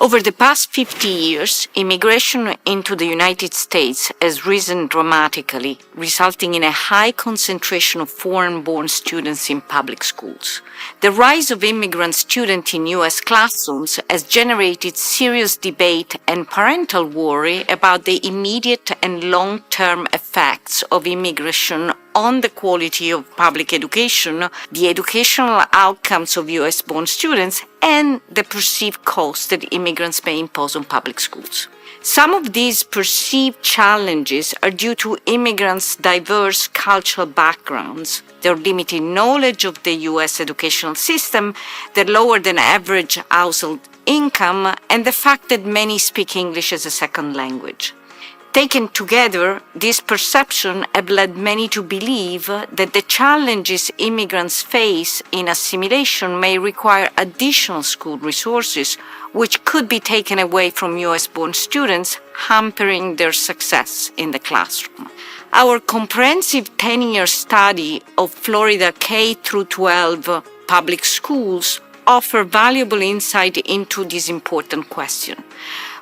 Over the past 50 years, immigration into the United States has risen dramatically, resulting in a high concentration of foreign-born students in public schools. The rise of immigrant students in U.S. classrooms has generated serious debate and parental worry about the immediate and long-term effects of immigration on the quality of public education, the educational outcomes of U.S.-born students, and the perceived cost that immigrants may impose on public schools. Some of these perceived challenges are due to immigrants' diverse cultural backgrounds, their limited knowledge of the U.S. educational system, their lower than average household income, and the fact that many speak English as a second language. Taken together, this perception have led many to believe that the challenges immigrants face in assimilation may require additional school resources, which could be taken away from US-born students, hampering their success in the classroom. Our comprehensive 10-year study of Florida K-12 public schools offer valuable insight into this important question.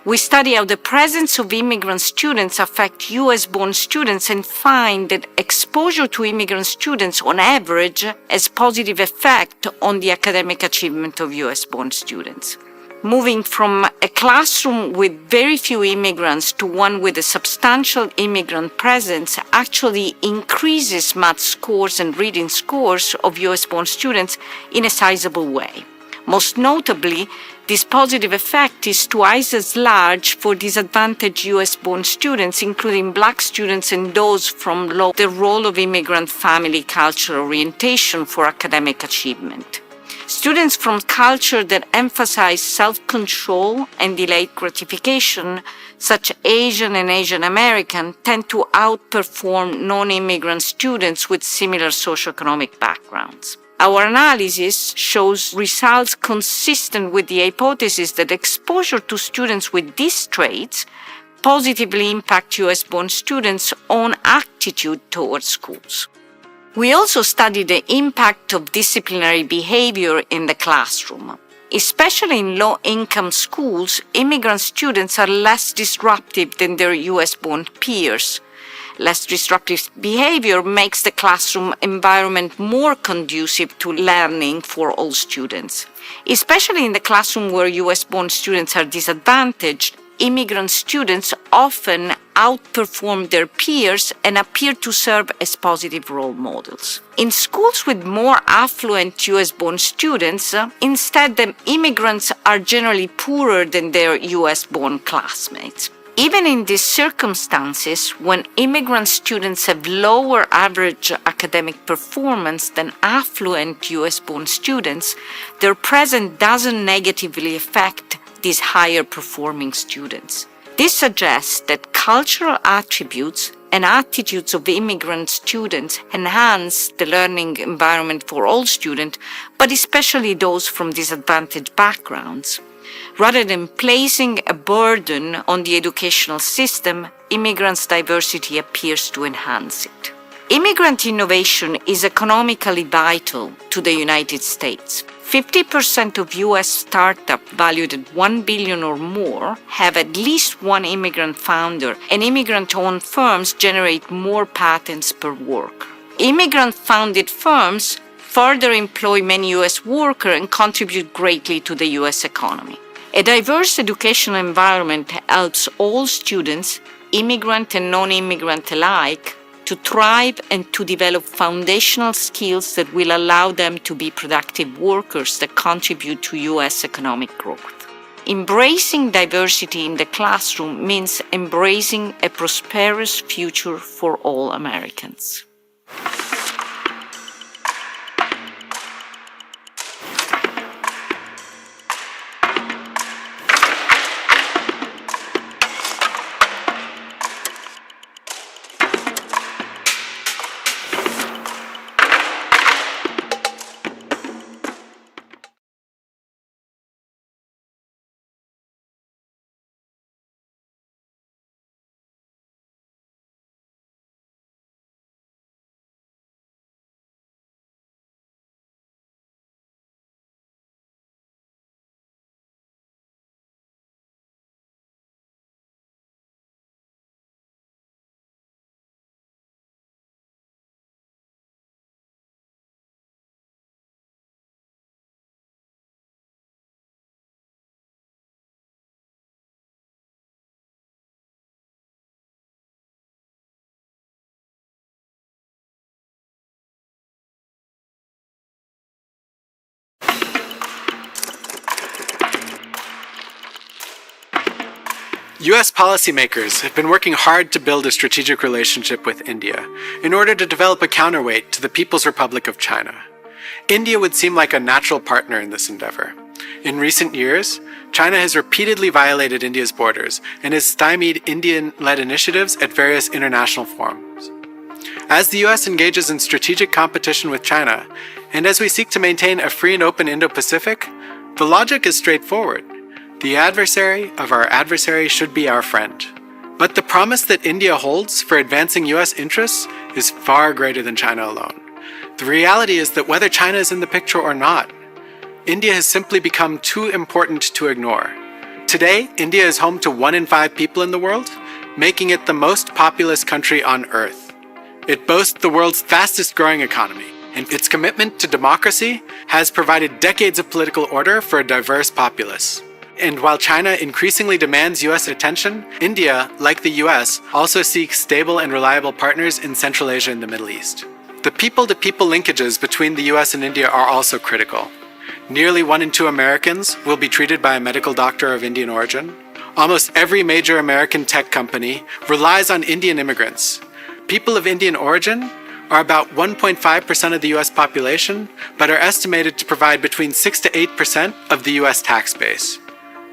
We study how the presence of immigrant students affect US-born students and find that exposure to immigrant students on average has positive effect on the academic achievement of US-born students. Moving from a classroom with very few immigrants to one with a substantial immigrant presence actually increases math scores and reading scores of US-born students in a sizable way. Most notably, this positive effect is twice as large for disadvantaged US-born students, including Black students and those from low. The role of immigrant family cultural orientation for academic achievement. Students from cultures that emphasize self-control and delayed gratification, such as Asian and Asian American, tend to outperform non-immigrant students with similar socioeconomic backgrounds. Our analysis shows results consistent with the hypothesis that exposure to students with these traits positively impact US-born students' own attitude towards schools. We also studied the impact of disciplinary behavior in the classroom. Especially in low-income schools, immigrant students are less disruptive than their US-born peers. Less disruptive behavior makes the classroom environment more conducive to learning for all students. Especially in the classroom where US-born students are disadvantaged, immigrant students often outperform their peers and appear to serve as positive role models. In schools with more affluent US-born students, instead, the immigrants are generally poorer than their US-born classmates. Even in these circumstances, when immigrant students have lower average academic performance than affluent US-born students, their presence doesn't negatively affect these higher performing students. This suggests that cultural attributes and attitudes of immigrant students enhance the learning environment for all students, but especially those from disadvantaged backgrounds. Rather than placing a burden on the educational system, immigrants' diversity appears to enhance it. Immigrant innovation is economically vital to the United States. 50% of US startups valued at $1 billion or more have at least one immigrant founder, and immigrant-owned firms generate more patents per worker. Immigrant-founded firms further employ many US workers and contribute greatly to the US economy. A diverse educational environment helps all students, immigrant and non-immigrant alike, to thrive and to develop foundational skills that will allow them to be productive workers that contribute to US economic growth. Embracing diversity in the classroom means embracing a prosperous future for all Americans. US policymakers have been working hard to build a strategic relationship with India in order to develop a counterweight to the People's Republic of China. India would seem like a natural partner in this endeavor. In recent years, China has repeatedly violated India's borders and has stymied Indian-led initiatives at various international forums. As the US engages in strategic competition with China, and as we seek to maintain a free and open Indo-Pacific, the logic is straightforward. The adversary of our adversary should be our friend. But the promise that India holds for advancing US interests is far greater than China alone. The reality is that whether China is in the picture or not, India has simply become too important to ignore. Today, India is home to 1 in 5 people in the world, making it the most populous country on Earth. It boasts the world's fastest growing economy, and its commitment to democracy has provided decades of political order for a diverse populace. And while China increasingly demands US attention, India, like the US, also seeks stable and reliable partners in Central Asia and the Middle East. The people-to-people linkages between the US and India are also critical. Nearly 1 in 2 Americans will be treated by a medical doctor of Indian origin. Almost every major American tech company relies on Indian immigrants. People of Indian origin are about 1.5% of the US population, but are estimated to provide between 6 to 8% of the US tax base.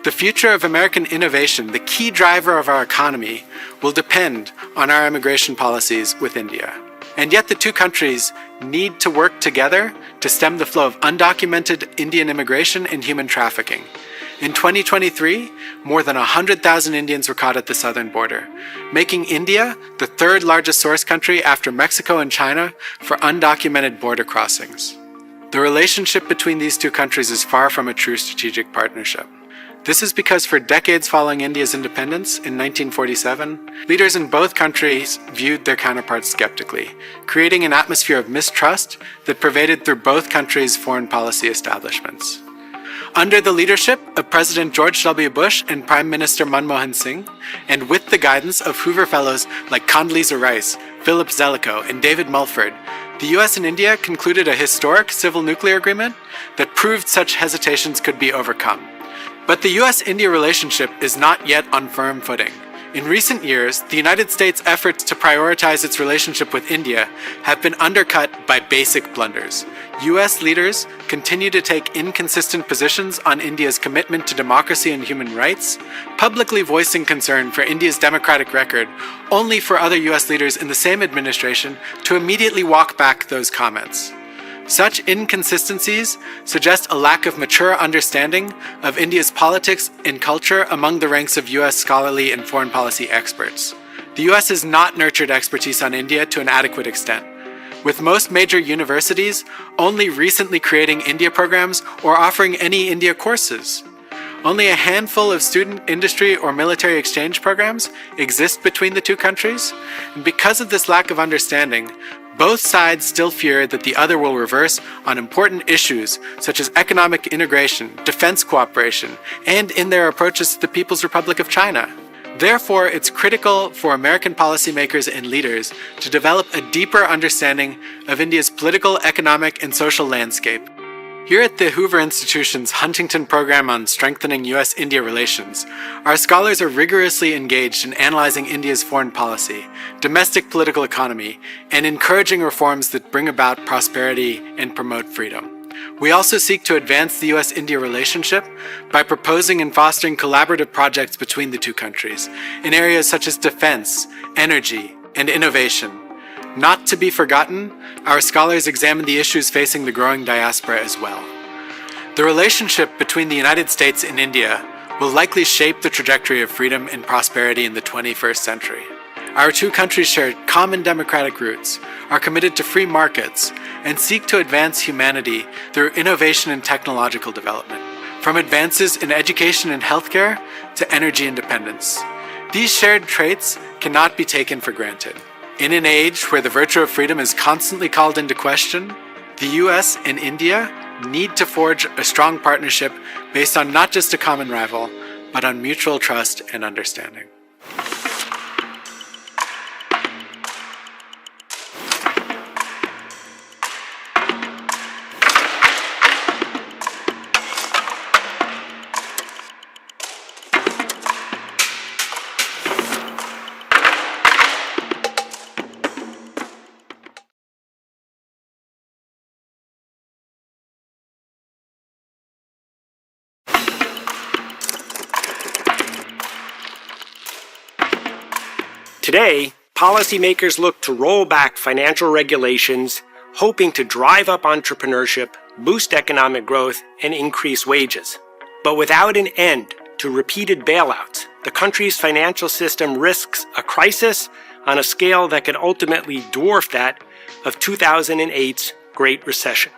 The future of American innovation, the key driver of our economy, will depend on our immigration policies with India. And yet the two countries need to work together to stem the flow of undocumented Indian immigration and human trafficking. In 2023, more than 100,000 Indians were caught at the southern border, making India the 3rd largest source country after Mexico and China for undocumented border crossings. The relationship between these two countries is far from a true strategic partnership. This is because for decades following India's independence in 1947, leaders in both countries viewed their counterparts skeptically, creating an atmosphere of mistrust that pervaded through both countries' foreign policy establishments. Under the leadership of President George W. Bush and Prime Minister Manmohan Singh, and with the guidance of Hoover Fellows like Condoleezza Rice, Philip Zelikow, and David Mulford, the US and India concluded a historic civil nuclear agreement that proved such hesitations could be overcome. But the US-India relationship is not yet on firm footing. In recent years, the United States' efforts to prioritize its relationship with India have been undercut by basic blunders. US leaders continue to take inconsistent positions on India's commitment to democracy and human rights, publicly voicing concern for India's democratic record, only for other US leaders in the same administration to immediately walk back those comments. Such inconsistencies suggest a lack of mature understanding of India's politics and culture among the ranks of US scholarly and foreign policy experts. The US has not nurtured expertise on India to an adequate extent, with most major universities only recently creating India programs or offering any India courses. Only a handful of student, industry, or military exchange programs exist between the two countries, and because of this lack of understanding, both sides still fear that the other will reverse on important issues such as economic integration, defense cooperation, and in their approaches to the People's Republic of China. Therefore, it's critical for American policymakers and leaders to develop a deeper understanding of India's political, economic, and social landscape. Here at the Hoover Institution's Huntington Program on Strengthening US-India Relations, our scholars are rigorously engaged in analyzing India's foreign policy, domestic political economy, and encouraging reforms that bring about prosperity and promote freedom. We also seek to advance the US-India relationship by proposing and fostering collaborative projects between the two countries in areas such as defense, energy, and innovation. Not to be forgotten, our scholars examine the issues facing the growing diaspora as well. The relationship between the United States and India will likely shape the trajectory of freedom and prosperity in the 21st century. Our two countries share common democratic roots, are committed to free markets, and seek to advance humanity through innovation and technological development, from advances in education and healthcare to energy independence. These shared traits cannot be taken for granted. In an age where the virtue of freedom is constantly called into question, the US and India need to forge a strong partnership based on not just a common rival, but on mutual trust and understanding. Today, policymakers look to roll back financial regulations, hoping to drive up entrepreneurship, boost economic growth, and increase wages. But without an end to repeated bailouts, the country's financial system risks a crisis on a scale that could ultimately dwarf that of 2008's Great Recession.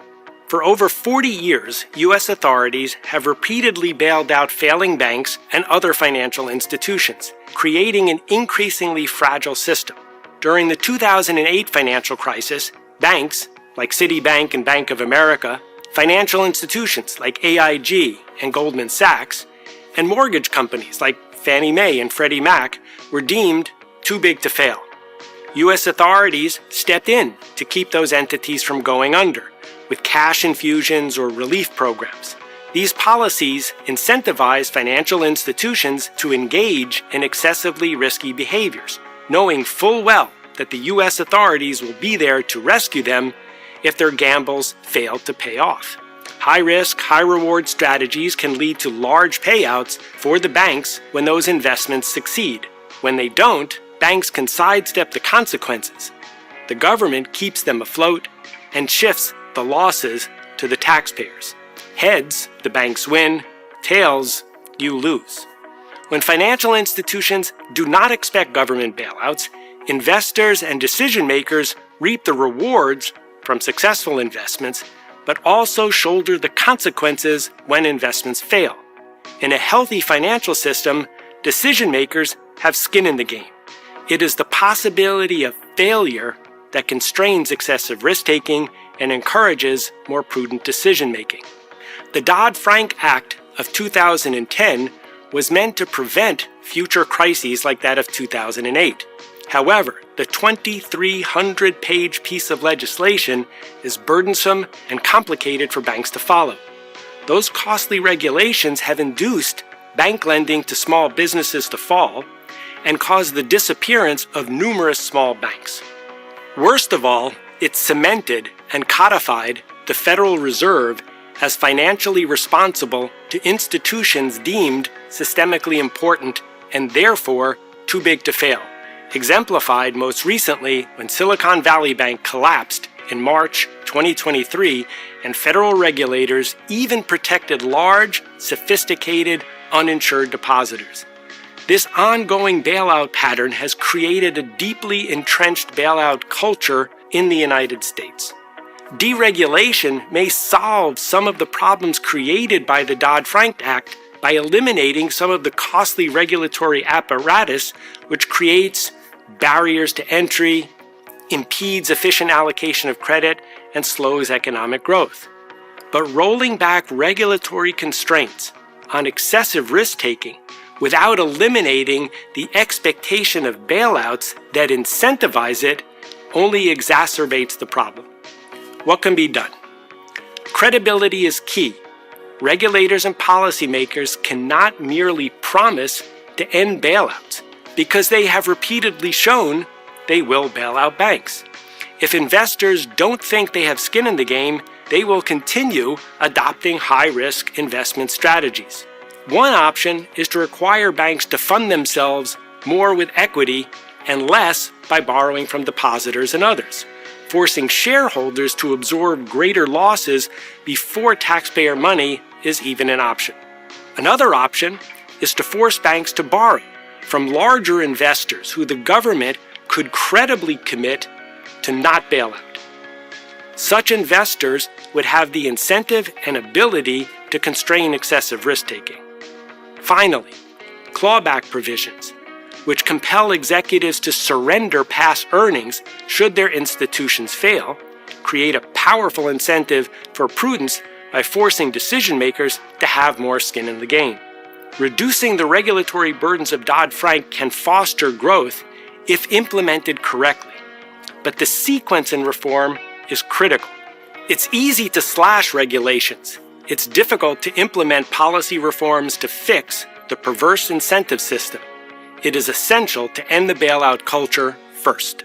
For over 40 years, U.S. authorities have repeatedly bailed out failing banks and other financial institutions, creating an increasingly fragile system. During the 2008 financial crisis, banks, like Citibank and Bank of America, financial institutions like AIG and Goldman Sachs, and mortgage companies like Fannie Mae and Freddie Mac were deemed too big to fail. U.S. authorities stepped in to keep those entities from going under, with cash infusions or relief programs. These policies incentivize financial institutions to engage in excessively risky behaviors, knowing full well that the U.S. authorities will be there to rescue them if their gambles fail to pay off. High-risk, high-reward strategies can lead to large payouts for the banks when those investments succeed. When they don't, banks can sidestep the consequences. The government keeps them afloat and shifts the losses to the taxpayers. Heads, the banks win. Tails, you lose. When financial institutions do not expect government bailouts, investors and decision makers reap the rewards from successful investments, but also shoulder the consequences when investments fail. In a healthy financial system, decision makers have skin in the game. It is the possibility of failure that constrains excessive risk-taking and encourages more prudent decision-making. The Dodd-Frank Act of 2010 was meant to prevent future crises like that of 2008. However, the 2,300-page piece of legislation is burdensome and complicated for banks to follow. Those costly regulations have induced bank lending to small businesses to fall and caused the disappearance of numerous small banks. Worst of all, it cemented and codified the Federal Reserve as financially responsible to institutions deemed systemically important and therefore too big to fail, exemplified most recently when Silicon Valley Bank collapsed in March 2023 and federal regulators even protected large, sophisticated, uninsured depositors. This ongoing bailout pattern has created a deeply entrenched bailout culture in the United States. Deregulation may solve some of the problems created by the Dodd-Frank Act by eliminating some of the costly regulatory apparatus which creates barriers to entry, impedes efficient allocation of credit, and slows economic growth. But rolling back regulatory constraints on excessive risk-taking without eliminating the expectation of bailouts that incentivize it only exacerbates the problem. What can be done? Credibility is key. Regulators and policymakers cannot merely promise to end bailouts because they have repeatedly shown they will bail out banks. If investors don't think they have skin in the game, they will continue adopting high-risk investment strategies. One option is to require banks to fund themselves more with equity and less by borrowing from depositors and others, forcing shareholders to absorb greater losses before taxpayer money is even an option. Another option is to force banks to borrow from larger investors who the government could credibly commit to not bail out. Such investors would have the incentive and ability to constrain excessive risk-taking. Finally, clawback provisions, which compel executives to surrender past earnings should their institutions fail, create a powerful incentive for prudence by forcing decision makers to have more skin in the game. Reducing the regulatory burdens of Dodd-Frank can foster growth if implemented correctly, but the sequence in reform is critical. It's easy to slash regulations. It's difficult to implement policy reforms to fix the perverse incentive system. It is essential to end the bailout culture first.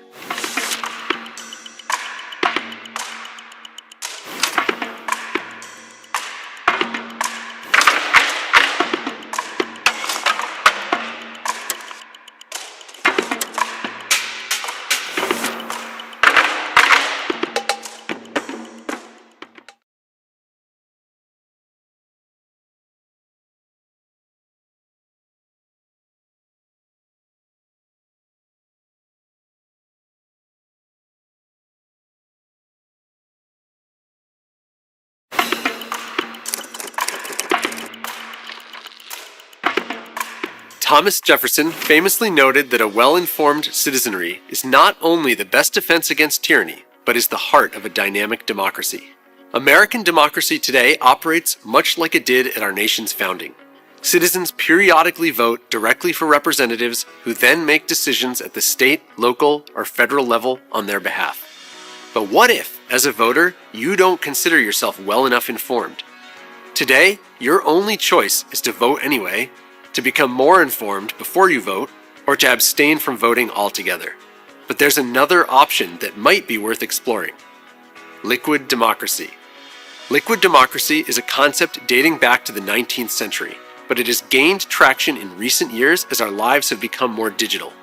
Thomas Jefferson famously noted that a well-informed citizenry is not only the best defense against tyranny, but is the heart of a dynamic democracy. American democracy today operates much like it did at our nation's founding. Citizens periodically vote directly for representatives who then make decisions at the state, local, or federal level on their behalf. But what if, as a voter, you don't consider yourself well enough informed? Today, your only choice is to vote anyway, to become more informed before you vote, or to abstain from voting altogether. But there's another option that might be worth exploring. Liquid democracy. Liquid democracy is a concept dating back to the 19th century, but it has gained traction in recent years as our lives have become more digital.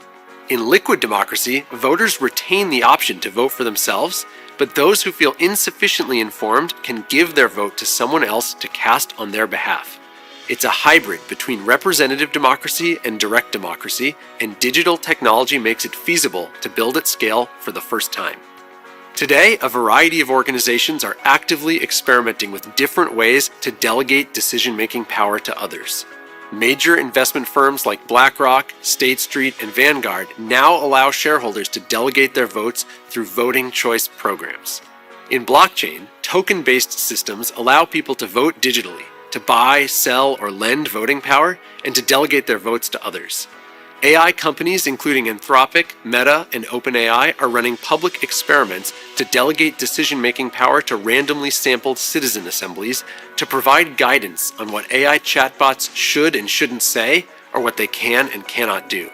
In liquid democracy, voters retain the option to vote for themselves, but those who feel insufficiently informed can give their vote to someone else to cast on their behalf. It's a hybrid between representative democracy and direct democracy, and digital technology makes it feasible to build at scale for the first time. Today, a variety of organizations are actively experimenting with different ways to delegate decision-making power to others. Major investment firms like BlackRock, State Street, and Vanguard now allow shareholders to delegate their votes through voting choice programs. In blockchain, token-based systems allow people to vote digitally, to buy, sell, or lend voting power, and to delegate their votes to others. AI companies including Anthropic, Meta, and OpenAI are running public experiments to delegate decision-making power to randomly sampled citizen assemblies to provide guidance on what AI chatbots should and shouldn't say, or what they can and cannot do.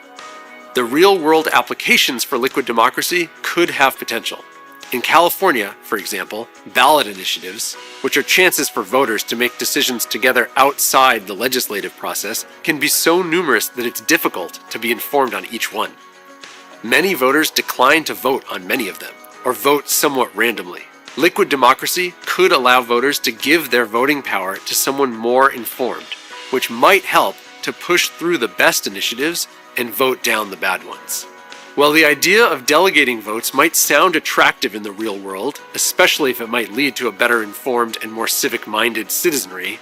The real-world applications for liquid democracy could have potential. In California, for example, ballot initiatives, which are chances for voters to make decisions together outside the legislative process, can be so numerous that it's difficult to be informed on each one. Many voters decline to vote on many of them, or vote somewhat randomly. Liquid democracy could allow voters to give their voting power to someone more informed, which might help to push through the best initiatives and vote down the bad ones. While the idea of delegating votes might sound attractive in the real world, especially if it might lead to a better informed and more civic-minded citizenry,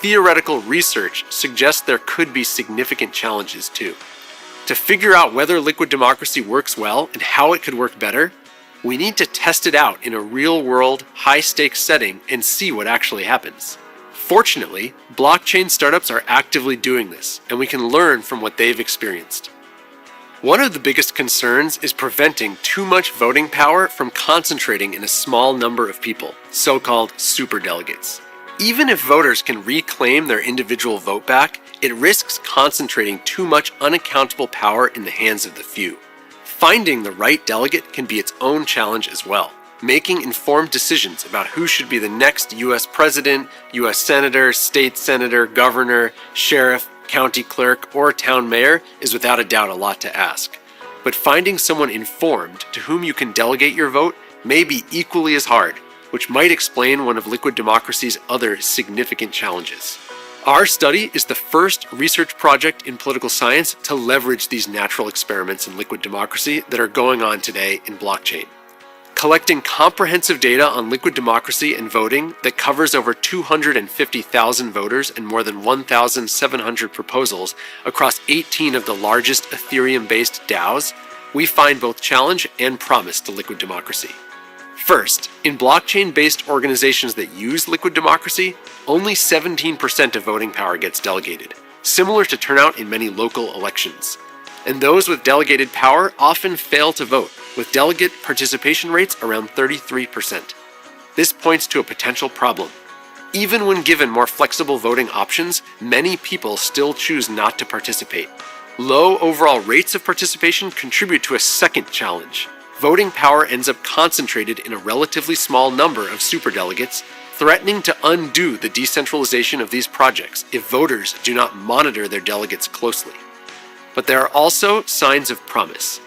theoretical research suggests there could be significant challenges too. To figure out whether liquid democracy works well and how it could work better, we need to test it out in a real-world, high-stakes setting and see what actually happens. Fortunately, blockchain startups are actively doing this, and we can learn from what they've experienced. One of the biggest concerns is preventing too much voting power from concentrating in a small number of people, so-called superdelegates. Even if voters can reclaim their individual vote back, it risks concentrating too much unaccountable power in the hands of the few. Finding the right delegate can be its own challenge as well. Making informed decisions about who should be the next U.S. president, U.S. senator, state senator, governor, sheriff, county clerk, or town mayor is without a doubt a lot to ask. But finding someone informed to whom you can delegate your vote may be equally as hard, which might explain one of liquid democracy's other significant challenges. Our study is the first research project in political science to leverage these natural experiments in liquid democracy that are going on today in blockchain. Collecting comprehensive data on liquid democracy and voting that covers over 250,000 voters and more than 1,700 proposals across 18 of the largest Ethereum-based DAOs, we find both challenge and promise to liquid democracy. First, in blockchain-based organizations that use liquid democracy, only 17% of voting power gets delegated, similar to turnout in many local elections. And those with delegated power often fail to vote, with delegate participation rates around 33%. This points to a potential problem. Even when given more flexible voting options, many people still choose not to participate. Low overall rates of participation contribute to a second challenge. Voting power ends up concentrated in a relatively small number of superdelegates, threatening to undo the decentralization of these projects if voters do not monitor their delegates closely. But there are also signs of promise.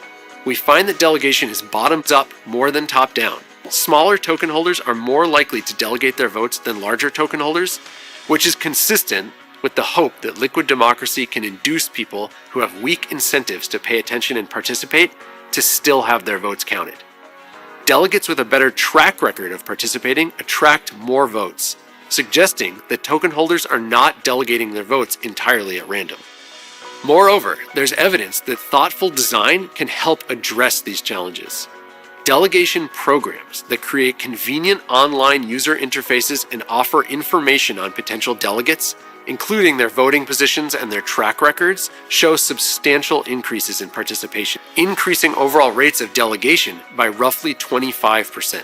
We find that delegation is bottoms up more than top down. Smaller token holders are more likely to delegate their votes than larger token holders, which is consistent with the hope that liquid democracy can induce people who have weak incentives to pay attention and participate to still have their votes counted. Delegates with a better track record of participating attract more votes, suggesting that token holders are not delegating their votes entirely at random. Moreover, there's evidence that thoughtful design can help address these challenges. Delegation programs that create convenient online user interfaces and offer information on potential delegates, including their voting positions and their track records, show substantial increases in participation, increasing overall rates of delegation by roughly 25%.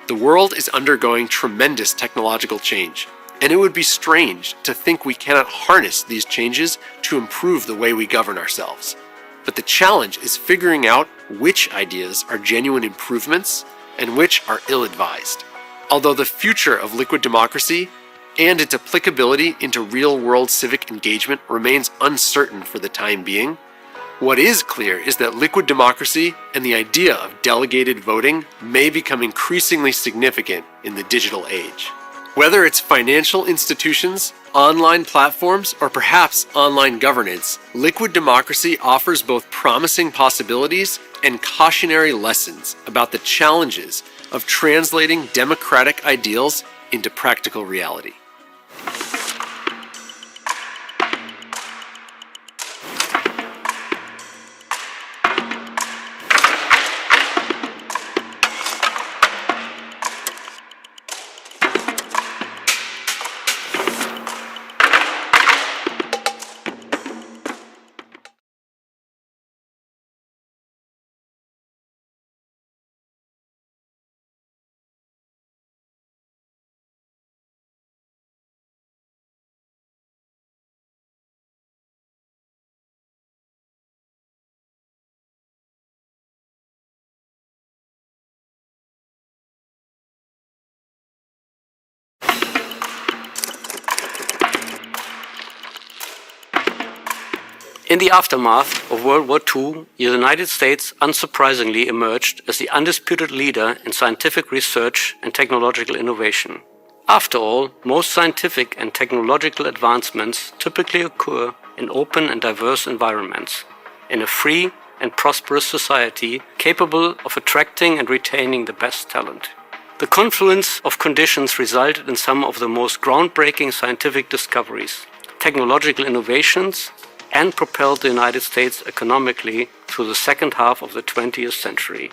The world is undergoing tremendous technological change, and it would be strange to think we cannot harness these changes to improve the way we govern ourselves. But the challenge is figuring out which ideas are genuine improvements and which are ill-advised. Although the future of liquid democracy and its applicability into real-world civic engagement remains uncertain for the time being, what is clear is that liquid democracy and the idea of delegated voting may become increasingly significant in the digital age. Whether it's financial institutions, online platforms, or perhaps online governance, liquid democracy offers both promising possibilities and cautionary lessons about the challenges of translating democratic ideals into practical reality. In the aftermath of World War II, the United States unsurprisingly emerged as the undisputed leader in scientific research and technological innovation. After all, most scientific and technological advancements typically occur in open and diverse environments, in a free and prosperous society capable of attracting and retaining the best talent. The confluence of conditions resulted in some of the most groundbreaking scientific discoveries, technological innovations, and propelled the United States economically through the second half of the 20th century.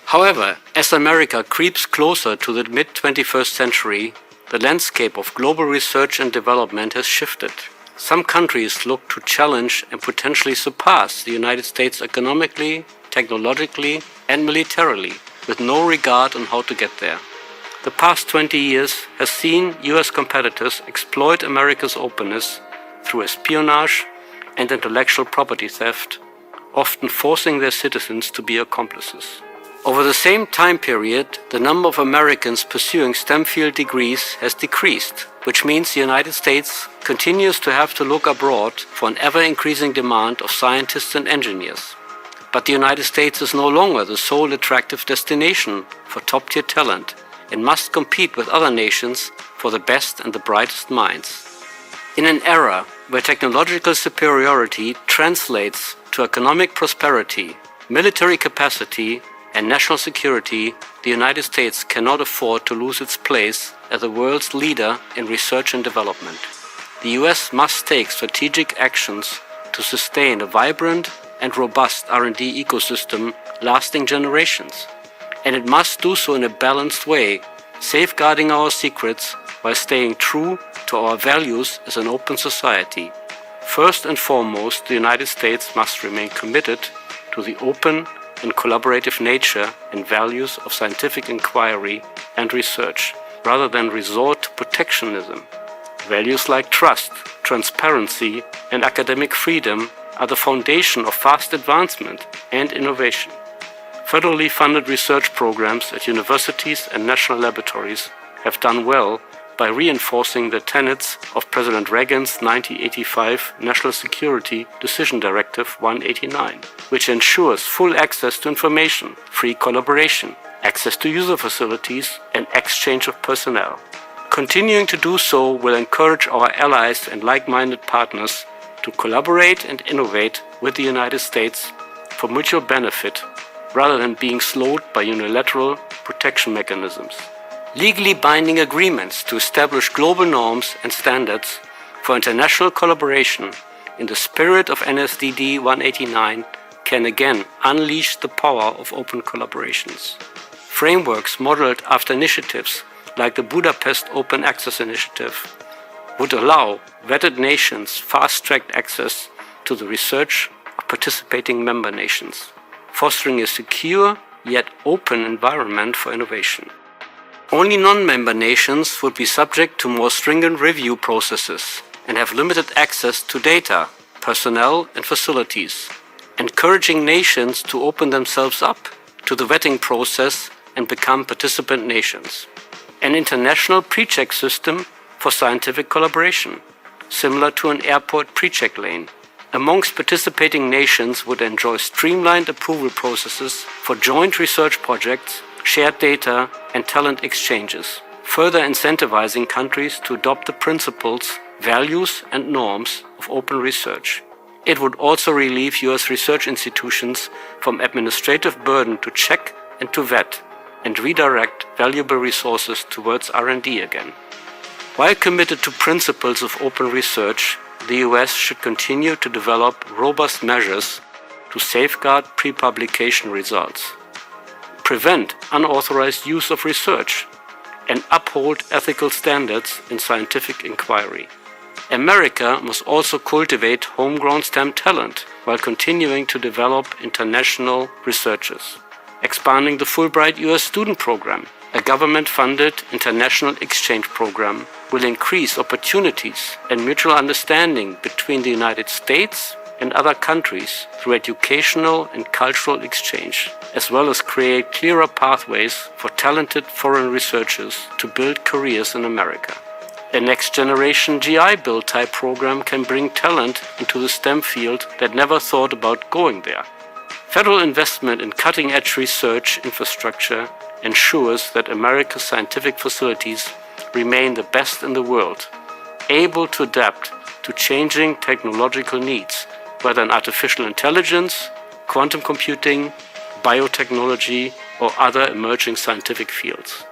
However, as America creeps closer to the mid-21st century, the landscape of global research and development has shifted. Some countries look to challenge and potentially surpass the United States economically, technologically, and militarily, with no regard on how to get there. The past 20 years has seen US competitors exploit America's openness through espionage and intellectual property theft, often forcing their citizens to be accomplices. Over the same time period, the number of Americans pursuing STEM field degrees has decreased, which means the United States continues to have to look abroad for an ever-increasing demand of scientists and engineers. But the United States is no longer the sole attractive destination for top-tier talent and must compete with other nations for the best and the brightest minds. In an era where technological superiority translates to economic prosperity, military capacity, and national security, the United States cannot afford to lose its place as the world's leader in research and development. The US must take strategic actions to sustain a vibrant and robust R&D ecosystem lasting generations. And it must do so in a balanced way, safeguarding our secrets while staying true to our values as an open society. First and foremost, the United States must remain committed to the open and collaborative nature and values of scientific inquiry and research, rather than resort to protectionism. Values like trust, transparency, and academic freedom are the foundation of fast advancement and innovation. Federally funded research programs at universities and national laboratories have done well by reinforcing the tenets of President Reagan's 1985 National Security Decision Directive 189, which ensures full access to information, free collaboration, access to user facilities, and exchange of personnel. Continuing to do so will encourage our allies and like-minded partners to collaborate and innovate with the United States for mutual benefit, rather than being slowed by unilateral protection mechanisms. Legally binding agreements to establish global norms and standards for international collaboration in the spirit of NSDD 189, can again unleash the power of open collaborations. Frameworks modeled after initiatives like the Budapest Open Access Initiative would allow vetted nations fast-tracked access to the research of participating member nations, fostering a secure yet open environment for innovation. Only non-member nations would be subject to more stringent review processes and have limited access to data, personnel and facilities, encouraging nations to open themselves up to the vetting process and become participant nations. An international pre-check system for scientific collaboration, similar to an airport pre-check lane. Amongst participating nations would enjoy streamlined approval processes for joint research projects, shared data and talent exchanges, further incentivizing countries to adopt the principles, values and norms of open research. It would also relieve US research institutions from administrative burden to check and to vet and redirect valuable resources towards R&D again. While committed to principles of open research, the US should continue to develop robust measures to safeguard pre-publication results, prevent unauthorized use of research, and uphold ethical standards in scientific inquiry. America must also cultivate homegrown STEM talent while continuing to develop international researchers. Expanding the Fulbright US student program, a government-funded international exchange program, will increase opportunities and mutual understanding between the United States and other countries through educational and cultural exchange, as well as create clearer pathways for talented foreign researchers to build careers in America. A next-generation GI Bill type program can bring talent into the STEM field that never thought about going there. Federal investment in cutting-edge research infrastructure ensures that America's scientific facilities remain the best in the world, able to adapt to changing technological needs, whether in artificial intelligence, quantum computing, biotechnology, or other emerging scientific fields.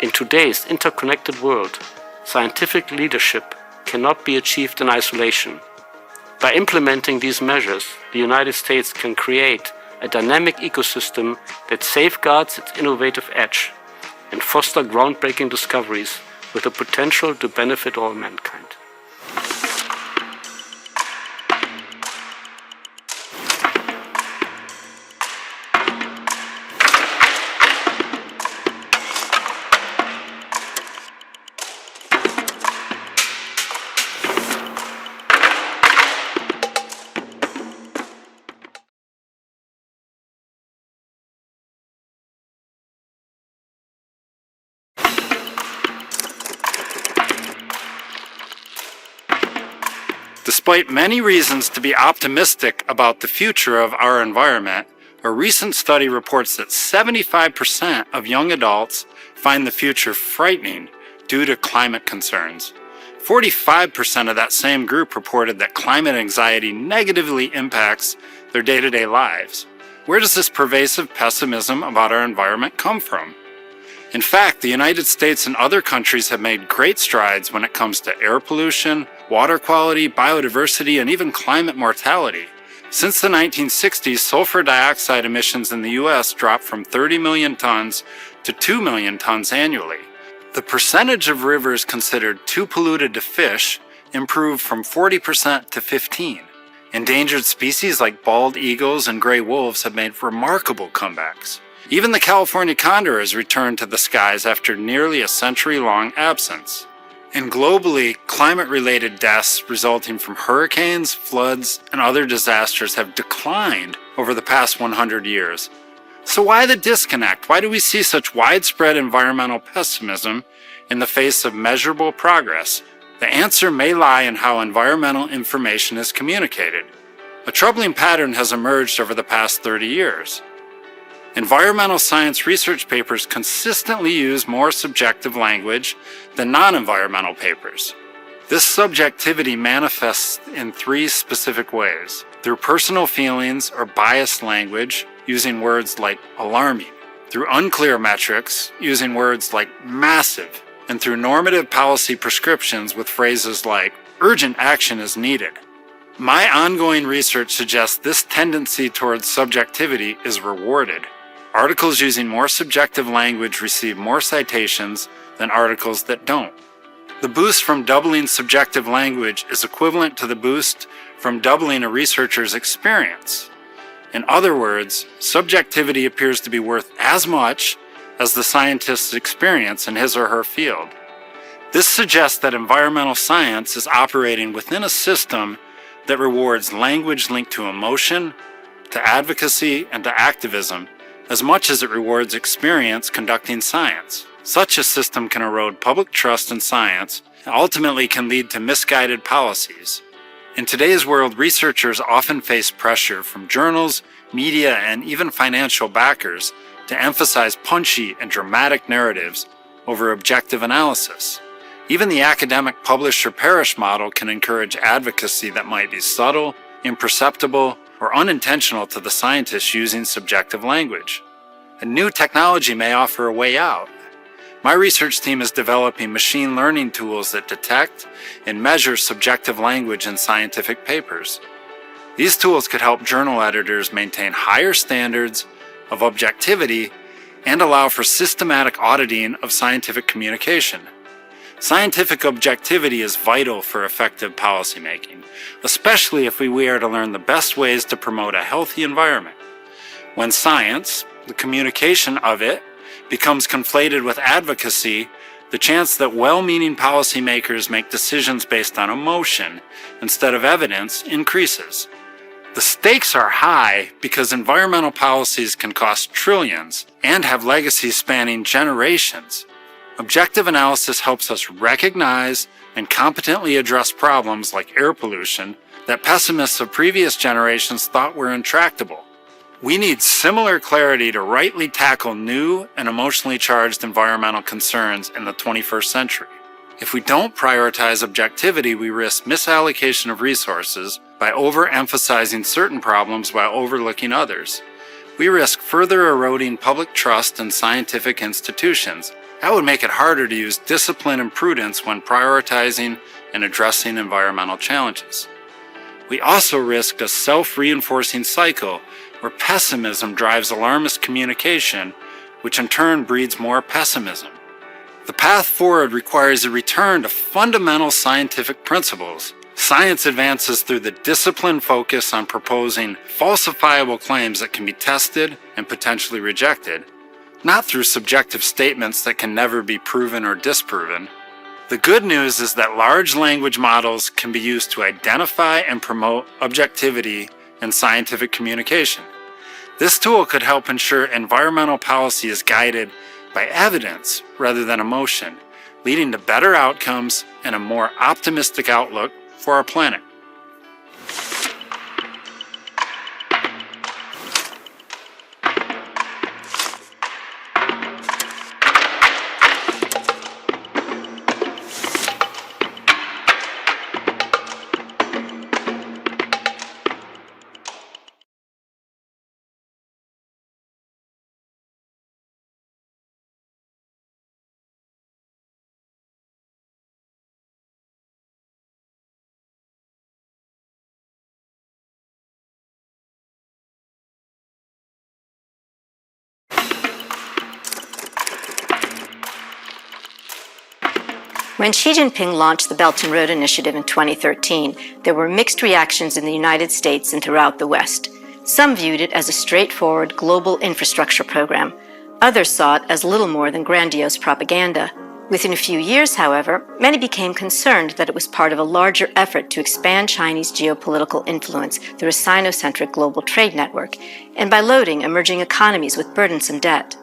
In today's interconnected world, scientific leadership cannot be achieved in isolation. By implementing these measures, the United States can create a dynamic ecosystem that safeguards its innovative edge and foster groundbreaking discoveries with the potential to benefit all mankind. Despite many reasons to be optimistic about the future of our environment, a recent study reports that 75% of young adults find the future frightening due to climate concerns. 45% of that same group reported that climate anxiety negatively impacts their day-to-day lives. Where does this pervasive pessimism about our environment come from? In fact, the United States and other countries have made great strides when it comes to air pollution, water quality, biodiversity, and even climate mortality. Since the 1960s, sulfur dioxide emissions in the US dropped from 30 million tons to 2 million tons annually. The percentage of rivers considered too polluted to fish improved from 40% to 15%. Endangered species like bald eagles and gray wolves have made remarkable comebacks. Even the California condor has returned to the skies after nearly a century-long absence. And globally, climate-related deaths resulting from hurricanes, floods, and other disasters have declined over the past 100 years. So why the disconnect? Why do we see such widespread environmental pessimism in the face of measurable progress? The answer may lie in how environmental information is communicated. A troubling pattern has emerged over the past 30 years. Environmental science research papers consistently use more subjective language than non-environmental papers. This subjectivity manifests in three specific ways: through personal feelings or biased language, using words like alarming; through unclear metrics, using words like massive; and through normative policy prescriptions with phrases like urgent action is needed. My ongoing research suggests this tendency towards subjectivity is rewarded. Articles using more subjective language receive more citations than articles that don't. The boost from doubling subjective language is equivalent to the boost from doubling a researcher's experience. In other words, subjectivity appears to be worth as much as the scientist's experience in his or her field. This suggests that environmental science is operating within a system that rewards language linked to emotion, to advocacy, and to activism as much as it rewards experience conducting science. Such a system can erode public trust in science and ultimately can lead to misguided policies. In today's world, researchers often face pressure from journals, media, and even financial backers to emphasize punchy and dramatic narratives over objective analysis. Even the academic publish or perish model can encourage advocacy that might be subtle, imperceptible, or unintentional to the scientists using subjective language. A new technology may offer a way out. My research team is developing machine learning tools that detect and measure subjective language in scientific papers. These tools could help journal editors maintain higher standards of objectivity and allow for systematic auditing of scientific communication. Scientific objectivity is vital for effective policymaking, especially if we are to learn the best ways to promote a healthy environment. When science, the communication of it, becomes conflated with advocacy, the chance that well-meaning policymakers make decisions based on emotion instead of evidence increases. The stakes are high because environmental policies can cost trillions and have legacies spanning generations. Objective analysis helps us recognize and competently address problems like air pollution that pessimists of previous generations thought were intractable. We need similar clarity to rightly tackle new and emotionally charged environmental concerns in the 21st century. If we don't prioritize objectivity, we risk misallocation of resources by overemphasizing certain problems while overlooking others. We risk further eroding public trust in scientific institutions. That would make it harder to use discipline and prudence when prioritizing and addressing environmental challenges. We also risk a self-reinforcing cycle where pessimism drives alarmist communication, which in turn breeds more pessimism. The path forward requires a return to fundamental scientific principles. Science advances through the disciplined focus on proposing falsifiable claims that can be tested and potentially rejected, not through subjective statements that can never be proven or disproven. The good news is that large language models can be used to identify and promote objectivity in scientific communication. This tool could help ensure environmental policy is guided by evidence rather than emotion, leading to better outcomes and a more optimistic outlook for our planet. When Xi Jinping launched the Belt and Road Initiative in 2013, there were mixed reactions in the United States and throughout the West. Some viewed it as a straightforward global infrastructure program. Others saw it as little more than grandiose propaganda. Within a few years, however, many became concerned that it was part of a larger effort to expand Chinese geopolitical influence through a Sino-centric global trade network, and by loading emerging economies with burdensome debt.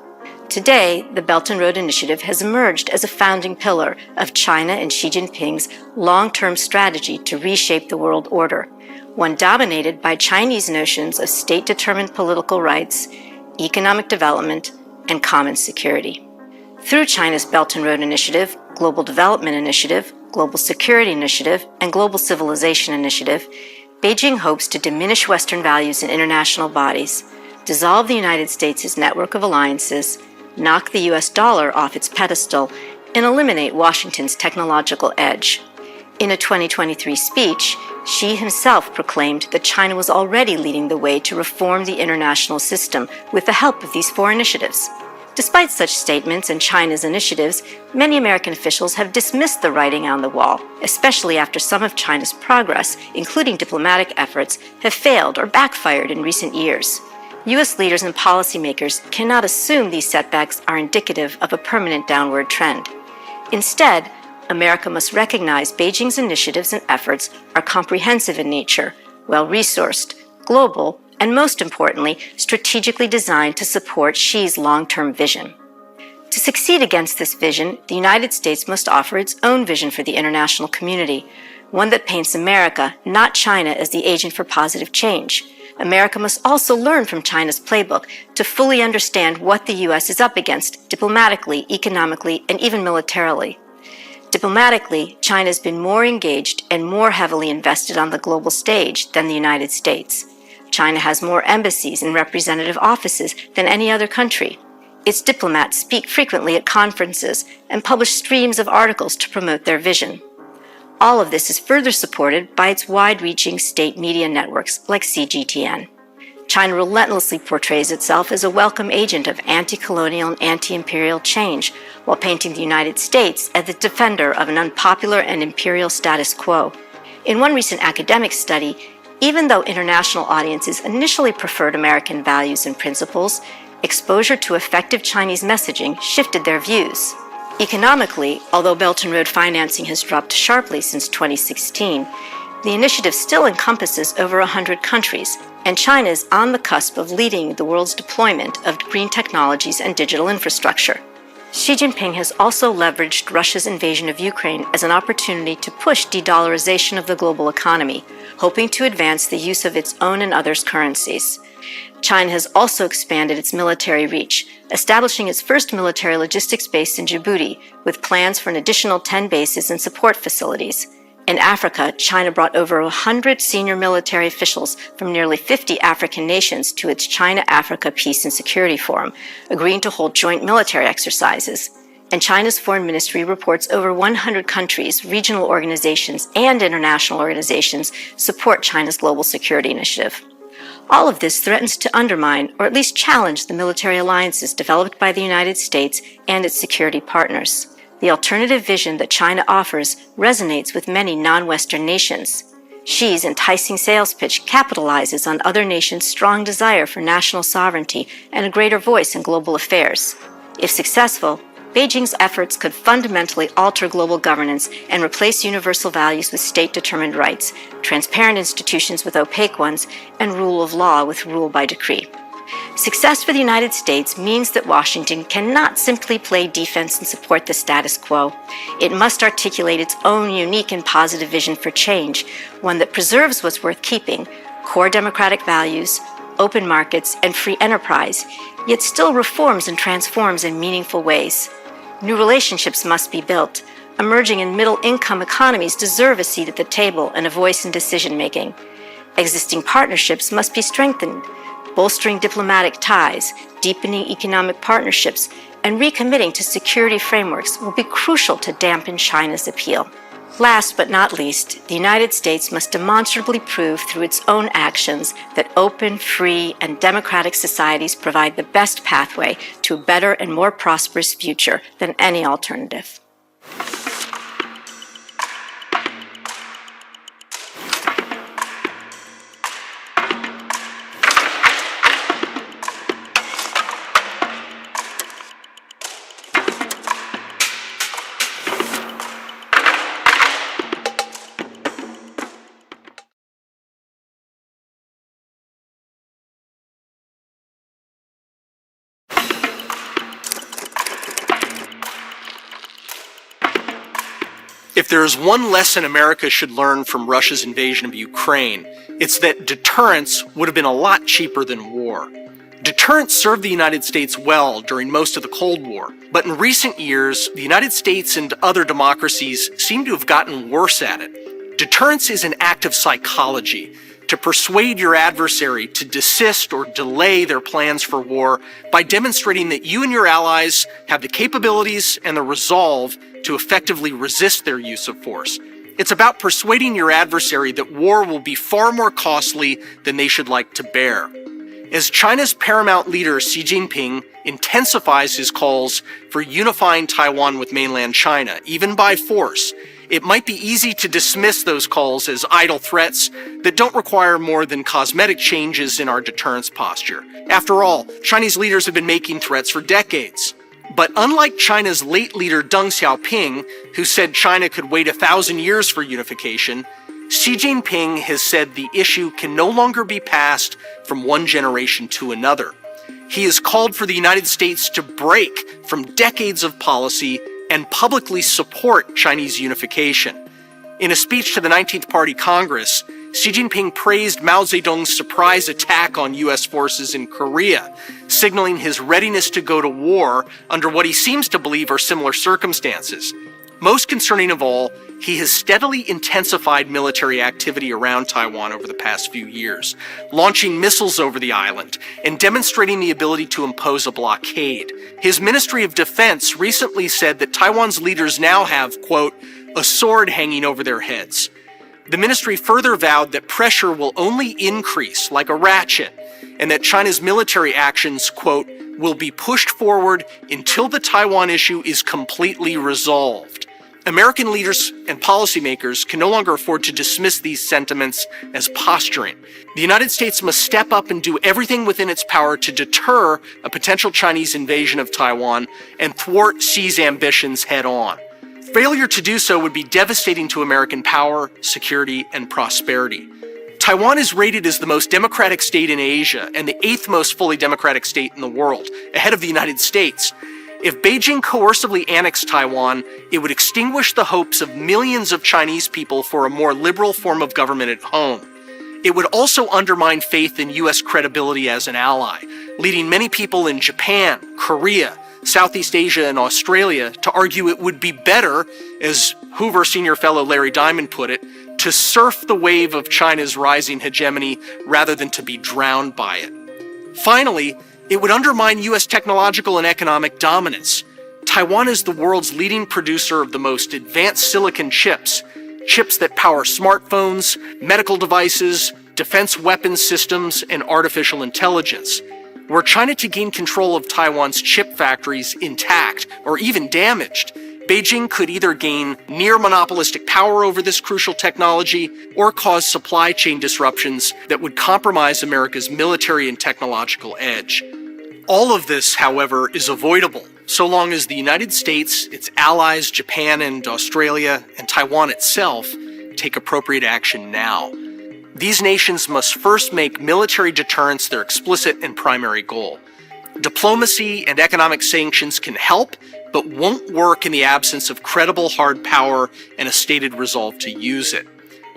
Today, the Belt and Road Initiative has emerged as a founding pillar of China and Xi Jinping's long-term strategy to reshape the world order, one dominated by Chinese notions of state-determined political rights, economic development, and common security. Through China's Belt and Road Initiative, Global Development Initiative, Global Security Initiative, and Global Civilization Initiative, Beijing hopes to diminish Western values in international bodies, dissolve the United States' network of alliances, knock the US dollar off its pedestal, and eliminate Washington's technological edge. In a 2023 speech, Xi himself proclaimed that China was already leading the way to reform the international system with the help of these four initiatives. Despite such statements and China's initiatives, many American officials have dismissed the writing on the wall, especially after some of China's progress, including diplomatic efforts, have failed or backfired in recent years. U.S. leaders and policymakers cannot assume these setbacks are indicative of a permanent downward trend. Instead, America must recognize Beijing's initiatives and efforts are comprehensive in nature, well-resourced, global, and most importantly, strategically designed to support Xi's long-term vision. To succeed against this vision, the United States must offer its own vision for the international community, one that paints America, not China, as the agent for positive change. America must also learn from China's playbook to fully understand what the U.S. is up against diplomatically, economically, and even militarily. Diplomatically, China has been more engaged and more heavily invested on the global stage than the United States. China has more embassies and representative offices than any other country. Its diplomats speak frequently at conferences and publish streams of articles to promote their vision. All of this is further supported by its wide-reaching state media networks like CGTN. China relentlessly portrays itself as a welcome agent of anti-colonial and anti-imperial change, while painting the United States as the defender of an unpopular and imperial status quo. In one recent academic study, even though international audiences initially preferred American values and principles, exposure to effective Chinese messaging shifted their views. Economically, although Belt and Road financing has dropped sharply since 2016, the initiative still encompasses over 100 countries, and China is on the cusp of leading the world's deployment of green technologies and digital infrastructure. Xi Jinping has also leveraged Russia's invasion of Ukraine as an opportunity to push de-dollarization of the global economy, hoping to advance the use of its own and others' currencies. China has also expanded its military reach, establishing its first military logistics base in Djibouti, with plans for an additional 10 bases and support facilities. In Africa, China brought over 100 senior military officials from nearly 50 African nations to its China-Africa Peace and Security Forum, agreeing to hold joint military exercises. And China's foreign ministry reports over 100 countries, regional organizations, and international organizations support China's global security initiative. All of this threatens to undermine, or at least challenge, the military alliances developed by the United States and its security partners. The alternative vision that China offers resonates with many non-Western nations. Xi's enticing sales pitch capitalizes on other nations' strong desire for national sovereignty and a greater voice in global affairs. If successful, Beijing's efforts could fundamentally alter global governance and replace universal values with state-determined rights, transparent institutions with opaque ones, and rule of law with rule by decree. Success for the United States means that Washington cannot simply play defense and support the status quo. It must articulate its own unique and positive vision for change, one that preserves what's worth keeping, core democratic values, open markets, and free enterprise, yet still reforms and transforms in meaningful ways. New relationships must be built. Emerging and middle-income economies deserve a seat at the table and a voice in decision-making. Existing partnerships must be strengthened. Bolstering diplomatic ties, deepening economic partnerships, and recommitting to security frameworks will be crucial to dampen China's appeal. Last but not least, the United States must demonstrably prove through its own actions that open, free, and democratic societies provide the best pathway to a better and more prosperous future than any alternative. If there is one lesson America should learn from Russia's invasion of Ukraine, it's that deterrence would have been a lot cheaper than war. Deterrence served the United States well during most of the Cold War, but in recent years, the United States and other democracies seem to have gotten worse at it. Deterrence is an act of psychology, to persuade your adversary to desist or delay their plans for war by demonstrating that you and your allies have the capabilities and the resolve to effectively resist their use of force. It's about persuading your adversary that war will be far more costly than they should like to bear. As China's paramount leader Xi Jinping intensifies his calls for unifying Taiwan with mainland China, even by force, it might be easy to dismiss those calls as idle threats that don't require more than cosmetic changes in our deterrence posture. After all, Chinese leaders have been making threats for decades. But unlike China's late leader Deng Xiaoping, who said China could wait 1,000 years for unification, Xi Jinping has said the issue can no longer be passed from one generation to another. He has called for the United States to break from decades of policy and publicly support Chinese unification. In a speech to the 19th Party Congress, Xi Jinping praised Mao Zedong's surprise attack on U.S. forces in Korea, signaling his readiness to go to war under what he seems to believe are similar circumstances. Most concerning of all, he has steadily intensified military activity around Taiwan over the past few years, launching missiles over the island and demonstrating the ability to impose a blockade. His Ministry of Defense recently said that Taiwan's leaders now have, quote, a sword hanging over their heads. The ministry further vowed that pressure will only increase like a ratchet, and that China's military actions, quote, will be pushed forward until the Taiwan issue is completely resolved. American leaders and policymakers can no longer afford to dismiss these sentiments as posturing. The United States must step up and do everything within its power to deter a potential Chinese invasion of Taiwan and thwart Xi's ambitions head on. Failure to do so would be devastating to American power, security, and prosperity. Taiwan is rated as the most democratic state in Asia and the 8th most fully democratic state in the world, ahead of the United States. If Beijing coercively annexed Taiwan, it would extinguish the hopes of millions of Chinese people for a more liberal form of government at home. It would also undermine faith in U.S. credibility as an ally, leading many people in Japan, Korea, Southeast Asia, and Australia to argue it would be better, as Hoover Senior Fellow Larry Diamond put it, to surf the wave of China's rising hegemony rather than to be drowned by it. Finally, it would undermine U.S. technological and economic dominance. Taiwan is the world's leading producer of the most advanced silicon chips that power smartphones, medical devices, defense weapons systems, and artificial intelligence. Were China to gain control of Taiwan's chip factories intact or even damaged, Beijing could either gain near monopolistic power over this crucial technology or cause supply chain disruptions that would compromise America's military and technological edge. All of this, however, is avoidable so long as the United States, its allies, Japan and Australia, and Taiwan itself take appropriate action now. These nations must first make military deterrence their explicit and primary goal. Diplomacy and economic sanctions can help, but won't work in the absence of credible hard power and a stated resolve to use it.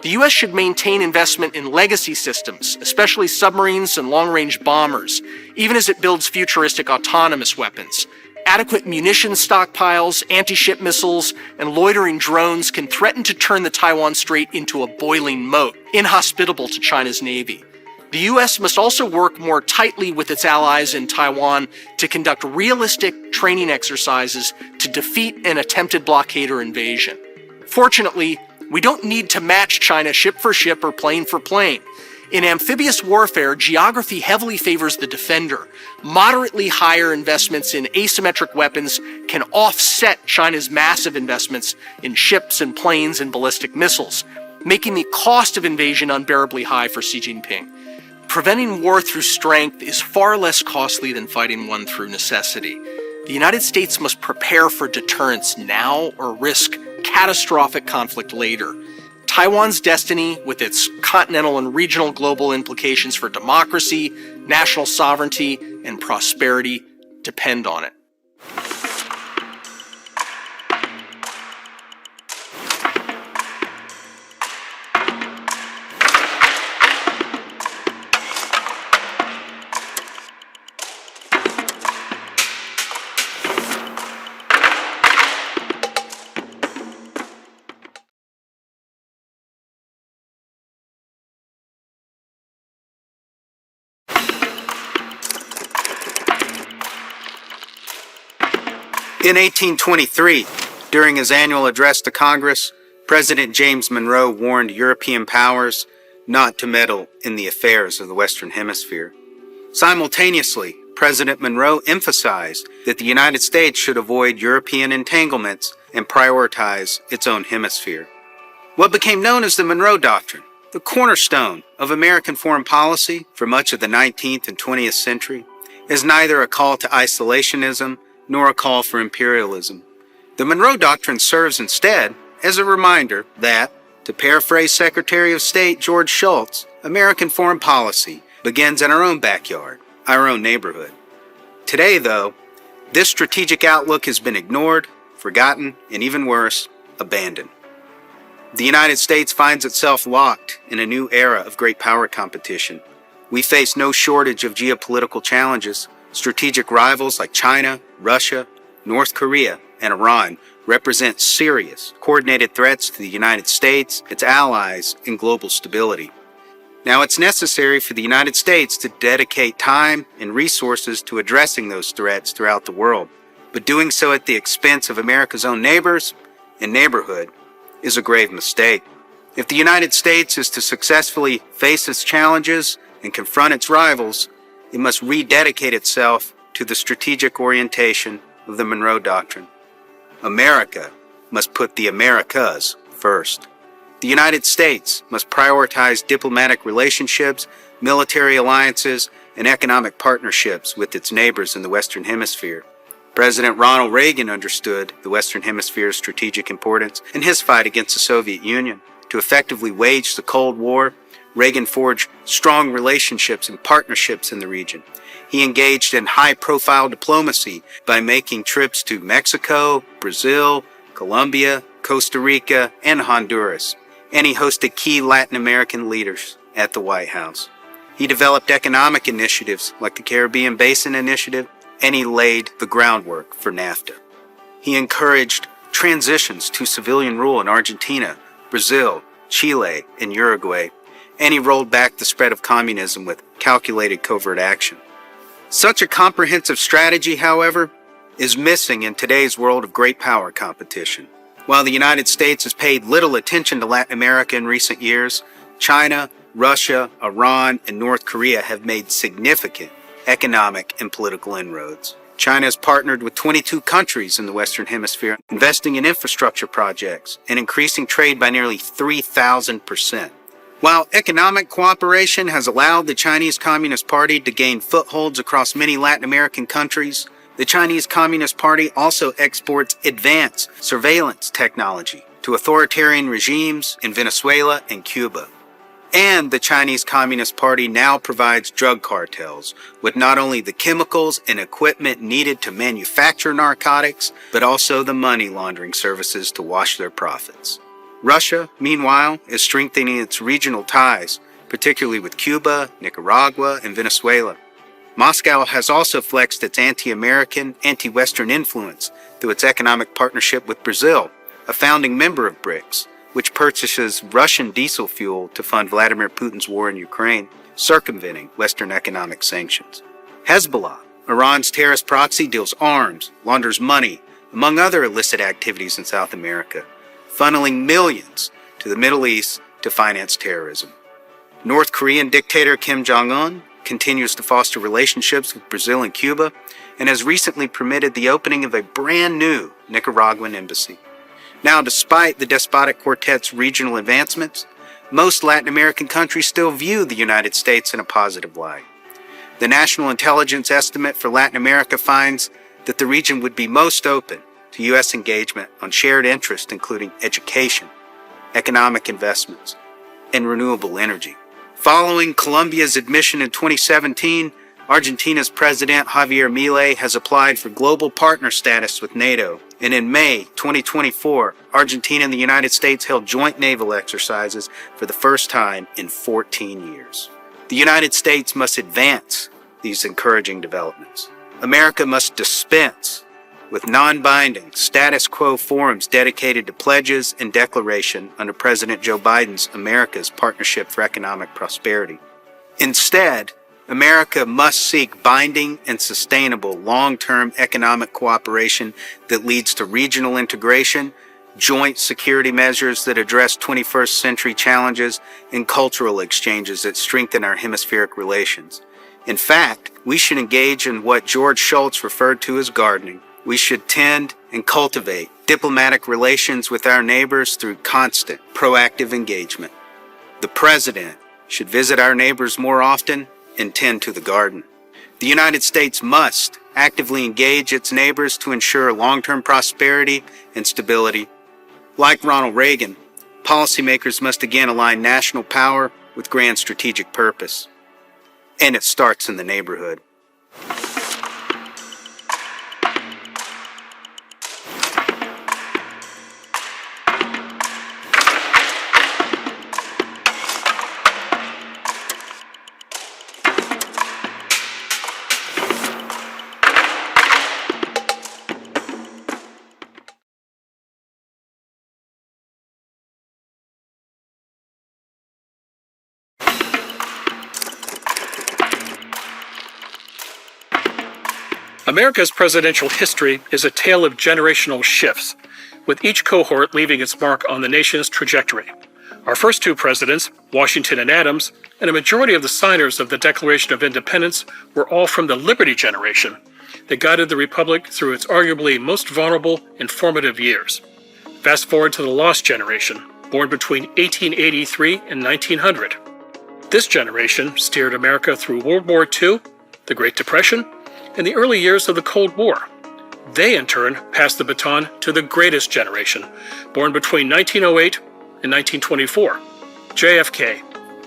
The U.S. should maintain investment in legacy systems, especially submarines and long-range bombers, even as it builds futuristic autonomous weapons. Adequate munitions stockpiles, anti-ship missiles, and loitering drones can threaten to turn the Taiwan Strait into a boiling moat, inhospitable to China's Navy. The U.S. must also work more tightly with its allies in Taiwan to conduct realistic training exercises to defeat an attempted blockade or invasion. Fortunately, we don't need to match China ship for ship or plane for plane. In amphibious warfare, geography heavily favors the defender. Moderately higher investments in asymmetric weapons can offset China's massive investments in ships and planes and ballistic missiles, making the cost of invasion unbearably high for Xi Jinping. Preventing war through strength is far less costly than fighting one through necessity. The United States must prepare for deterrence now or risk catastrophic conflict later. Taiwan's destiny, with its continental and regional global implications for democracy, national sovereignty, and prosperity, depend on it. In 1823, during his annual address to Congress, President James Monroe warned European powers not to meddle in the affairs of the Western Hemisphere. Simultaneously, President Monroe emphasized that the United States should avoid European entanglements and prioritize its own hemisphere. What became known as the Monroe Doctrine, the cornerstone of American foreign policy for much of the 19th and 20th century, is neither a call to isolationism nor a call for imperialism. The Monroe Doctrine serves instead as a reminder that, to paraphrase Secretary of State George Shultz, American foreign policy begins in our own backyard, our own neighborhood. Today, though, this strategic outlook has been ignored, forgotten, and even worse, abandoned. The United States finds itself locked in a new era of great power competition. We face no shortage of geopolitical challenges. Strategic rivals like China, Russia, North Korea, and Iran represent serious, coordinated threats to the United States, its allies, and global stability. Now, it's necessary for the United States to dedicate time and resources to addressing those threats throughout the world, but doing so at the expense of America's own neighbors and neighborhood is a grave mistake. If the United States is to successfully face its challenges and confront its rivals, it must rededicate itself to the strategic orientation of the Monroe Doctrine. America must put the Americas first. The United States must prioritize diplomatic relationships, military alliances, and economic partnerships with its neighbors in the Western Hemisphere. President Ronald Reagan understood the Western Hemisphere's strategic importance in his fight against the Soviet Union. To effectively wage the Cold War, Reagan forged strong relationships and partnerships in the region. He engaged in high-profile diplomacy by making trips to Mexico, Brazil, Colombia, Costa Rica, and Honduras, and he hosted key Latin American leaders at the White House. He developed economic initiatives like the Caribbean Basin Initiative, and he laid the groundwork for NAFTA. He encouraged transitions to civilian rule in Argentina, Brazil, Chile, and Uruguay, and he rolled back the spread of communism with calculated covert action. Such a comprehensive strategy, however, is missing in today's world of great power competition. While the United States has paid little attention to Latin America in recent years, China, Russia, Iran, and North Korea have made significant economic and political inroads. China has partnered with 22 countries in the Western Hemisphere, investing in infrastructure projects and increasing trade by nearly 3,000%. While economic cooperation has allowed the Chinese Communist Party to gain footholds across many Latin American countries, the Chinese Communist Party also exports advanced surveillance technology to authoritarian regimes in Venezuela and Cuba. And the Chinese Communist Party now provides drug cartels with not only the chemicals and equipment needed to manufacture narcotics, but also the money laundering services to wash their profits. Russia, meanwhile, is strengthening its regional ties, particularly with Cuba, Nicaragua, and Venezuela. Moscow has also flexed its anti-American, anti-Western influence through its economic partnership with Brazil, a founding member of BRICS, which purchases Russian diesel fuel to fund Vladimir Putin's war in Ukraine, circumventing Western economic sanctions. Hezbollah, Iran's terrorist proxy, deals arms, launders money, among other illicit activities in South America, funneling millions to the Middle East to finance terrorism. North Korean dictator Kim Jong-un continues to foster relationships with Brazil and Cuba, and has recently permitted the opening of a brand new Nicaraguan embassy. Now, despite the despotic quartet's regional advancements, most Latin American countries still view the United States in a positive light. The National Intelligence Estimate for Latin America finds that the region would be most open to U.S. engagement on shared interests including education, economic investments, and renewable energy. Following Colombia's admission in 2017, Argentina's President Javier Milei has applied for global partner status with NATO, and in May 2024, Argentina and the United States held joint naval exercises for the first time in 14 years. The United States must advance these encouraging developments. America must dispense with non-binding status quo forums dedicated to pledges and declaration under President Joe Biden's America's Partnership for Economic Prosperity. Instead, America must seek binding and sustainable long-term economic cooperation that leads to regional integration, joint security measures that address 21st century challenges, and cultural exchanges that strengthen our hemispheric relations. In fact, we should engage in what George Shultz referred to as gardening. We should tend and cultivate diplomatic relations with our neighbors through constant, proactive engagement. The President should visit our neighbors more often and tend to the garden. The United States must actively engage its neighbors to ensure long-term prosperity and stability. Like Ronald Reagan, policymakers must again align national power with grand strategic purpose. And it starts in the neighborhood. America's presidential history is a tale of generational shifts, with each cohort leaving its mark on the nation's trajectory. Our first two presidents, Washington and Adams, and a majority of the signers of the Declaration of Independence were all from the Liberty generation that guided the Republic through its arguably most vulnerable and formative years. Fast forward to the Lost generation, born between 1883 and 1900. This generation steered America through World War II, the Great Depression, and the early years of the Cold War. They, in turn, passed the baton to the greatest generation, born between 1908 and 1924. JFK,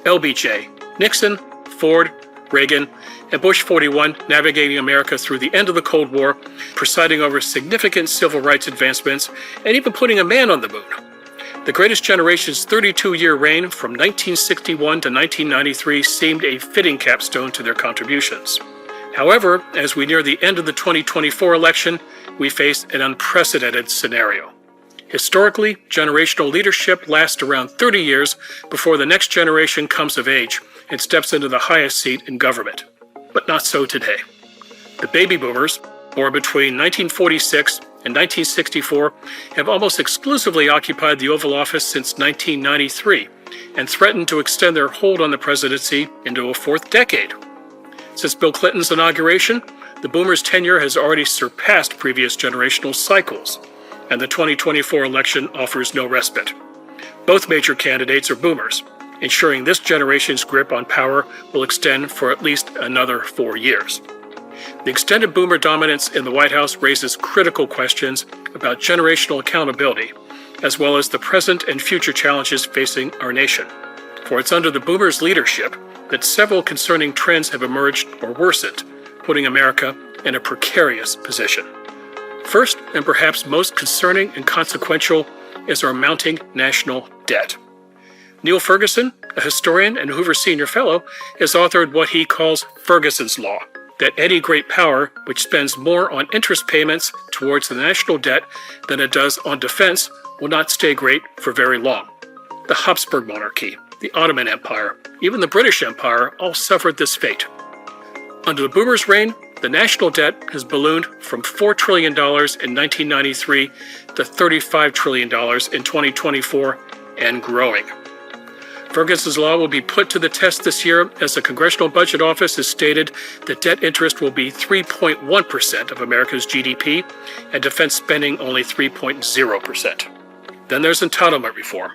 LBJ, Nixon, Ford, Reagan, and Bush 41 navigating America through the end of the Cold War, presiding over significant civil rights advancements, and even putting a man on the moon. The greatest generation's 32-year reign from 1961 to 1993 seemed a fitting capstone to their contributions. However, as we near the end of the 2024 election, we face an unprecedented scenario. Historically, generational leadership lasts around 30 years before the next generation comes of age and steps into the highest seat in government. But not so today. The baby boomers, born between 1946 and 1964, have almost exclusively occupied the Oval Office since 1993 and threatened to extend their hold on the presidency into a fourth decade. Since Bill Clinton's inauguration, the boomers' tenure has already surpassed previous generational cycles, and the 2024 election offers no respite. Both major candidates are boomers, ensuring this generation's grip on power will extend for at least another 4 years. The extended boomer dominance in the White House raises critical questions about generational accountability, as well as the present and future challenges facing our nation. For it's under the boomers' leadership that several concerning trends have emerged or worsened, putting America in a precarious position. First, and perhaps most concerning and consequential, is our mounting national debt. Neil Ferguson, a historian and Hoover Senior Fellow, has authored what he calls Ferguson's Law, that any great power which spends more on interest payments towards the national debt than it does on defense will not stay great for very long. The Habsburg monarchy, the Ottoman Empire, even the British Empire all suffered this fate. Under the boomers' reign, the national debt has ballooned from $4 trillion in 1993 to $35 trillion in 2024 and growing. Ferguson's Law will be put to the test this year as the Congressional Budget Office has stated that debt interest will be 3.1% of America's GDP and defense spending only 3.0%. Then there's entitlement reform.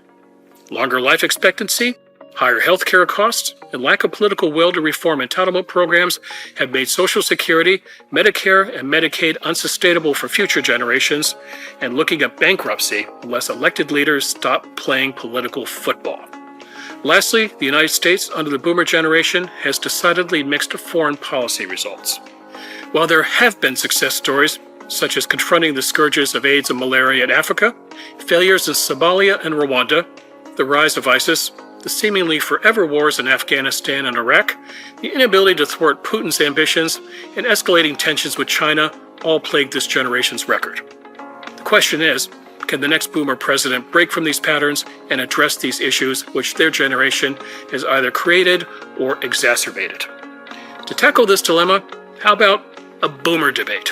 Longer life expectancy, higher health care costs, and lack of political will to reform entitlement programs have made Social Security, Medicare, and Medicaid unsustainable for future generations and looking at bankruptcy unless elected leaders stop playing political football. Lastly, the United States under the boomer generation has decidedly mixed foreign policy results. While there have been success stories, such as confronting the scourges of AIDS and malaria in Africa, failures in Somalia and Rwanda, the rise of ISIS, the seemingly forever wars in Afghanistan and Iraq, the inability to thwart Putin's ambitions, and escalating tensions with China all plague this generation's record. The question is, can the next boomer president break from these patterns and address these issues which their generation has either created or exacerbated? To tackle this dilemma, how about a boomer debate?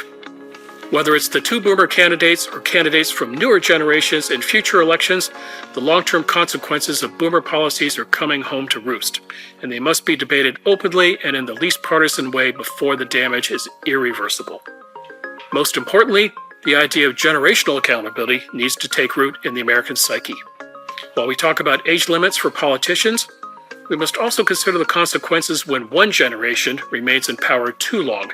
Whether it's the two boomer candidates or candidates from newer generations in future elections, the long-term consequences of boomer policies are coming home to roost, and they must be debated openly and in the least partisan way before the damage is irreversible. Most importantly, the idea of generational accountability needs to take root in the American psyche. While we talk about age limits for politicians, we must also consider the consequences when one generation remains in power too long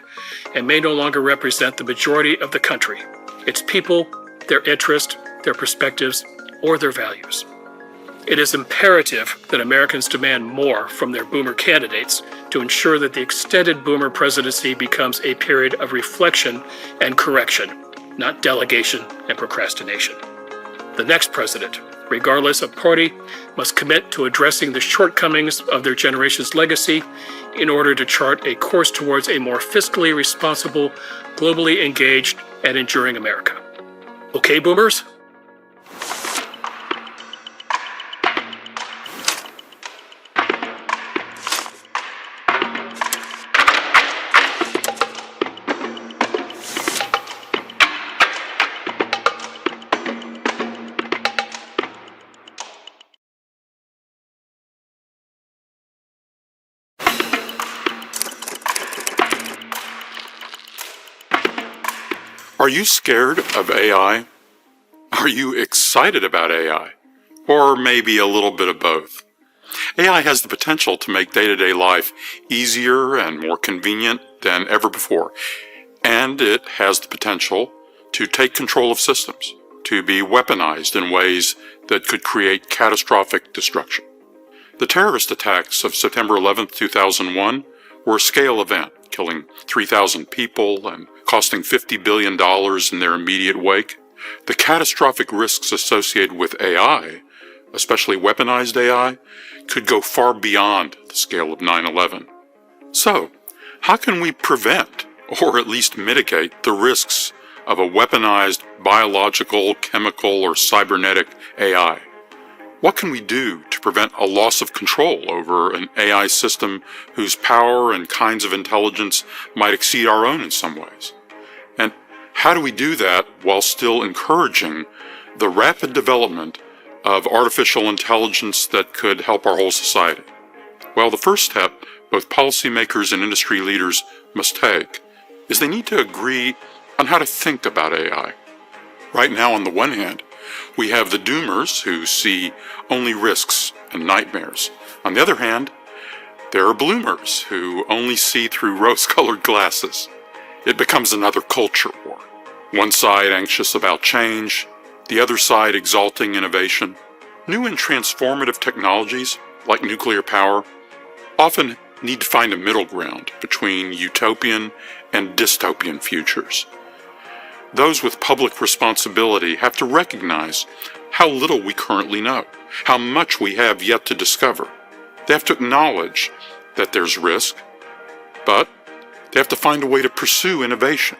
and may no longer represent the majority of the country, its people, their interests, their perspectives, or their values. It is imperative that Americans demand more from their boomer candidates to ensure that the extended boomer presidency becomes a period of reflection and correction, not delegation and procrastination. The next president, regardless of party, must commit to addressing the shortcomings of their generation's legacy in order to chart a course towards a more fiscally responsible, globally engaged, and enduring America. Okay, boomers? Are you scared of AI? Are you excited about AI? Or maybe a little bit of both? AI has the potential to make day-to-day life easier and more convenient than ever before. And it has the potential to take control of systems, to be weaponized in ways that could create catastrophic destruction. The terrorist attacks of September 11th, 2001 were a scale event, killing 3,000 people and costing $50 billion in their immediate wake. The catastrophic risks associated with AI, especially weaponized AI, could go far beyond the scale of 9/11. So, how can we prevent, or at least mitigate, the risks of a weaponized biological, chemical, or cybernetic AI? What can we do to prevent a loss of control over an AI system whose power and kinds of intelligence might exceed our own in some ways? And how do we do that while still encouraging the rapid development of artificial intelligence that could help our whole society? Well, the first step both policymakers and industry leaders must take is they need to agree on how to think about AI. Right now, on the one hand, we have the doomers who see only risks and nightmares. On the other hand, there are bloomers who only see through rose-colored glasses. It becomes another culture war. One side anxious about change, the other side exalting innovation. New and transformative technologies, like nuclear power, often need to find a middle ground between utopian and dystopian futures. Those with public responsibility have to recognize how little we currently know, how much we have yet to discover. They have to acknowledge that there's risk, but they have to find a way to pursue innovation.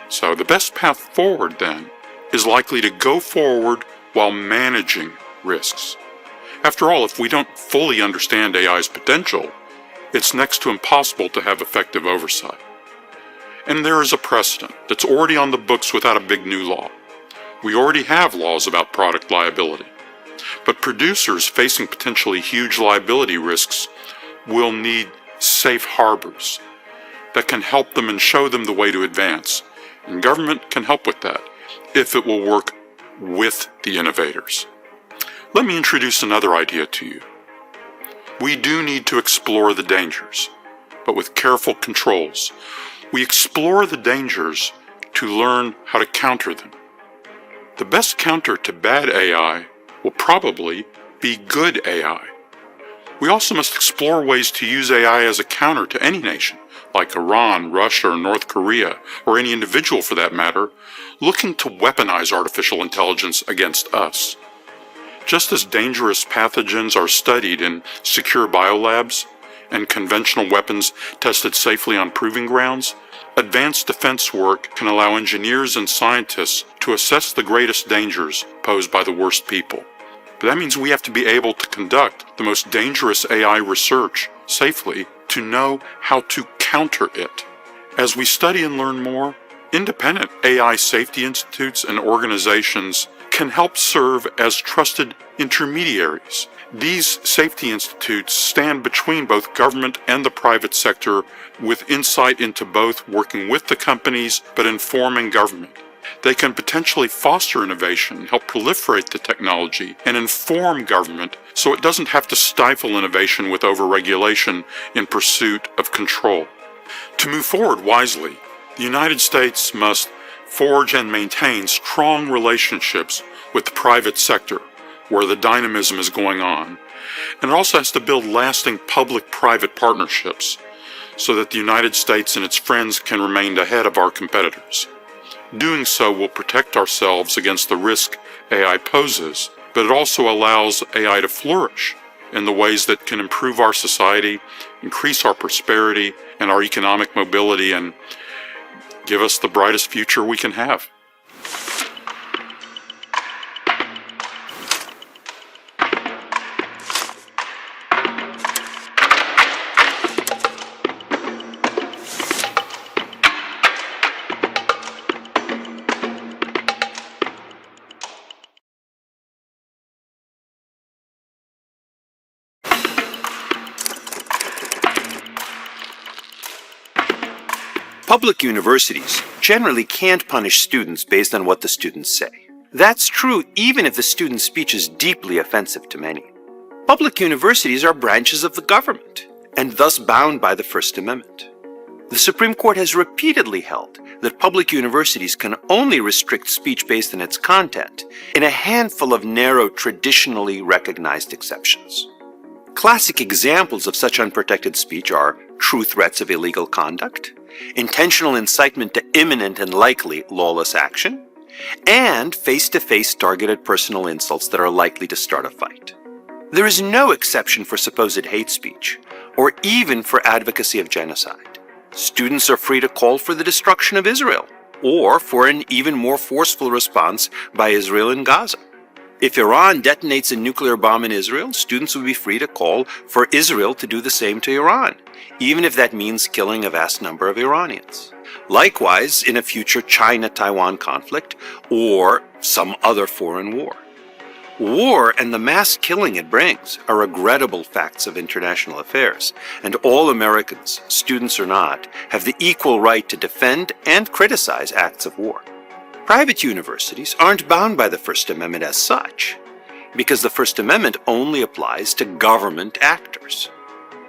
So the best path forward, then, is likely to go forward while managing risks. After all, if we don't fully understand AI's potential, it's next to impossible to have effective oversight. And there is a precedent that's already on the books without a big new law. We already have laws about product liability. But producers facing potentially huge liability risks will need safe harbors that can help them and show them the way to advance. And government can help with that if it will work with the innovators. Let me introduce another idea to you. We do need to explore the dangers, but with careful controls. We explore the dangers to learn how to counter them. The best counter to bad AI will probably be good AI. We also must explore ways to use AI as a counter to any nation, like Iran, Russia, or North Korea, or any individual for that matter, looking to weaponize artificial intelligence against us. Just as dangerous pathogens are studied in secure biolabs, and conventional weapons tested safely on proving grounds, advanced defense work can allow engineers and scientists to assess the greatest dangers posed by the worst people. But that means we have to be able to conduct the most dangerous AI research safely to know how to counter it. As we study and learn more, Independent AI safety institutes and organizations can help serve as trusted intermediaries. These safety institutes stand between both government and the private sector with insight into both, working with the companies but informing government. They can potentially foster innovation, help proliferate the technology, and inform government so it doesn't have to stifle innovation with overregulation in pursuit of control. To move forward wisely, the United States must forge and maintain strong relationships with the private sector, where the dynamism is going on. And it also has to build lasting public-private partnerships so that the United States and its friends can remain ahead of our competitors. Doing so will protect ourselves against the risk AI poses, but it also allows AI to flourish in the ways that can improve our society, increase our prosperity and our economic mobility, and give us the brightest future we can have. Public universities generally can't punish students based on what the students say. That's true even if the student's speech is deeply offensive to many. Public universities are branches of the government, and thus bound by the First Amendment. The Supreme Court has repeatedly held that public universities can only restrict speech based on its content in a handful of narrow, traditionally recognized exceptions. Classic examples of such unprotected speech are true threats of illegal conduct, intentional incitement to imminent and likely lawless action, and face-to-face targeted personal insults that are likely to start a fight. There is no exception for supposed hate speech, or even for advocacy of genocide. Students are free to call for the destruction of Israel, or for an even more forceful response by Israel in Gaza. If Iran detonates a nuclear bomb in Israel, students will be free to call for Israel to do the same to Iran, even if that means killing a vast number of Iranians. Likewise, in a future China-Taiwan conflict or some other foreign war. War and the mass killing it brings are regrettable facts of international affairs, and all Americans, students or not, have the equal right to defend and criticize acts of war. Private universities aren't bound by the First Amendment as such, because the First Amendment only applies to government actors.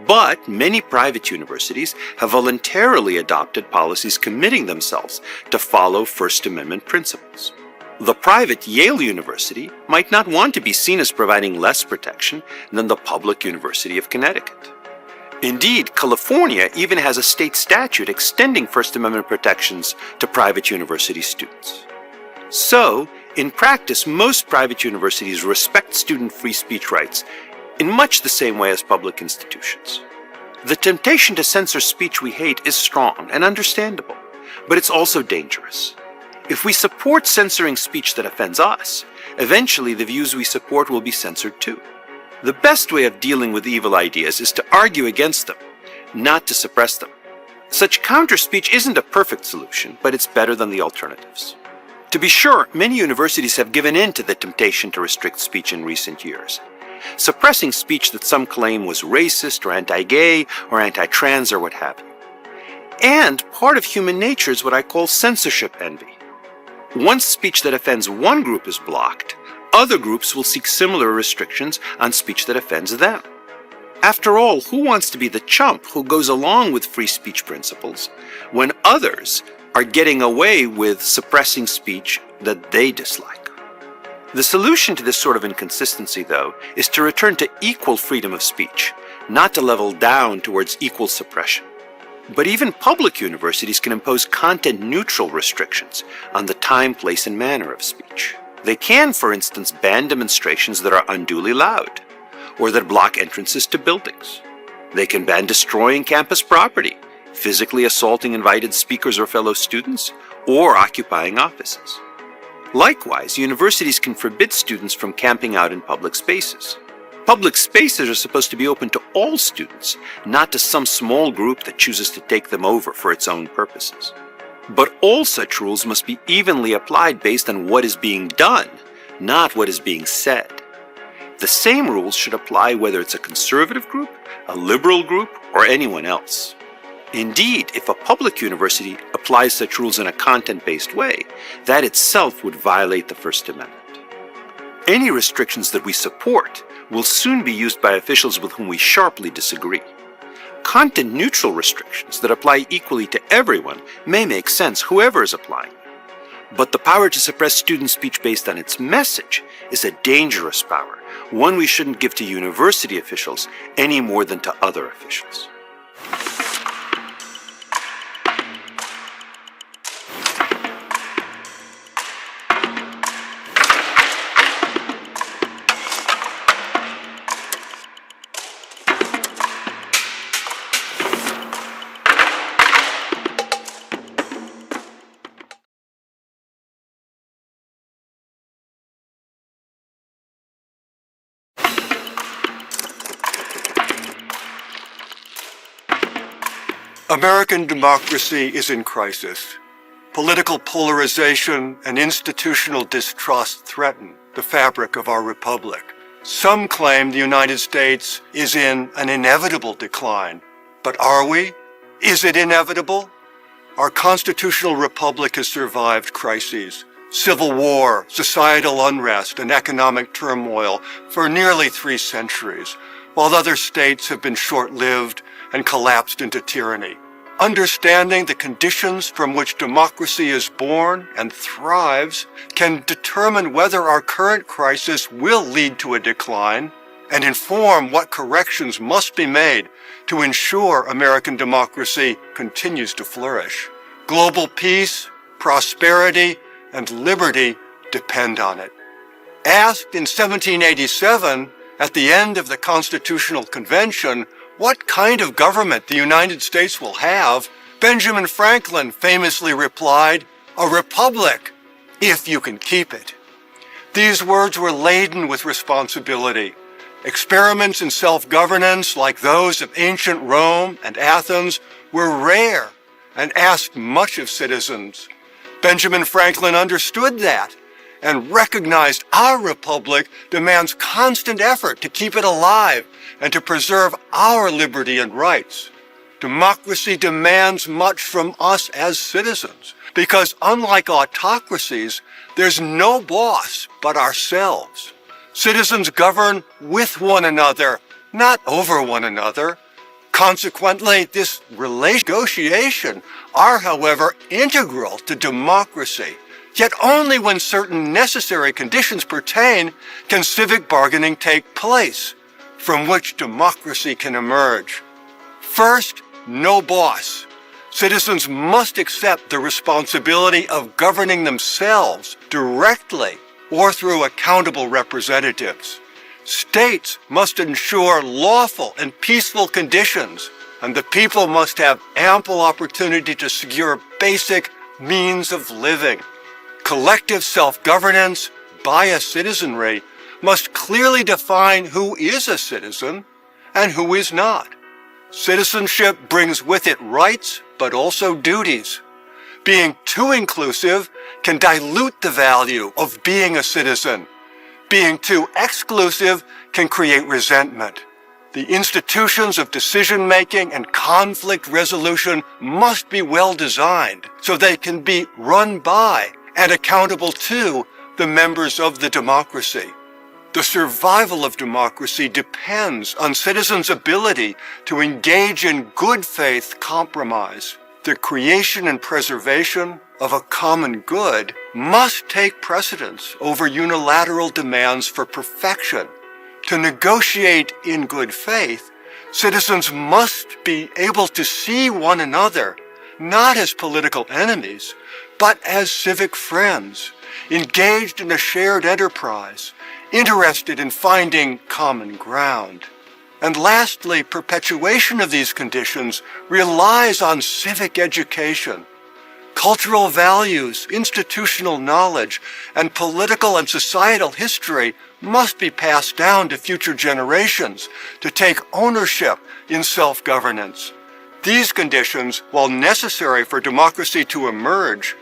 But many private universities have voluntarily adopted policies committing themselves to follow First Amendment principles. The private Yale University might not want to be seen as providing less protection than the public University of Connecticut. Indeed, California even has a state statute extending First Amendment protections to private university students. So, in practice, most private universities respect student free speech rights in much the same way as public institutions. The temptation to censor speech we hate is strong and understandable, but it's also dangerous. If we support censoring speech that offends us, eventually the views we support will be censored too. The best way of dealing with evil ideas is to argue against them, not to suppress them. Such counter-speech isn't a perfect solution, but it's better than the alternatives. To be sure, many universities have given in to the temptation to restrict speech in recent years, suppressing speech that some claim was racist or anti-gay or anti-trans or what have you. And part of human nature is what I call censorship envy. Once speech that offends one group is blocked, other groups will seek similar restrictions on speech that offends them. After all, who wants to be the chump who goes along with free speech principles when others are getting away with suppressing speech that they dislike? The solution to this sort of inconsistency, though, is to return to equal freedom of speech, not to level down towards equal suppression. But even public universities can impose content-neutral restrictions on the time, place, and manner of speech. They can, for instance, ban demonstrations that are unduly loud, or that block entrances to buildings. They can ban destroying campus property, physically assaulting invited speakers or fellow students, or occupying offices. Likewise, universities can forbid students from camping out in public spaces. Public spaces are supposed to be open to all students, not to some small group that chooses to take them over for its own purposes. But all such rules must be evenly applied based on what is being done, not what is being said. The same rules should apply whether it's a conservative group, a liberal group, or anyone else. Indeed, if a public university applies such rules in a content-based way, that itself would violate the First Amendment. Any restrictions that we support will soon be used by officials with whom we sharply disagree. Content-neutral restrictions that apply equally to everyone may make sense, whoever is applying them. But the power to suppress student speech based on its message is a dangerous power, one we shouldn't give to university officials any more than to other officials. American democracy is in crisis. Political polarization and institutional distrust threaten the fabric of our republic. Some claim the United States is in an inevitable decline. But are we? Is it inevitable? Our constitutional republic has survived crises, civil war, societal unrest, and economic turmoil for nearly 3 centuries, while other states have been short-lived and collapsed into tyranny. Understanding the conditions from which democracy is born and thrives can determine whether our current crisis will lead to a decline and inform what corrections must be made to ensure American democracy continues to flourish. Global peace, prosperity, and liberty depend on it. Asked in 1787, at the end of the Constitutional Convention, what kind of government the United States will have, Benjamin Franklin famously replied, "A republic, if you can keep it." These words were laden with responsibility. Experiments in self-governance, like those of ancient Rome and Athens, were rare and asked much of citizens. Benjamin Franklin understood that and recognized our republic demands constant effort to keep it alive and to preserve our liberty and rights. Democracy demands much from us as citizens, because unlike autocracies, there's no boss but ourselves. Citizens govern with one another, not over one another. Consequently, this negotiation are, however, integral to democracy. Yet only when certain necessary conditions pertain can civic bargaining take place, from which democracy can emerge. First, no boss. Citizens must accept the responsibility of governing themselves directly or through accountable representatives. States must ensure lawful and peaceful conditions, and the people must have ample opportunity to secure basic means of living. Collective self-governance by a citizenry must clearly define who is a citizen and who is not. Citizenship brings with it rights, but also duties. Being too inclusive can dilute the value of being a citizen. Being too exclusive can create resentment. The institutions of decision-making and conflict resolution must be well designed so they can be run by and accountable to the members of the democracy. The survival of democracy depends on citizens' ability to engage in good faith compromise. The creation and preservation of a common good must take precedence over unilateral demands for perfection. To negotiate in good faith, citizens must be able to see one another not as political enemies, but as civic friends, engaged in a shared enterprise, interested in finding common ground. And lastly, perpetuation of these conditions relies on civic education. Cultural values, institutional knowledge, and political and societal history must be passed down to future generations to take ownership in self-governance. These conditions, while necessary for democracy to emerge,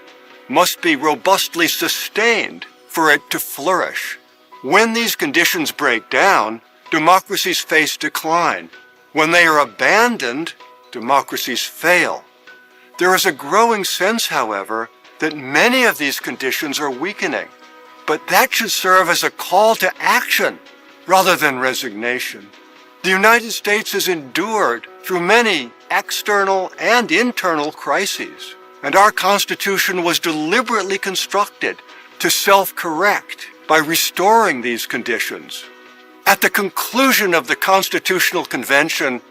must be robustly sustained for it to flourish. When these conditions break down, democracies face decline. When they are abandoned, democracies fail. There is a growing sense, however, that many of these conditions are weakening, but that should serve as a call to action rather than resignation. The United States has endured through many external and internal crises, and our Constitution was deliberately constructed to self-correct by restoring these conditions. At the conclusion of the Constitutional Convention,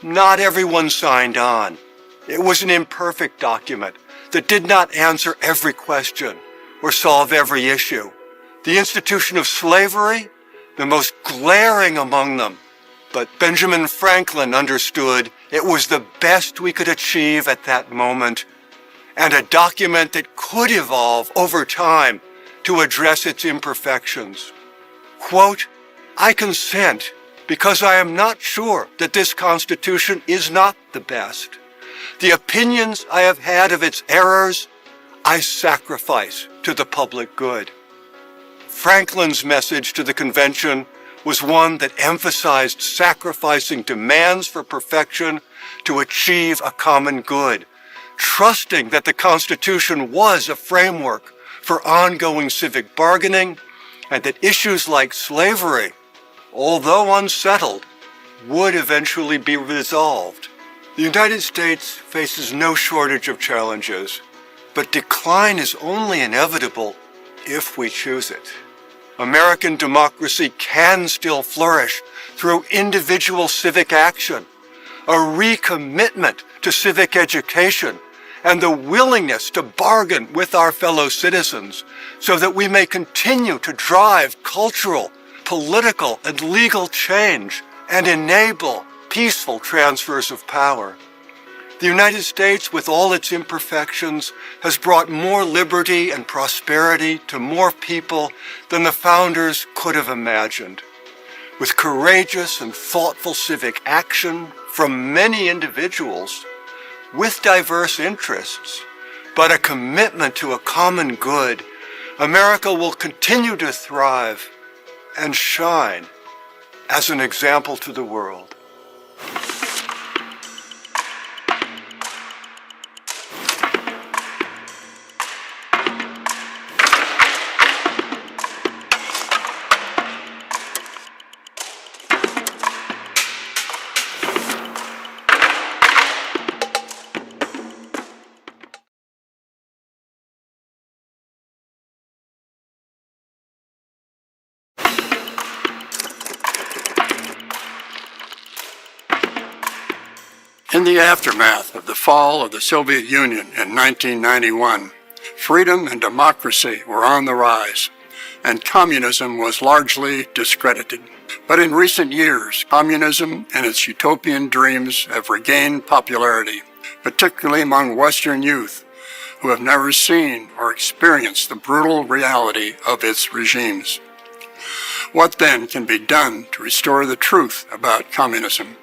not everyone signed on. It was an imperfect document that did not answer every question or solve every issue. The institution of slavery, the most glaring among them. But Benjamin Franklin understood it was the best we could achieve at that moment, and a document that could evolve over time to address its imperfections. Quote, "I consent because I am not sure that this Constitution is not the best. The opinions I have had of its errors, I sacrifice to the public good." Franklin's message to the convention was one that emphasized sacrificing demands for perfection to achieve a common good, trusting that the Constitution was a framework for ongoing civic bargaining, and that issues like slavery, although unsettled, would eventually be resolved. The United States faces no shortage of challenges, but decline is only inevitable if we choose it. American democracy can still flourish through individual civic action, a recommitment to civic education, and the willingness to bargain with our fellow citizens so that we may continue to drive cultural, political, and legal change and enable peaceful transfers of power. The United States, with all its imperfections, has brought more liberty and prosperity to more people than the founders could have imagined. With courageous and thoughtful civic action from many individuals, with diverse interests, but a commitment to a common good, America will continue to thrive and shine as an example to the world. In the aftermath of the fall of the Soviet Union in 1991, freedom and democracy were on the rise, and communism was largely discredited. But in recent years, communism and its utopian dreams have regained popularity, particularly among Western youth who have never seen or experienced the brutal reality of its regimes. What then can be done to restore the truth about communism?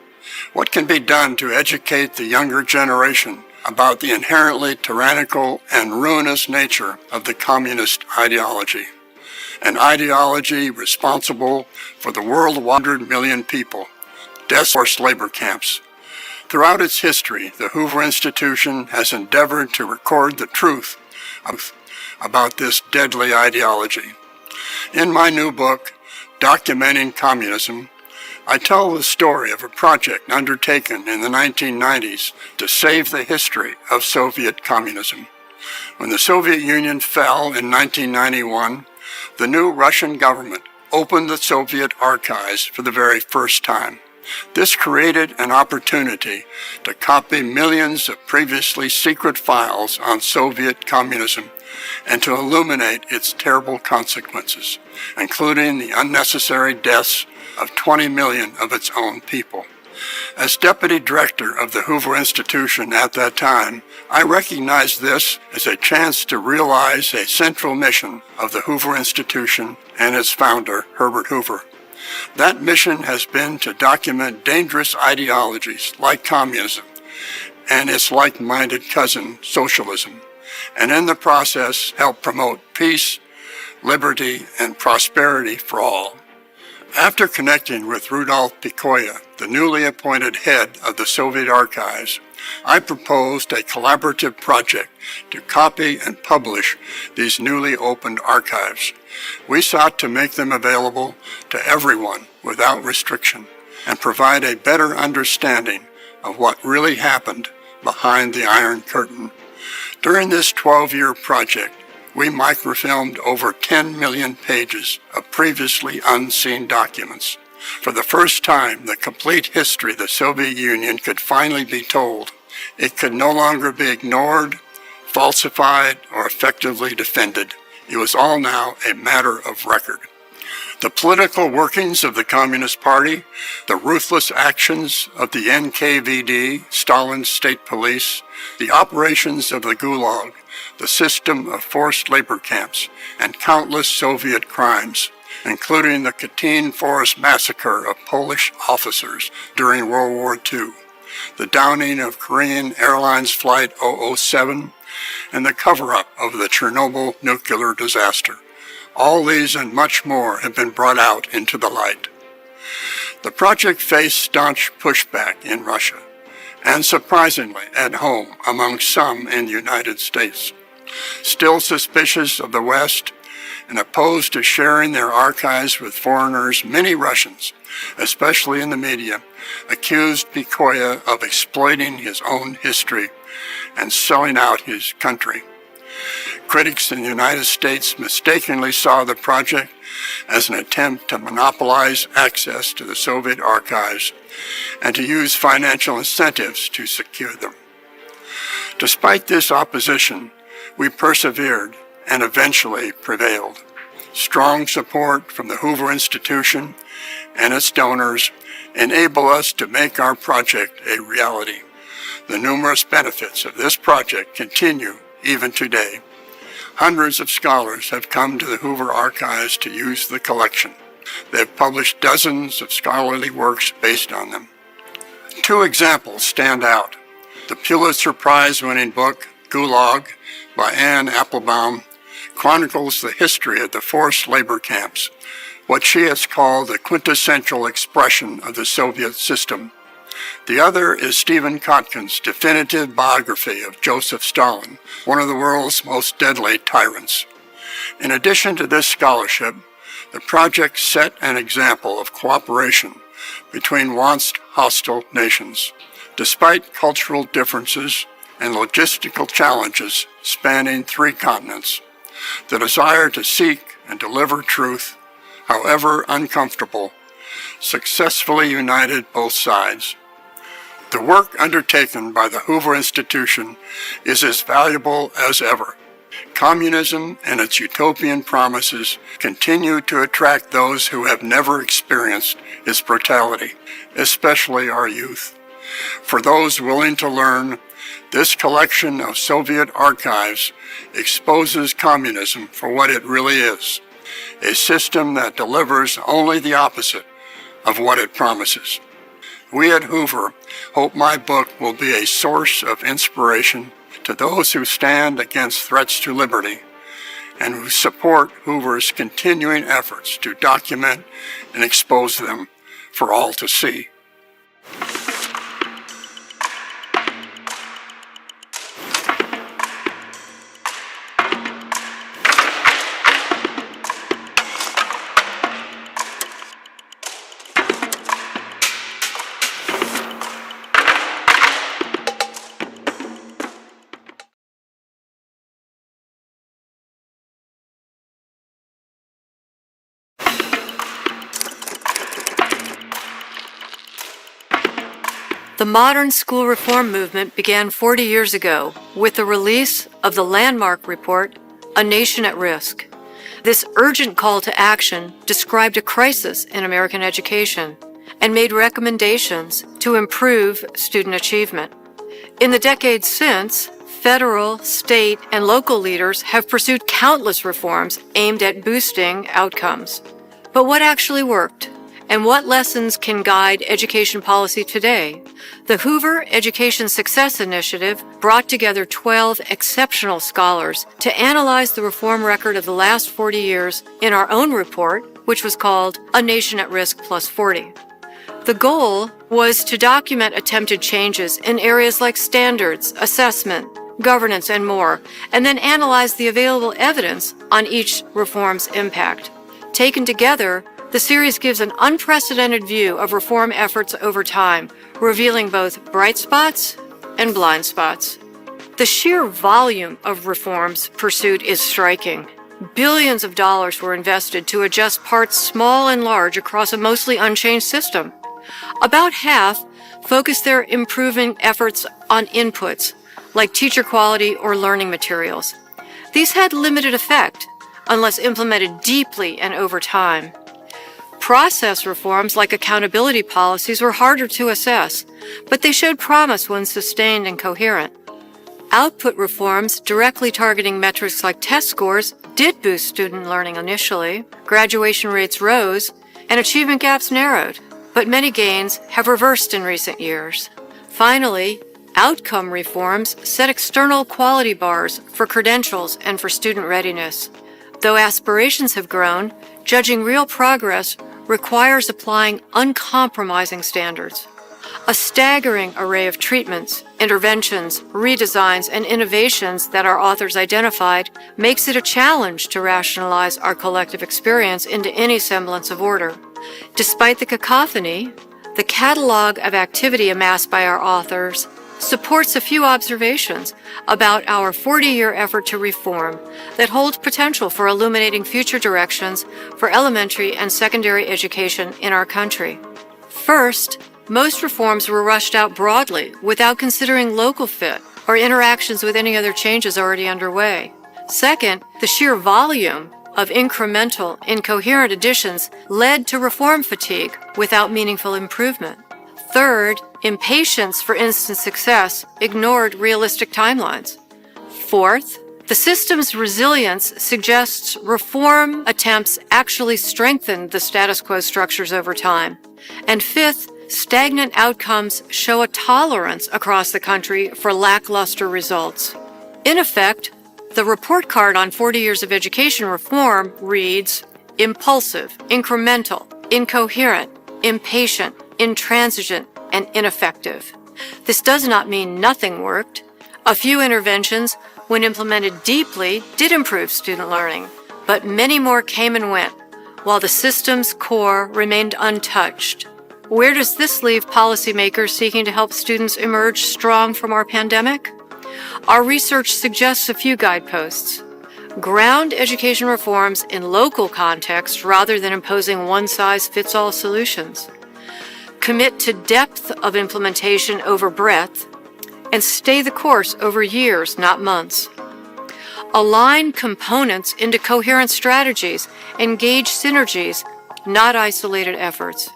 What can be done to educate the younger generation about the inherently tyrannical and ruinous nature of the communist ideology? An ideology responsible for the worldwide 100 million people, deaths, forced labor camps. Throughout its history, the Hoover Institution has endeavored to record the truth about this deadly ideology. In my new book, Documenting Communism, I tell the story of a project undertaken in the 1990s to save the history of Soviet communism. When the Soviet Union fell in 1991, the new Russian government opened the Soviet archives for the very first time. This created an opportunity to copy millions of previously secret files on Soviet communism and to illuminate its terrible consequences, including the unnecessary deaths of 20 million of its own people. As deputy director of the Hoover Institution at that time, I recognized this as a chance to realize a central mission of the Hoover Institution and its founder, Herbert Hoover. That mission has been to document dangerous ideologies like communism and its like-minded cousin, socialism, and in the process help promote peace, liberty, and prosperity for all. After connecting with Rudolf Pikoya, the newly appointed head of the Soviet archives, I proposed a collaborative project to copy and publish these newly opened archives. We sought to make them available to everyone without restriction and provide a better understanding of what really happened behind the Iron Curtain. During this 12-year project, we microfilmed over 10 million pages of previously unseen documents. For the first time, the complete history of the Soviet Union could finally be told. It could no longer be ignored, falsified, or effectively defended. It was all now a matter of record. The political workings of the Communist Party, the ruthless actions of the NKVD, Stalin's state police, the operations of the Gulag, the system of forced labor camps, and countless Soviet crimes, including the Katyn Forest massacre of Polish officers during World War II, the downing of Korean Airlines Flight 007, and the cover-up of the Chernobyl nuclear disaster. All these and much more have been brought out into the light. The project faced staunch pushback in Russia, and surprisingly at home among some in the United States. Still suspicious of the West and opposed to sharing their archives with foreigners, many Russians, especially in the media, accused Pikoya of exploiting his own history and selling out his country. Critics in the United States mistakenly saw the project as an attempt to monopolize access to the Soviet archives and to use financial incentives to secure them. Despite this opposition, we persevered and eventually prevailed. Strong support from the Hoover Institution and its donors enable us to make our project a reality. The numerous benefits of this project continue even today. Hundreds of scholars have come to the Hoover Archives to use the collection. They have published dozens of scholarly works based on them. Two examples stand out. The Pulitzer Prize-winning book, Gulag, by Anne Applebaum, chronicles the history of the forced labor camps, what she has called the quintessential expression of the Soviet system. The other is Stephen Kotkin's definitive biography of Joseph Stalin, one of the world's most deadly tyrants. In addition to this scholarship, the project set an example of cooperation between once hostile nations. Despite cultural differences and logistical challenges spanning 3 continents, the desire to seek and deliver truth, however uncomfortable, successfully united both sides. The work undertaken by the Hoover Institution is as valuable as ever. Communism and its utopian promises continue to attract those who have never experienced its brutality, especially our youth. For those willing to learn, this collection of Soviet archives exposes communism for what it really is, a system that delivers only the opposite of what it promises. We at Hoover hope my book will be a source of inspiration to those who stand against threats to liberty and who support Hoover's continuing efforts to document and expose them for all to see. The modern school reform movement began 40 years ago with the release of the landmark report, A Nation at Risk. This urgent call to action described a crisis in American education and made recommendations to improve student achievement. In the decades since, federal, state, and local leaders have pursued countless reforms aimed at boosting outcomes. But what actually worked? And what lessons can guide education policy today? The Hoover Education Success Initiative brought together 12 exceptional scholars to analyze the reform record of the last 40 years in our own report, which was called A Nation at Risk Plus 40. The goal was to document attempted changes in areas like standards, assessment, governance, and more, and then analyze the available evidence on each reform's impact. Taken together, the series gives an unprecedented view of reform efforts over time, revealing both bright spots and blind spots. The sheer volume of reforms pursued is striking. Billions of dollars were invested to adjust parts small and large across a mostly unchanged system. About half focused their improving efforts on inputs, like teacher quality or learning materials. These had limited effect unless implemented deeply and over time. Process reforms like accountability policies were harder to assess, but they showed promise when sustained and coherent. Output reforms directly targeting metrics like test scores did boost student learning initially. Graduation rates rose and achievement gaps narrowed, but many gains have reversed in recent years. Finally, outcome reforms set external quality bars for credentials and for student readiness. Though aspirations have grown, judging real progress requires applying uncompromising standards. A staggering array of treatments, interventions, redesigns, and innovations that our authors identified makes it a challenge to rationalize our collective experience into any semblance of order. Despite the cacophony, the catalog of activity amassed by our authors supports a few observations about our 40-year effort to reform that hold potential for illuminating future directions for elementary and secondary education in our country. First, most reforms were rushed out broadly without considering local fit or interactions with any other changes already underway. Second, the sheer volume of incremental, incoherent additions led to reform fatigue without meaningful improvement. Third, impatience for instant success ignored realistic timelines. Fourth, the system's resilience suggests reform attempts actually strengthened the status quo structures over time. And fifth, stagnant outcomes show a tolerance across the country for lackluster results. In effect, the report card on 40 years of education reform reads impulsive, incremental, incoherent, impatient, intransigent, and ineffective. This does not mean nothing worked. A few interventions, when implemented deeply, did improve student learning, but many more came and went, while the system's core remained untouched. Where does this leave policymakers seeking to help students emerge strong from our pandemic? Our research suggests a few guideposts. Ground education reforms in local context rather than imposing one-size-fits-all solutions. Commit to depth of implementation over breadth, and stay the course over years, not months. Align components into coherent strategies, engage synergies, not isolated efforts.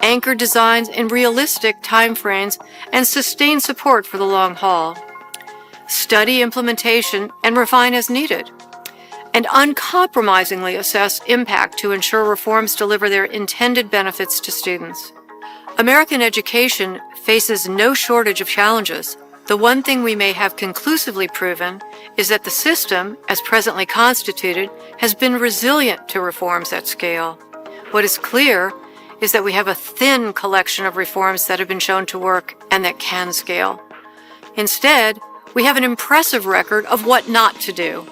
Anchor designs in realistic timeframes and sustain support for the long haul. Study implementation and refine as needed. And uncompromisingly assess impact to ensure reforms deliver their intended benefits to students. American education faces no shortage of challenges. The one thing we may have conclusively proven is that the system, as presently constituted, has been resilient to reforms at scale. What is clear is that we have a thin collection of reforms that have been shown to work and that can scale. Instead, we have an impressive record of what not to do.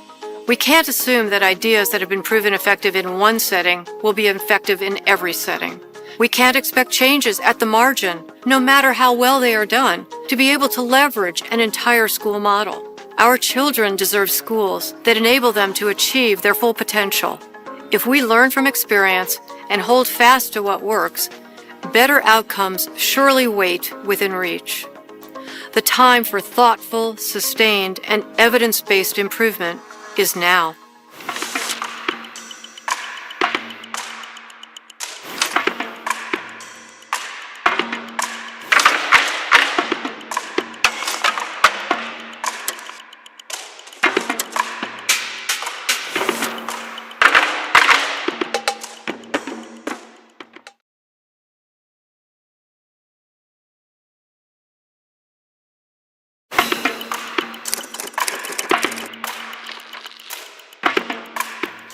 We can't assume that ideas that have been proven effective in one setting will be effective in every setting. We can't expect changes at the margin, no matter how well they are done, to be able to leverage an entire school model. Our children deserve schools that enable them to achieve their full potential. If we learn from experience and hold fast to what works, better outcomes surely wait within reach. The time for thoughtful, sustained, and evidence-based improvement is now.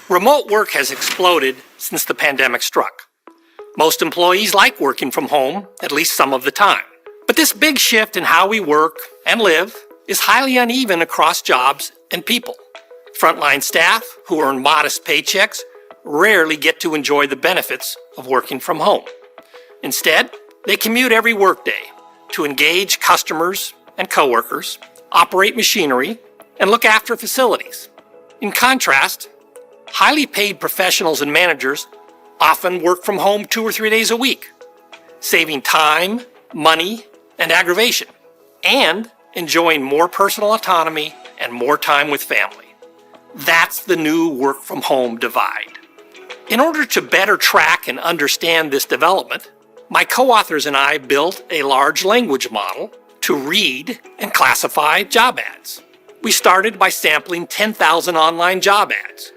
Remote work has exploded since the pandemic struck. Most employees like working from home at least some of the time. But this big shift in how we work and live is highly uneven across jobs and people. Frontline staff who earn modest paychecks rarely get to enjoy the benefits of working from home. Instead, they commute every workday to engage customers and coworkers, operate machinery, and look after facilities. In contrast, highly paid professionals and managers often work from home 2 or 3 days a week, saving time, money, and aggravation, and enjoying more personal autonomy and more time with family. That's the new work from home divide. In order to better track and understand this development, my co-authors and I built a large language model to read and classify job ads. We started by sampling 10,000 online job ads.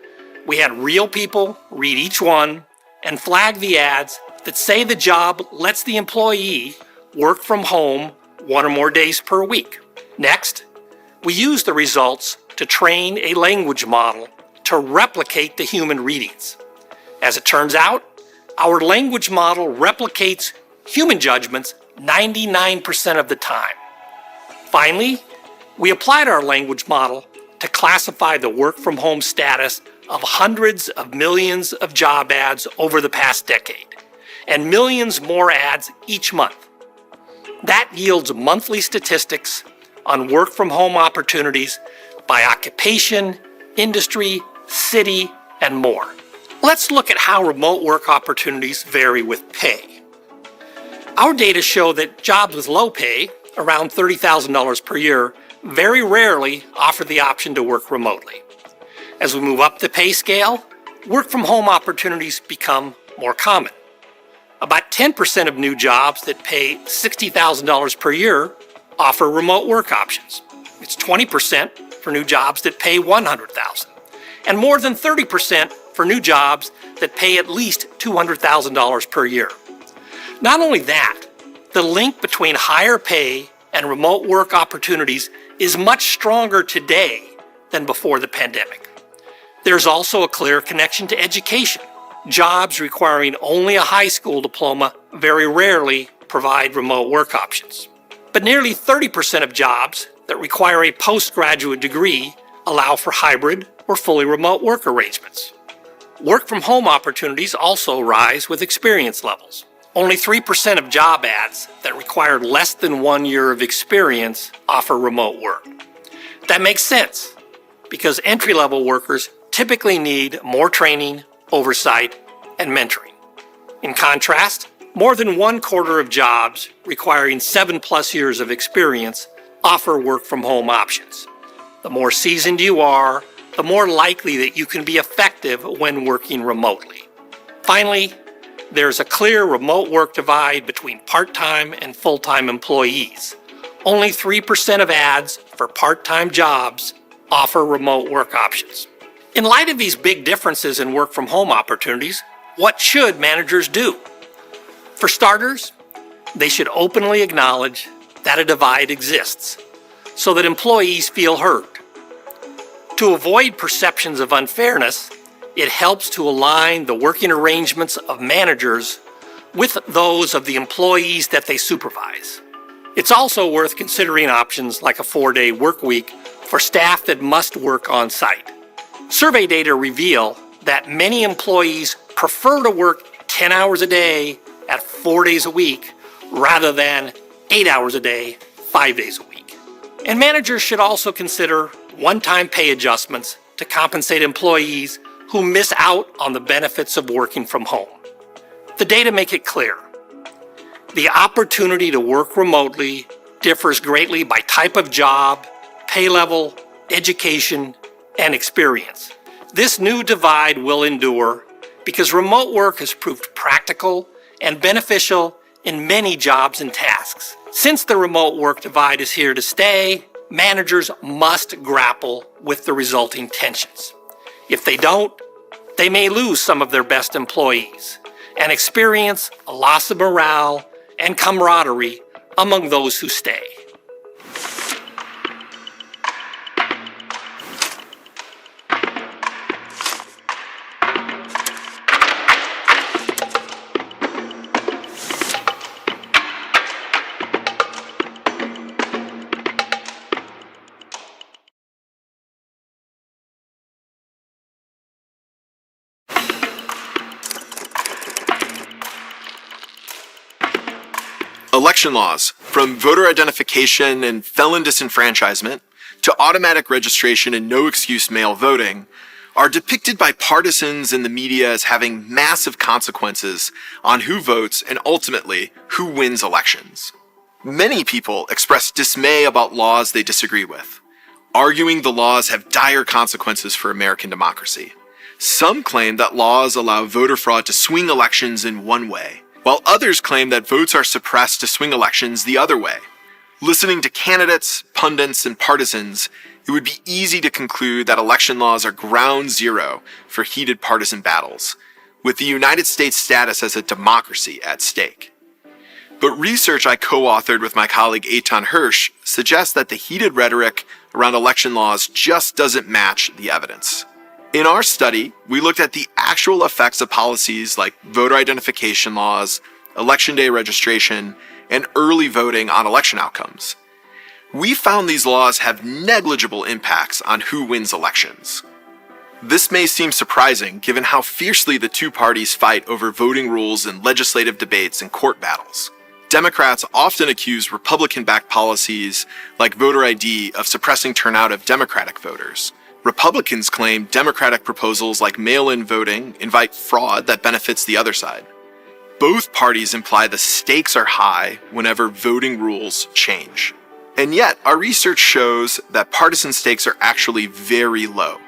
We had real people read each one and flag the ads that say the job lets the employee work from home 1 or more days per week. Next, we used the results to train a language model to replicate the human readings. As it turns out, our language model replicates human judgments 99% of the time. Finally, we applied our language model to classify the work from home status of hundreds of millions of job ads over the past decade, and millions more ads each month. That yields monthly statistics on work from home opportunities by occupation, industry, city, and more. Let's look at how remote work opportunities vary with pay. Our data show that jobs with low pay, around $30,000 per year, very rarely offer the option to work remotely. As we move up the pay scale, work from home opportunities become more common. About 10% of new jobs that pay $60,000 per year offer remote work options. It's 20% for new jobs that pay $100,000, and more than 30% for new jobs that pay at least $200,000 per year. Not only that, the link between higher pay and remote work opportunities is much stronger today than before the pandemic. There's also a clear connection to education. Jobs requiring only a high school diploma very rarely provide remote work options. But nearly 30% of jobs that require a postgraduate degree allow for hybrid or fully remote work arrangements. Work from home opportunities also rise with experience levels. Only 3% of job ads that require less than 1 year of experience offer remote work. That makes sense because entry-level workers typically need more training, oversight, and mentoring. In contrast, more than 1/4 of jobs requiring 7+ years of experience offer work from home options. The more seasoned you are, the more likely that you can be effective when working remotely. Finally, there's a clear remote work divide between part-time and full-time employees. Only 3% of ads for part-time jobs offer remote work options. In light of these big differences in work from home opportunities, what should managers do? For starters, they should openly acknowledge that a divide exists so that employees feel heard. To avoid perceptions of unfairness, it helps to align the working arrangements of managers with those of the employees that they supervise. It's also worth considering options like a 4-day work week for staff that must work on site. Survey data reveal that many employees prefer to work 10 hours a day at 4 days a week rather than 8 hours a day, 5 days a week. And managers should also consider one-time pay adjustments to compensate employees who miss out on the benefits of working from home. The data make it clear. The opportunity to work remotely differs greatly by type of job, pay level, education, and experience. This new divide will endure because remote work has proved practical and beneficial in many jobs and tasks. Since the remote work divide is here to stay, managers must grapple with the resulting tensions. If they don't, they may lose some of their best employees and experience a loss of morale and camaraderie among those who stay. Election laws, from voter identification and felon disenfranchisement to automatic registration and no-excuse mail voting, are depicted by partisans in the media as having massive consequences on who votes and ultimately who wins elections. Many people express dismay about laws they disagree with, arguing the laws have dire consequences for American democracy. Some claim that laws allow voter fraud to swing elections in one way, while others claim that votes are suppressed to swing elections the other way. Listening to candidates, pundits, and partisans, it would be easy to conclude that election laws are ground zero for heated partisan battles, with the United States' status as a democracy at stake. But research I co-authored with my colleague Eitan Hirsch suggests that the heated rhetoric around election laws just doesn't match the evidence. In our study, we looked at the actual effects of policies like voter identification laws, election day registration, and early voting on election outcomes. We found these laws have negligible impacts on who wins elections. This may seem surprising given how fiercely the two parties fight over voting rules in legislative debates and court battles. Democrats often accuse Republican-backed policies like voter ID of suppressing turnout of Democratic voters. Republicans claim Democratic proposals like mail-in voting invite fraud that benefits the other side. Both parties imply the stakes are high whenever voting rules change. And yet, our research shows that partisan stakes are actually very low.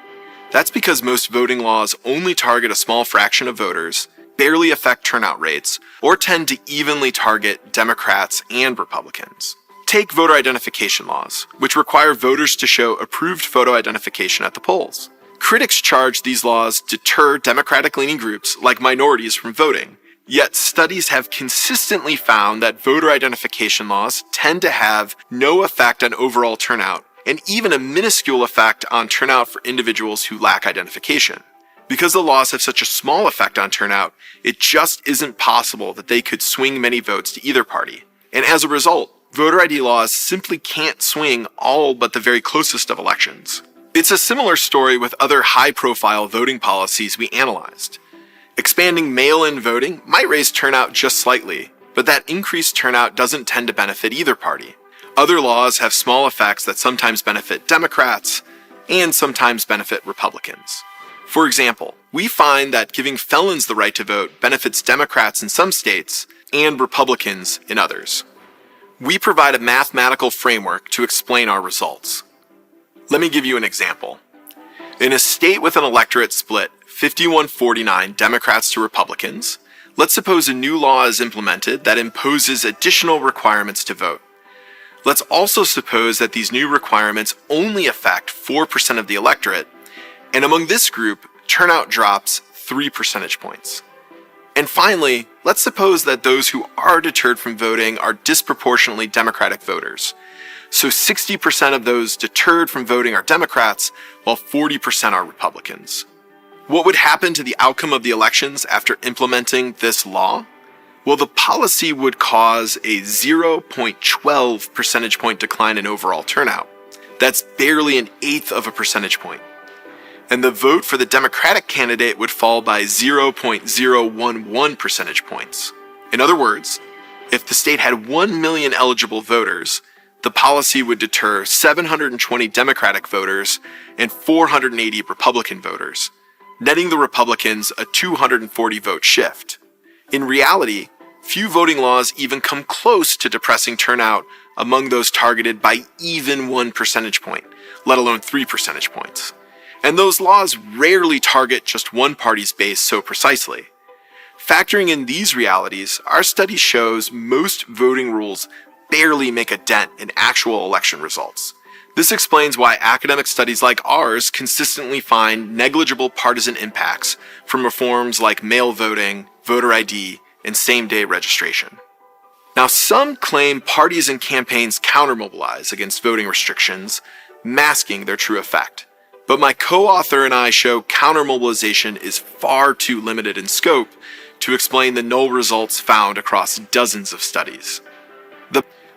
That's because most voting laws only target a small fraction of voters, barely affect turnout rates, or tend to evenly target Democrats and Republicans. Take voter identification laws, which require voters to show approved photo identification at the polls. Critics charge these laws deter Democratic-leaning groups like minorities from voting. Yet studies have consistently found that voter identification laws tend to have no effect on overall turnout, and even a minuscule effect on turnout for individuals who lack identification. Because the laws have such a small effect on turnout, it just isn't possible that they could swing many votes to either party. And as a result, voter ID laws simply can't swing all but the very closest of elections. It's a similar story with other high-profile voting policies we analyzed. Expanding mail-in voting might raise turnout just slightly, but that increased turnout doesn't tend to benefit either party. Other laws have small effects that sometimes benefit Democrats and sometimes benefit Republicans. For example, we find that giving felons the right to vote benefits Democrats in some states and Republicans in others. We provide a mathematical framework to explain our results. Let me give you an example. In a state with an electorate split 51-49 Democrats to Republicans, let's suppose a new law is implemented that imposes additional requirements to vote. Let's also suppose that these new requirements only affect 4% of the electorate, and among this group, turnout drops 3 percentage points. And finally, let's suppose that those who are deterred from voting are disproportionately Democratic voters. So 60% of those deterred from voting are Democrats, while 40% are Republicans. What would happen to the outcome of the elections after implementing this law? Well, the policy would cause a 0.12 percentage point decline in overall turnout. That's barely an eighth of a percentage point. And the vote for the Democratic candidate would fall by 0.011 percentage points. In other words, if the state had 1 million eligible voters, the policy would deter 720 Democratic voters and 480 Republican voters, netting the Republicans a 240 vote shift. In reality, few voting laws even come close to depressing turnout among those targeted by even 1 percentage point, let alone 3 percentage points. And those laws rarely target just one party's base so precisely. Factoring in these realities, our study shows most voting rules barely make a dent in actual election results. This explains why academic studies like ours consistently find negligible partisan impacts from reforms like mail voting, voter ID, and same-day registration. Now, some claim parties and campaigns counter-mobilize against voting restrictions, masking their true effect. But my co-author and I show counter-mobilization is far too limited in scope to explain the null results found across dozens of studies.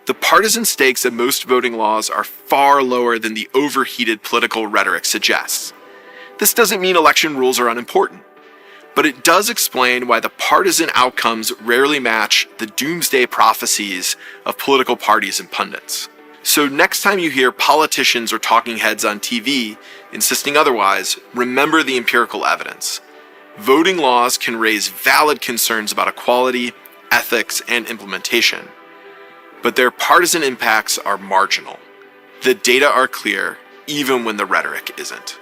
The partisan stakes of most voting laws are far lower than the overheated political rhetoric suggests. This doesn't mean election rules are unimportant. but it does explain why the partisan outcomes rarely match the doomsday prophecies of political parties and pundits. So next time you hear politicians or talking heads on TV insisting otherwise, remember the empirical evidence. Voting laws can raise valid concerns about equality, ethics, and implementation, but their partisan impacts are marginal. The data are clear, even when the rhetoric isn't.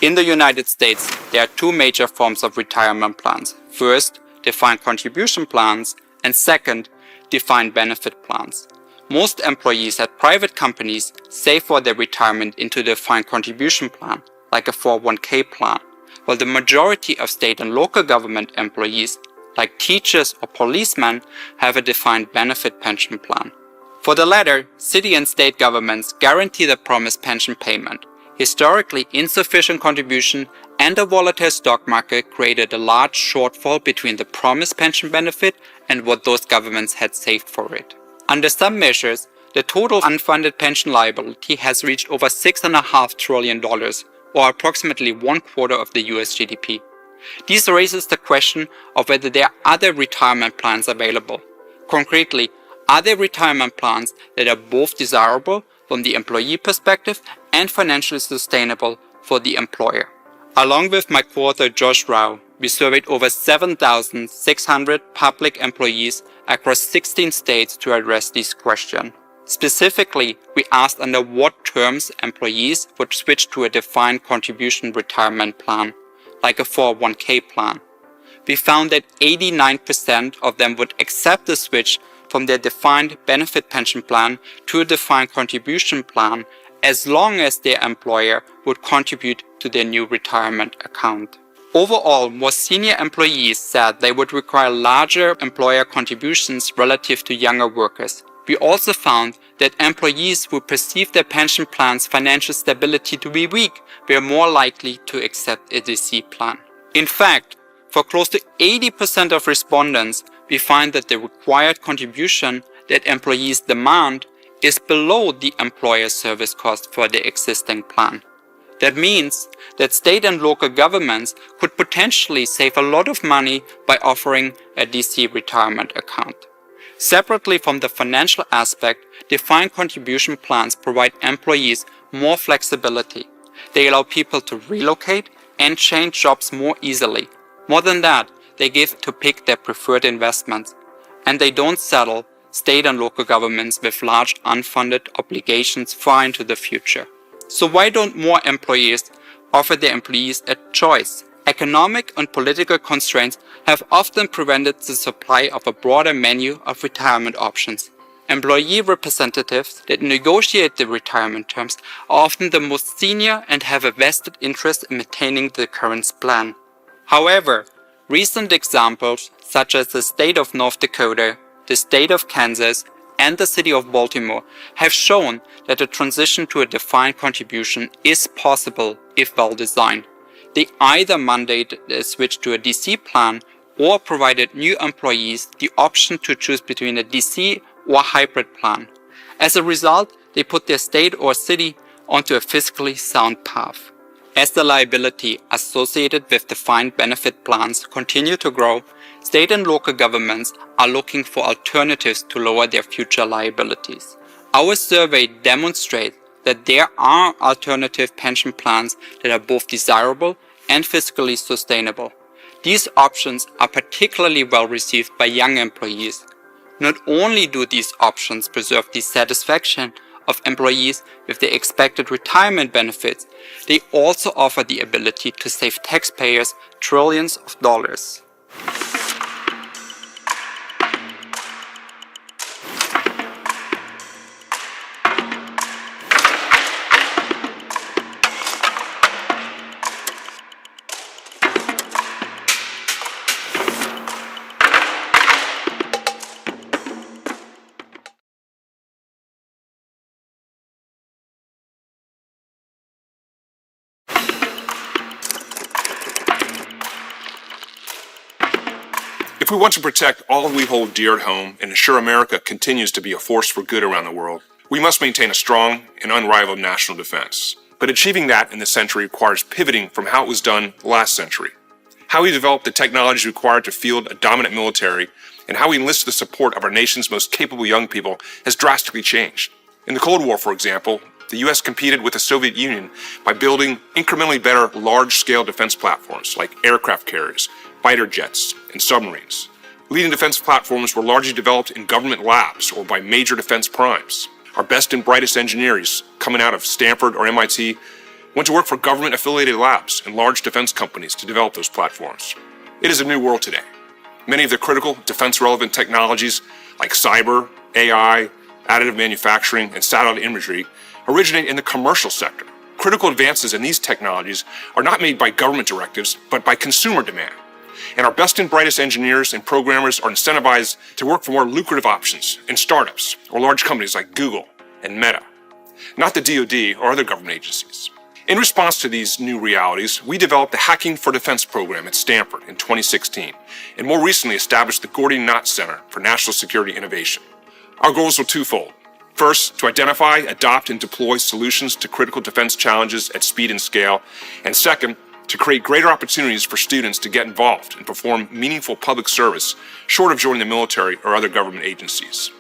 In the United States, there are two major forms of retirement plans. First, defined contribution plans, and second, defined benefit plans. Most employees at private companies save for their retirement into a defined contribution plan, like a 401k plan, while the majority of state and local government employees, like teachers or policemen, have a defined benefit pension plan. For the latter, city and state governments guarantee the promised pension payment. Historically, insufficient contribution and a volatile stock market created a large shortfall between the promised pension benefit and what those governments had saved for it. Under some measures, the total unfunded pension liability has reached over $6.5 trillion, or approximately 1/4 of the US GDP. This raises the question of whether there are other retirement plans available. Concretely, are there retirement plans that are both desirable from the employee perspective and financially sustainable for the employer? Along with my co-author Josh Rao, we surveyed over 7,600 public employees across 16 states to address this question. Specifically, we asked under what terms employees would switch to a defined contribution retirement plan, like a 401k plan. We found that 89% of them would accept the switch from their defined benefit pension plan to a defined contribution plan as long as their employer would contribute to their new retirement account. Overall, more senior employees said they would require larger employer contributions relative to younger workers. We also found that employees who perceive their pension plan's financial stability to be weak were more likely to accept a DC plan. In fact, for close to 80% of respondents, we find that the required contribution that employees demand is below the employer service cost for the existing plan. That means that state and local governments could potentially save a lot of money by offering a DC retirement account. Separately from the financial aspect, defined contribution plans provide employees more flexibility. They allow people to relocate and change jobs more easily. More than that, they give to pick their preferred investments, and they don't saddle state and local governments with large unfunded obligations far into the future. So why don't more employers offer their employees a choice? Economic and political constraints have often prevented the supply of a broader menu of retirement options. Employee representatives that negotiate the retirement terms are often the most senior and have a vested interest in maintaining the current plan. However, recent examples such as the state of North Dakota, the state of Kansas, and the city of Baltimore have shown that a transition to a defined contribution is possible if well designed. They either mandated a switch to a DC plan or provided new employees the option to choose between a DC or hybrid plan. As a result, they put their state or city onto a fiscally sound path. As the liability associated with defined benefit plans continue to grow, state and local governments are looking for alternatives to lower their future liabilities. Our survey demonstrates that there are alternative pension plans that are both desirable and fiscally sustainable. These options are particularly well received by young employees. Not only do these options preserve the satisfaction of employees with their expected retirement benefits, they also offer the ability to save taxpayers trillions of dollars. If we want to protect all we hold dear at home and ensure America continues to be a force for good around the world, we must maintain a strong and unrivaled national defense. But achieving that in this century requires pivoting from how it was done last century. How we develop the technologies required to field a dominant military and how we enlist the support of our nation's most capable young people has drastically changed. In the Cold War, for example, the U.S. competed with the Soviet Union by building incrementally better large-scale defense platforms like aircraft carriers, fighter jets, and submarines. Leading defense platforms were largely developed in government labs or by major defense primes. Our best and brightest engineers coming out of Stanford or MIT went to work for government-affiliated labs and large defense companies to develop those platforms. It is a new world today. Many of the critical defense-relevant technologies like cyber, AI, additive manufacturing, and satellite imagery originate in the commercial sector. Critical advances in these technologies are not made by government directives, but by consumer demand. And our best and brightest engineers and programmers are incentivized to work for more lucrative options in startups or large companies like Google and Meta, not the DoD or other government agencies. In response to these new realities, we developed the Hacking for Defense program at Stanford in 2016, and more recently established the Gordian Knot Center for National Security Innovation. Our goals were twofold. First, to identify, adopt, and deploy solutions to critical defense challenges at speed and scale, and second, to create greater opportunities for students to get involved and perform meaningful public service, short of joining the military or other government agencies.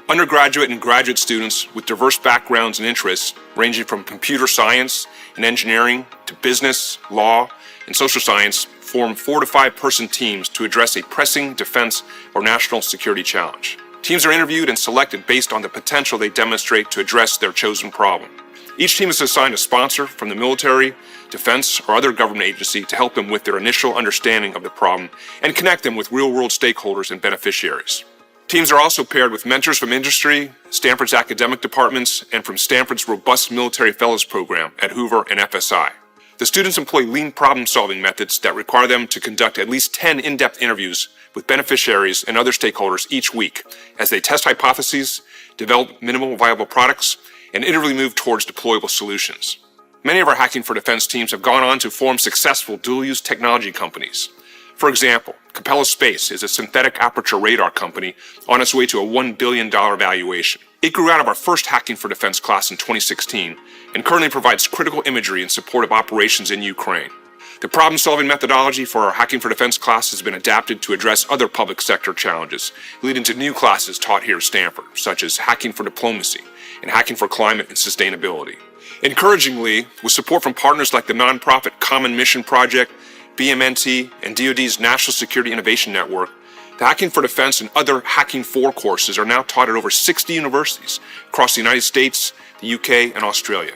Undergraduate and graduate students with diverse backgrounds and interests, ranging from computer science and engineering to business, law, and social science, form 4 to 5 person teams to address a pressing defense or national security challenge. Teams are interviewed and selected based on the potential they demonstrate to address their chosen problem. Each team is assigned a sponsor from the military, defense, or other government agency to help them with their initial understanding of the problem and connect them with real-world stakeholders and beneficiaries. Teams are also paired with mentors from industry, Stanford's academic departments, and from Stanford's robust military fellows program at Hoover and FSI. The students employ lean problem-solving methods that require them to conduct at least 10 in-depth interviews with beneficiaries and other stakeholders each week as they test hypotheses, develop minimal viable products, and iteratively move towards deployable solutions. Many of our Hacking for Defense teams have gone on to form successful dual-use technology companies. For example, Capella Space is a synthetic aperture radar company on its way to a $1 billion valuation. It grew out of our first Hacking for Defense class in 2016 and currently provides critical imagery in support of operations in Ukraine. The problem-solving methodology for our Hacking for Defense class has been adapted to address other public sector challenges, leading to new classes taught here at Stanford, such as Hacking for Diplomacy and Hacking for Climate and Sustainability. Encouragingly, with support from partners like the nonprofit Common Mission Project, BMNT, and DoD's National Security Innovation Network, the Hacking for Defense and other Hacking For courses are now taught at over 60 universities across the United States, the UK, and Australia.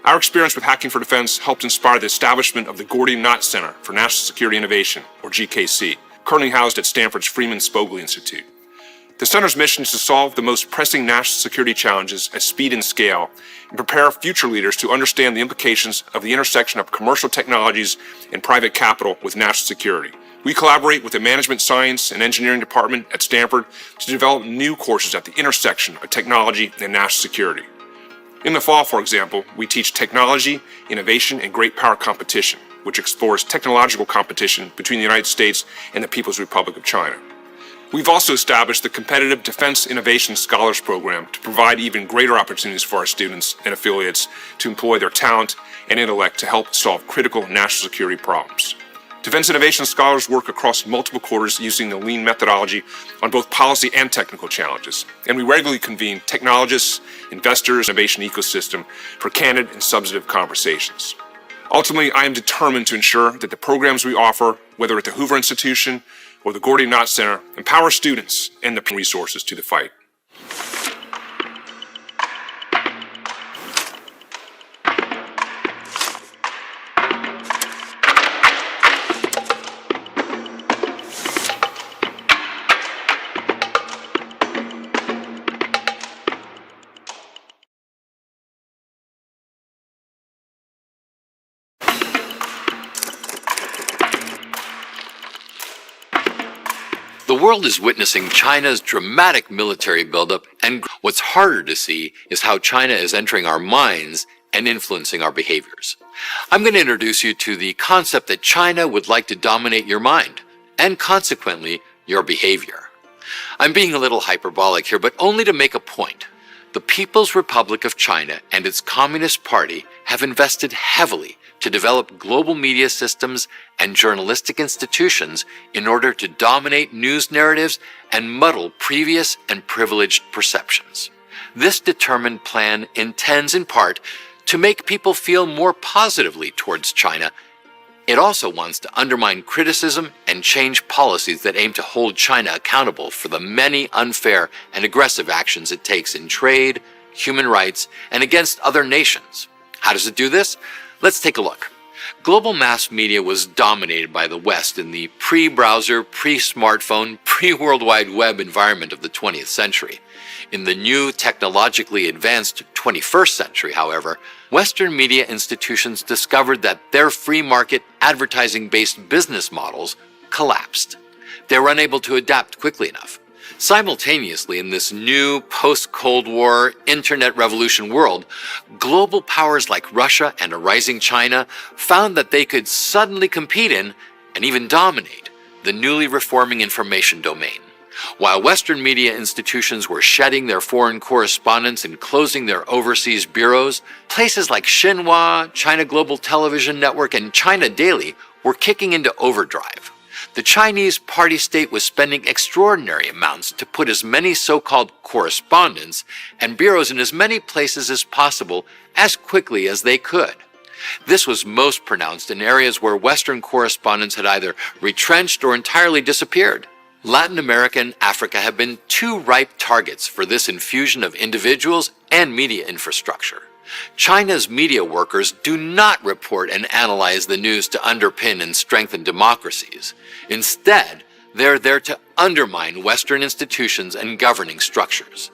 Our experience with Hacking for Defense helped inspire the establishment of the Gordian Knot Center for National Security Innovation, or GKC, currently housed at Stanford's Freeman Spogli Institute. The center's mission is to solve the most pressing national security challenges at speed and scale and prepare future leaders to understand the implications of the intersection of commercial technologies and private capital with national security. We collaborate with the Management Science and Engineering Department at Stanford to develop new courses at the intersection of technology and national security. In the fall, for example, we teach Technology, Innovation, and Great Power Competition, which explores technological competition between the United States and the People's Republic of China. We've also established the Competitive Defense Innovation Scholars Program to provide even greater opportunities for our students and affiliates to employ their talent and intellect to help solve critical national security problems. Defense Innovation Scholars work across multiple quarters using the lean methodology on both policy and technical challenges, and we regularly convene technologists, investors, and innovation ecosystem for candid and substantive conversations. Ultimately, I am determined to ensure that the programs we offer, whether at the Hoover Institution or the Gordian Knot Center, empower students and the resources to the fight. The world is witnessing China's dramatic military buildup, and what's harder to see is how China is entering our minds and influencing our behaviors. I'm going to introduce you to the concept that China would like to dominate your mind, and consequently, your behavior. I'm being a little hyperbolic here, but only to make a point. The People's Republic of China and its Communist Party have invested heavily to develop global media systems and journalistic institutions in order to dominate news narratives and muddle previous and privileged perceptions. This determined plan intends in part to make people feel more positively towards China. It also wants to undermine criticism and change policies that aim to hold China accountable for the many unfair and aggressive actions it takes in trade, human rights, and against other nations. How does it do this? Let's take a look. Global mass media was dominated by the West in the pre-browser, pre-smartphone, pre-World Wide Web environment of the 20th century. In the new, technologically advanced 21st century, however, Western media institutions discovered that their free market, advertising-based business models collapsed. They were unable to adapt quickly enough. Simultaneously, in this new post-Cold War internet revolution world, global powers like Russia and a rising China found that they could suddenly compete in, and even dominate, the newly reforming information domain. While Western media institutions were shedding their foreign correspondents and closing their overseas bureaus, places like Xinhua, China Global Television Network, and China Daily were kicking into overdrive. The Chinese party state was spending extraordinary amounts to put as many so-called correspondents and bureaus in as many places as possible as quickly as they could. This was most pronounced in areas where Western correspondents had either retrenched or entirely disappeared. Latin America and Africa have been two ripe targets for this infusion of individuals and media infrastructure. China's media workers do not report and analyze the news to underpin and strengthen democracies. Instead, they're there to undermine Western institutions and governing structures.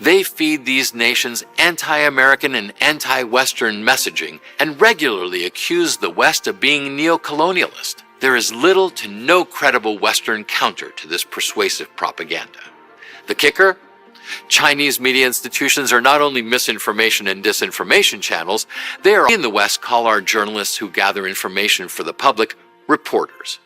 They feed these nations anti-American and anti-Western messaging and regularly accuse the West of being neo-colonialist. There is little to no credible Western counter to this persuasive propaganda. The kicker? Chinese media institutions are not only misinformation and disinformation channels, they are in the West call our journalists who gather information for the public reporters.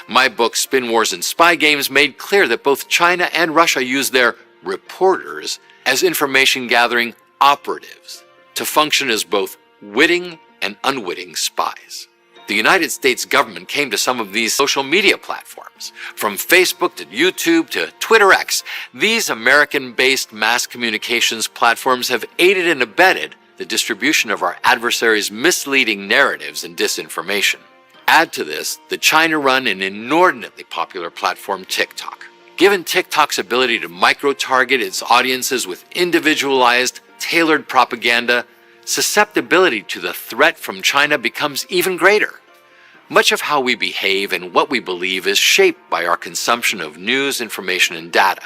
My book, Spin Wars and Spy Games, made clear that both China and Russia use their reporters as information-gathering operatives to function as both witting and unwitting spies. The United States government came to some of these social media platforms. From Facebook to YouTube to Twitter X, these American-based mass communications platforms have aided and abetted the distribution of our adversaries' misleading narratives and disinformation. Add to this the China-run and inordinately popular platform TikTok. Given TikTok's ability to micro-target its audiences with individualized, tailored propaganda, susceptibility to the threat from China becomes even greater. Much of how we behave and what we believe is shaped by our consumption of news, information, and data.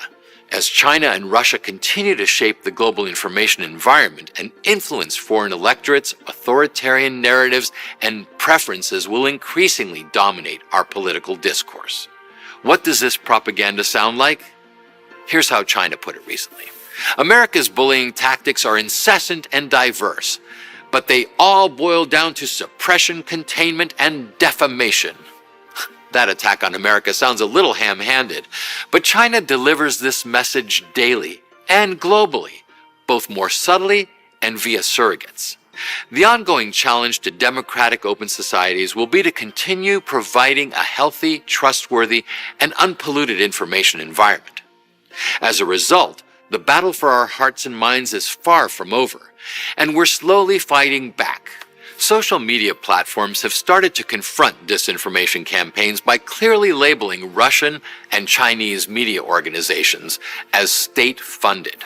As China and Russia continue to shape the global information environment and influence foreign electorates, authoritarian narratives and preferences will increasingly dominate our political discourse. What does this propaganda sound like? Here's how China put it recently. America's bullying tactics are incessant and diverse, but they all boil down to suppression, containment, and defamation. That attack on America sounds a little ham-handed, but China delivers this message daily and globally, both more subtly and via surrogates. The ongoing challenge to democratic open societies will be to continue providing a healthy, trustworthy, and unpolluted information environment. As a result, the battle for our hearts and minds is far from over, and we're slowly fighting back. Social media platforms have started to confront disinformation campaigns by clearly labeling Russian and Chinese media organizations as state-funded.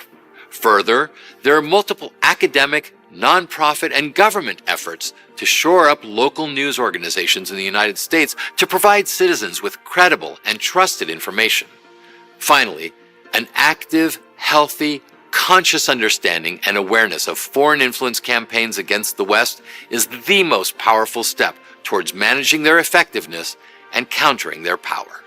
Further, there are multiple academic, nonprofit, and government efforts to shore up local news organizations in the United States to provide citizens with credible and trusted information. Finally, an active, healthy, conscious understanding and awareness of foreign influence campaigns against the West is the most powerful step towards managing their effectiveness and countering their power.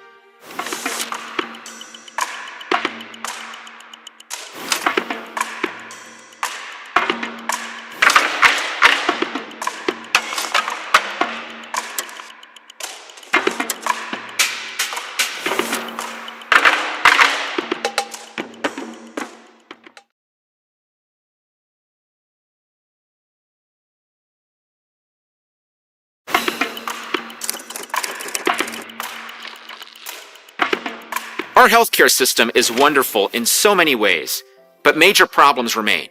Our healthcare system is wonderful in so many ways, but major problems remain.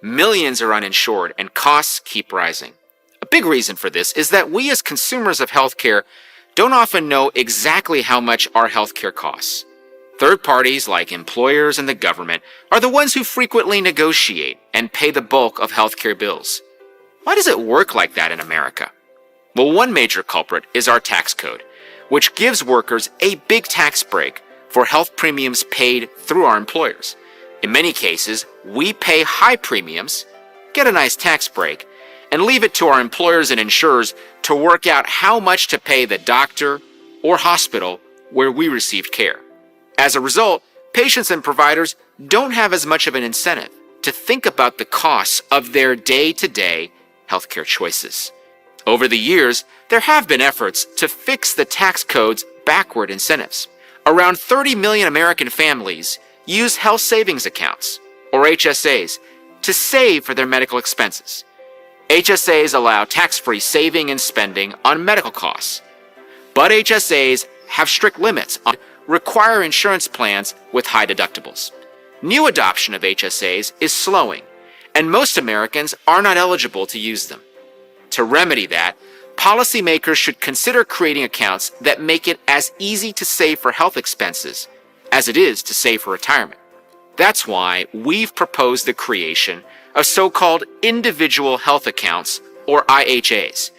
Millions are uninsured and costs keep rising. A big reason for this is that we as consumers of healthcare don't often know exactly how much our healthcare costs. Third parties like employers and the government are the ones who frequently negotiate and pay the bulk of healthcare bills. Why does it work like that in America? Well, one major culprit is our tax code, which gives workers a big tax break for health premiums paid through our employers. In many cases, we pay high premiums, get a nice tax break, and leave it to our employers and insurers to work out how much to pay the doctor or hospital where we received care. As a result, patients and providers don't have as much of an incentive to think about the costs of their day-to-day healthcare choices. Over the years, there have been efforts to fix the tax code's backward incentives. Around 30 million American families use health savings accounts, or HSAs, to save for their medical expenses. HSAs allow tax-free saving and spending on medical costs. But HSAs have strict limits on require insurance plans with high deductibles. New adoption of HSAs is slowing, and most Americans are not eligible to use them. To remedy that, policymakers should consider creating accounts that make it as easy to save for health expenses as it is to save for retirement. That's why we've proposed the creation of so-called individual health accounts, or IHAs.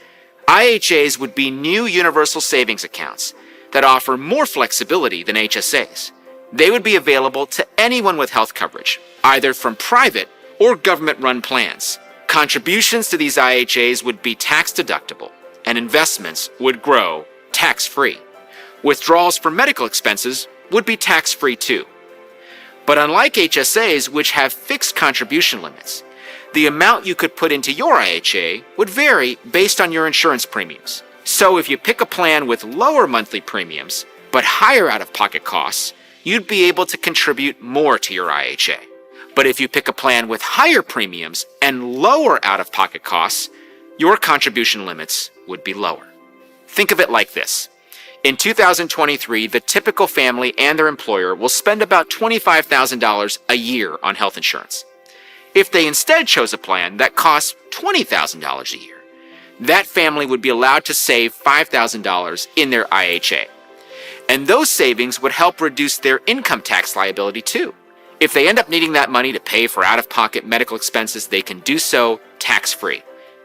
IHAs would be new universal savings accounts that offer more flexibility than HSAs. They would be available to anyone with health coverage, either from private or government-run plans. Contributions to these IHAs would be tax-deductible, and investments would grow tax-free. Withdrawals for medical expenses would be tax-free too. But unlike HSAs, which have fixed contribution limits, the amount you could put into your IHA would vary based on your insurance premiums. So if you pick a plan with lower monthly premiums, but higher out-of-pocket costs, you'd be able to contribute more to your IHA. But if you pick a plan with higher premiums and lower out-of-pocket costs, your contribution limits would be lower. Think of it like this. In 2023, the typical family and their employer will spend about $25,000 a year on health insurance. If they instead chose a plan that costs $20,000 a year, that family would be allowed to save $5,000 in their IHA. And those savings would help reduce their income tax liability too. If they end up needing that money to pay for out-of-pocket medical expenses, they can do so tax-free.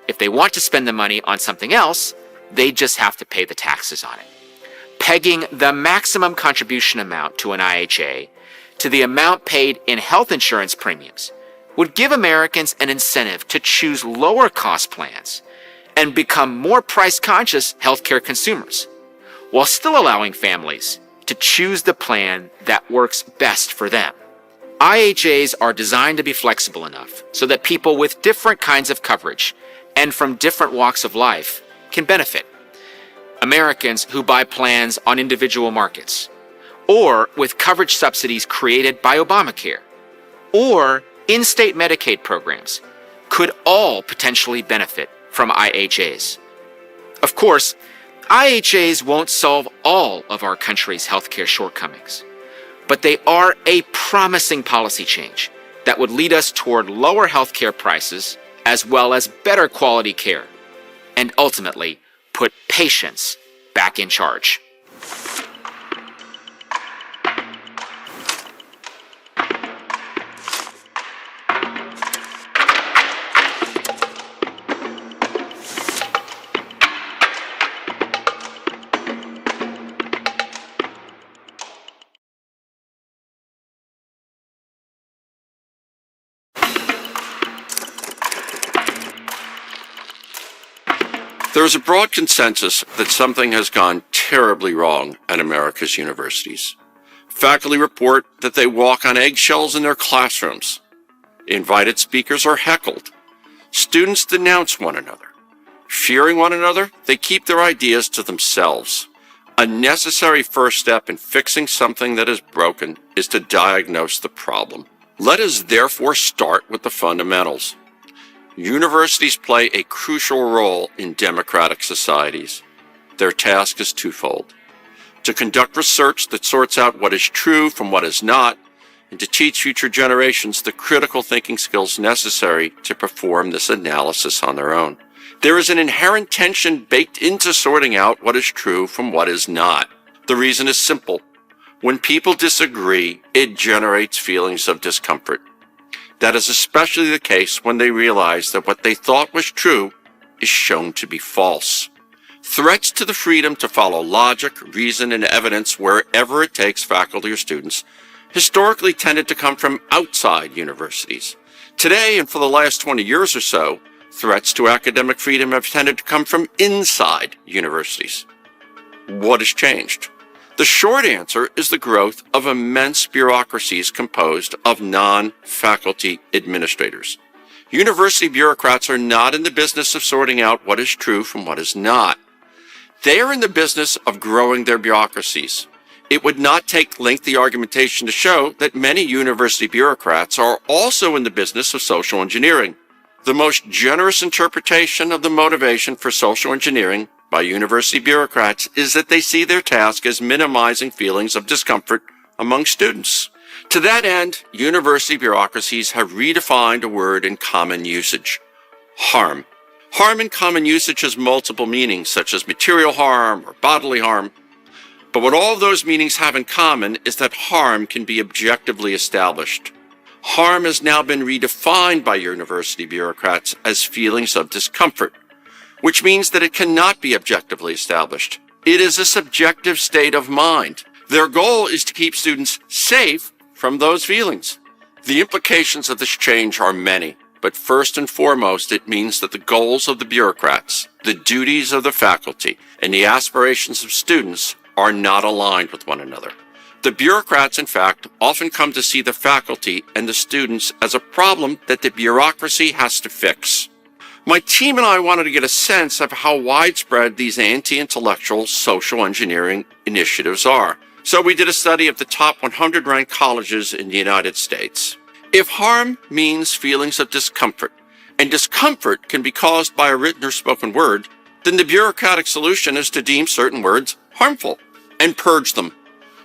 If they want to spend the money on something else, they just have to pay the taxes on it. Pegging the maximum contribution amount to an IHA to the amount paid in health insurance premiums would give Americans an incentive to choose lower-cost plans and become more price-conscious healthcare consumers, while still allowing families to choose the plan that works best for them. IHAs are designed to be flexible enough so that people with different kinds of coverage and from different walks of life can benefit. Americans who buy plans on individual markets, or with coverage subsidies created by Obamacare, or in-state Medicaid programs, could all potentially benefit from IHAs. Of course, IHAs won't solve all of our country's healthcare shortcomings, but they are a promising policy change that would lead us toward lower healthcare prices as well as better quality care, and ultimately put patients back in charge. There is a broad consensus that something has gone terribly wrong at America's universities. Faculty report that they walk on eggshells in their classrooms. Invited speakers are heckled. Students denounce one another. Fearing one another, they keep their ideas to themselves. A necessary first step in fixing something that is broken is to diagnose the problem. Let us therefore start with the fundamentals. Universities play a crucial role in democratic societies. Their task is twofold. to conduct research that sorts out what is true from what is not, and to teach future generations the critical thinking skills necessary to perform this analysis on their own. There is an inherent tension baked into sorting out what is true from what is not. The reason is simple. When people disagree, it generates feelings of discomfort. That is especially the case when they realize that what they thought was true is shown to be false. Threats to the freedom to follow logic, reason, and evidence wherever it takes faculty or students historically tended to come from outside universities. Today, and for the last 20 years or so, threats to academic freedom have tended to come from inside universities. What has changed? The short answer is the growth of immense bureaucracies composed of non-faculty administrators. University bureaucrats are not in the business of sorting out what is true from what is not. They are in the business of growing their bureaucracies. It would not take lengthy argumentation to show that many university bureaucrats are also in the business of social engineering. The most generous interpretation of the motivation for social engineering by university bureaucrats is that they see their task as minimizing feelings of discomfort among students. To that end, university bureaucracies have redefined a word in common usage: harm. Harm in common usage has multiple meanings, such as material harm or bodily harm. But what all of those meanings have in common is that harm can be objectively established. Harm has now been redefined by university bureaucrats as feelings of discomfort, which means that it cannot be objectively established. It is a subjective state of mind. Their goal is to keep students safe from those feelings. The implications of this change are many, but first and foremost, it means that the goals of the bureaucrats, the duties of the faculty, and the aspirations of students are not aligned with one another. The bureaucrats, in fact, often come to see the faculty and the students as a problem that the bureaucracy has to fix. My team and I wanted to get a sense of how widespread these anti-intellectual social engineering initiatives are. So we did a study of the top 100 ranked colleges in the United States. If harm means feelings of discomfort, and discomfort can be caused by a written or spoken word, then the bureaucratic solution is to deem certain words harmful and purge them.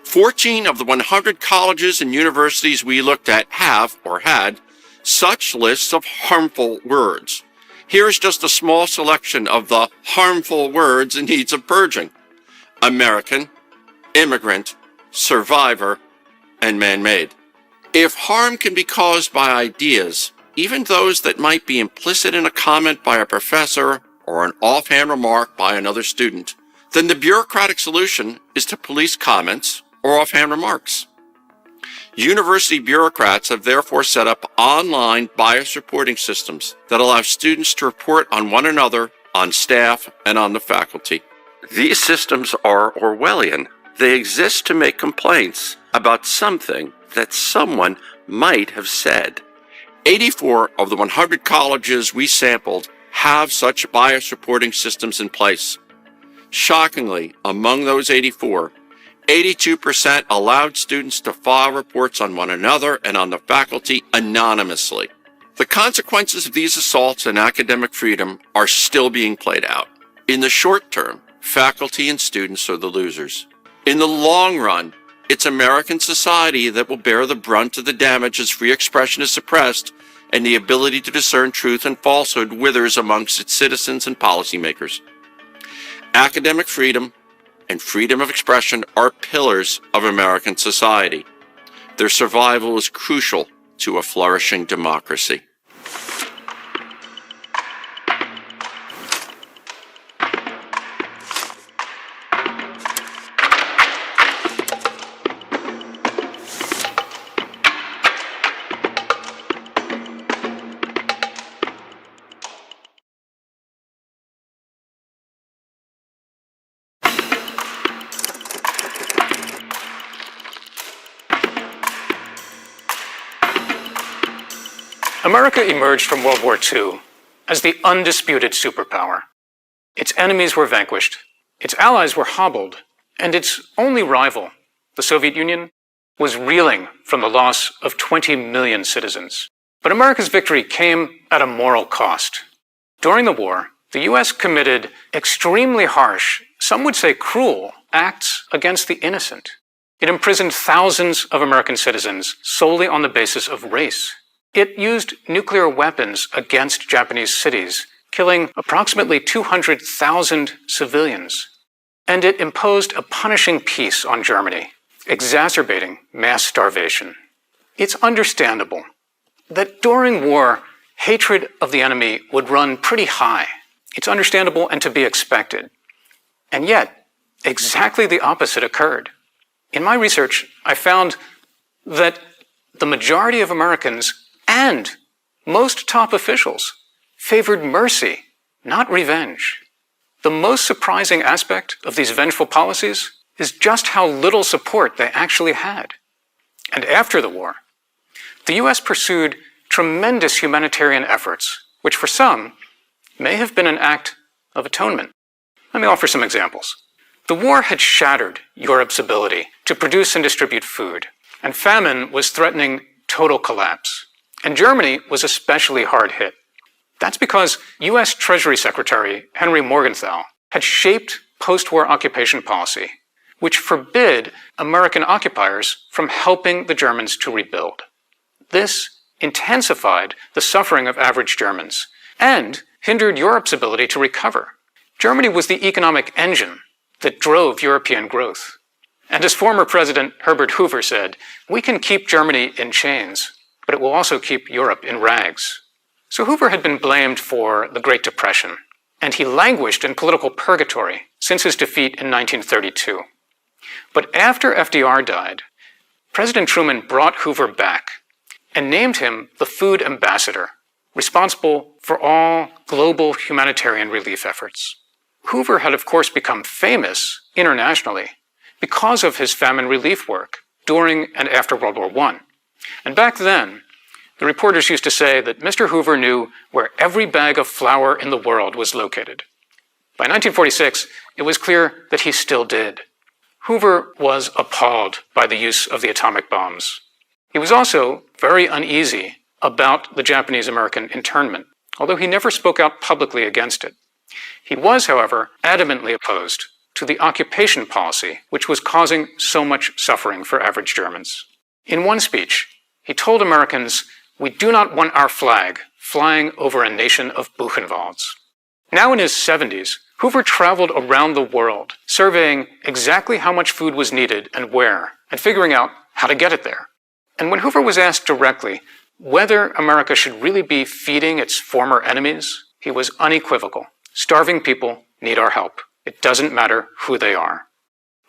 14 of the 100 colleges and universities we looked at have, or had, such lists of harmful words. Here is just a small selection of the harmful words in need of purging: American, immigrant, survivor, and man-made. If harm can be caused by ideas, even those that might be implicit in a comment by a professor or an offhand remark by another student, then the bureaucratic solution is to police comments or offhand remarks. University bureaucrats have therefore set up online bias reporting systems that allow students to report on one another, on staff, and on the faculty. These systems are Orwellian. They exist to make complaints about something that someone might have said. 84 of the 100 colleges we sampled have such bias reporting systems in place. Shockingly, among those 84, 82% allowed students to file reports on one another and on the faculty anonymously. The consequences of these assaults on academic freedom are still being played out. In the short term, faculty and students are the losers. In the long run, it's American society that will bear the brunt of the damage as free expression is suppressed and the ability to discern truth and falsehood withers amongst its citizens and policymakers. Academic freedom and freedom of expression are pillars of American society. Their survival is crucial to a flourishing democracy. America emerged from World War II as the undisputed superpower. Its enemies were vanquished, its allies were hobbled, and its only rival, the Soviet Union, was reeling from the loss of 20 million citizens. But America's victory came at a moral cost. During the war, the US committed extremely harsh some would say cruel, acts against the innocent. It imprisoned thousands of American citizens solely on the basis of race. It used nuclear weapons against Japanese cities, killing approximately 200,000 civilians. And it imposed a punishing peace on Germany, exacerbating mass starvation. It's understandable that during war, hatred of the enemy would run pretty high. It's understandable and to be expected. And yet, exactly the opposite occurred. In my research, I found that the majority of Americans and most top officials favored mercy, not revenge. The most surprising aspect of these vengeful policies is just how little support they actually had. And after the war, the US pursued tremendous humanitarian efforts, which for some may have been an act of atonement. Let me offer some examples. The war had shattered Europe's ability to produce and distribute food, and famine was threatening total collapse. And Germany was especially hard hit. That's because US Treasury Secretary Henry Morgenthau had shaped post-war occupation policy, which forbid American occupiers from helping the Germans to rebuild. This intensified the suffering of average Germans and hindered Europe's ability to recover. Germany was the economic engine that drove European growth. And as former President Herbert Hoover said, we can keep Germany in chains, but it will also keep Europe in rags. So Hoover had been blamed for the Great Depression, and he languished in political purgatory since his defeat in 1932. But after FDR died, President Truman brought Hoover back and named him the Food Ambassador, responsible for all global humanitarian relief efforts. Hoover had, of course, become famous internationally because of his famine relief work during and after World War I. And back then, the reporters used to say that Mr. Hoover knew where every bag of flour in the world was located. By 1946, it was clear that he still did. Hoover was appalled by the use of the atomic bombs. He was also very uneasy about the Japanese-American internment, although he never spoke out publicly against it. He was, however, adamantly opposed to the occupation policy, which was causing so much suffering for average Germans. In one speech, he told Americans, "We do not want our flag flying over a nation of Buchenwalds." Now in his 70s, Hoover traveled around the world, surveying exactly how much food was needed and where, and figuring out how to get it there. And when Hoover was asked directly whether America should really be feeding its former enemies, he was unequivocal. Starving people need our help. It doesn't matter who they are.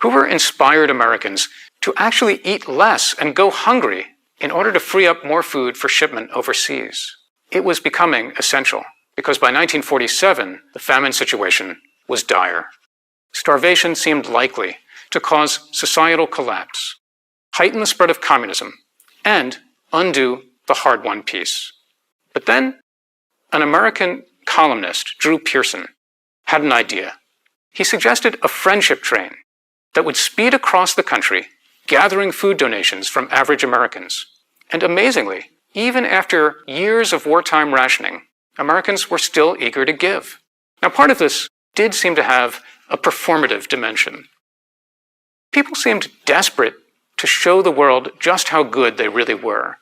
Hoover inspired Americans to actually eat less and go hungry in order to free up more food for shipment overseas. It was becoming essential because by 1947, the famine situation was dire. Starvation seemed likely to cause societal collapse, heighten the spread of communism, and undo the hard-won peace. But then, an American columnist, Drew Pearson, had an idea. He suggested a friendship train that would speed across the country, gathering food donations from average Americans. And amazingly, even after years of wartime rationing, Americans were still eager to give. Now, part of this did seem to have a performative dimension. People seemed desperate to show the world just how good they really were.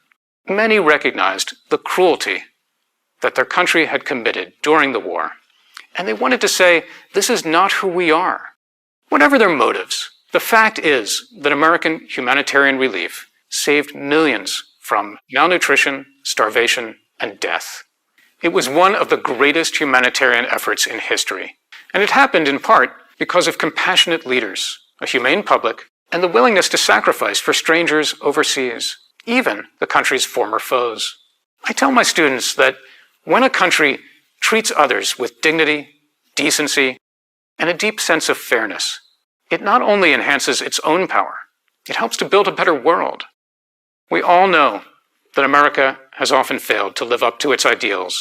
Many recognized the cruelty that their country had committed during the war, and they wanted to say, this is not who we are. Whatever their motives, the fact is that American humanitarian relief saved millions from malnutrition, starvation, and death. It was one of the greatest humanitarian efforts in history, and it happened in part because of compassionate leaders, a humane public, and the willingness to sacrifice for strangers overseas, even the country's former foes. I tell my students that when a country treats others with dignity, decency, and a deep sense of fairness, it not only enhances its own power, it helps to build a better world. We all know that America has often failed to live up to its ideals,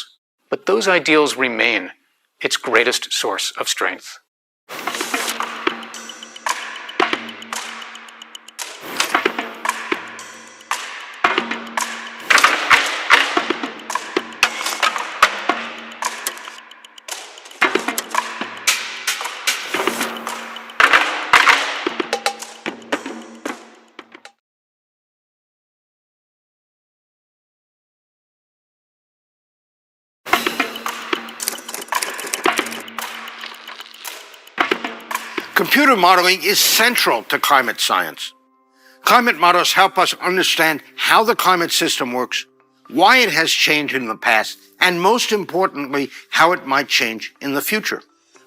but those ideals remain its greatest source of strength. Computer modeling is central to climate science. Climate models help us understand how the climate system works, why it has changed in the past, and most importantly, how it might change in the future.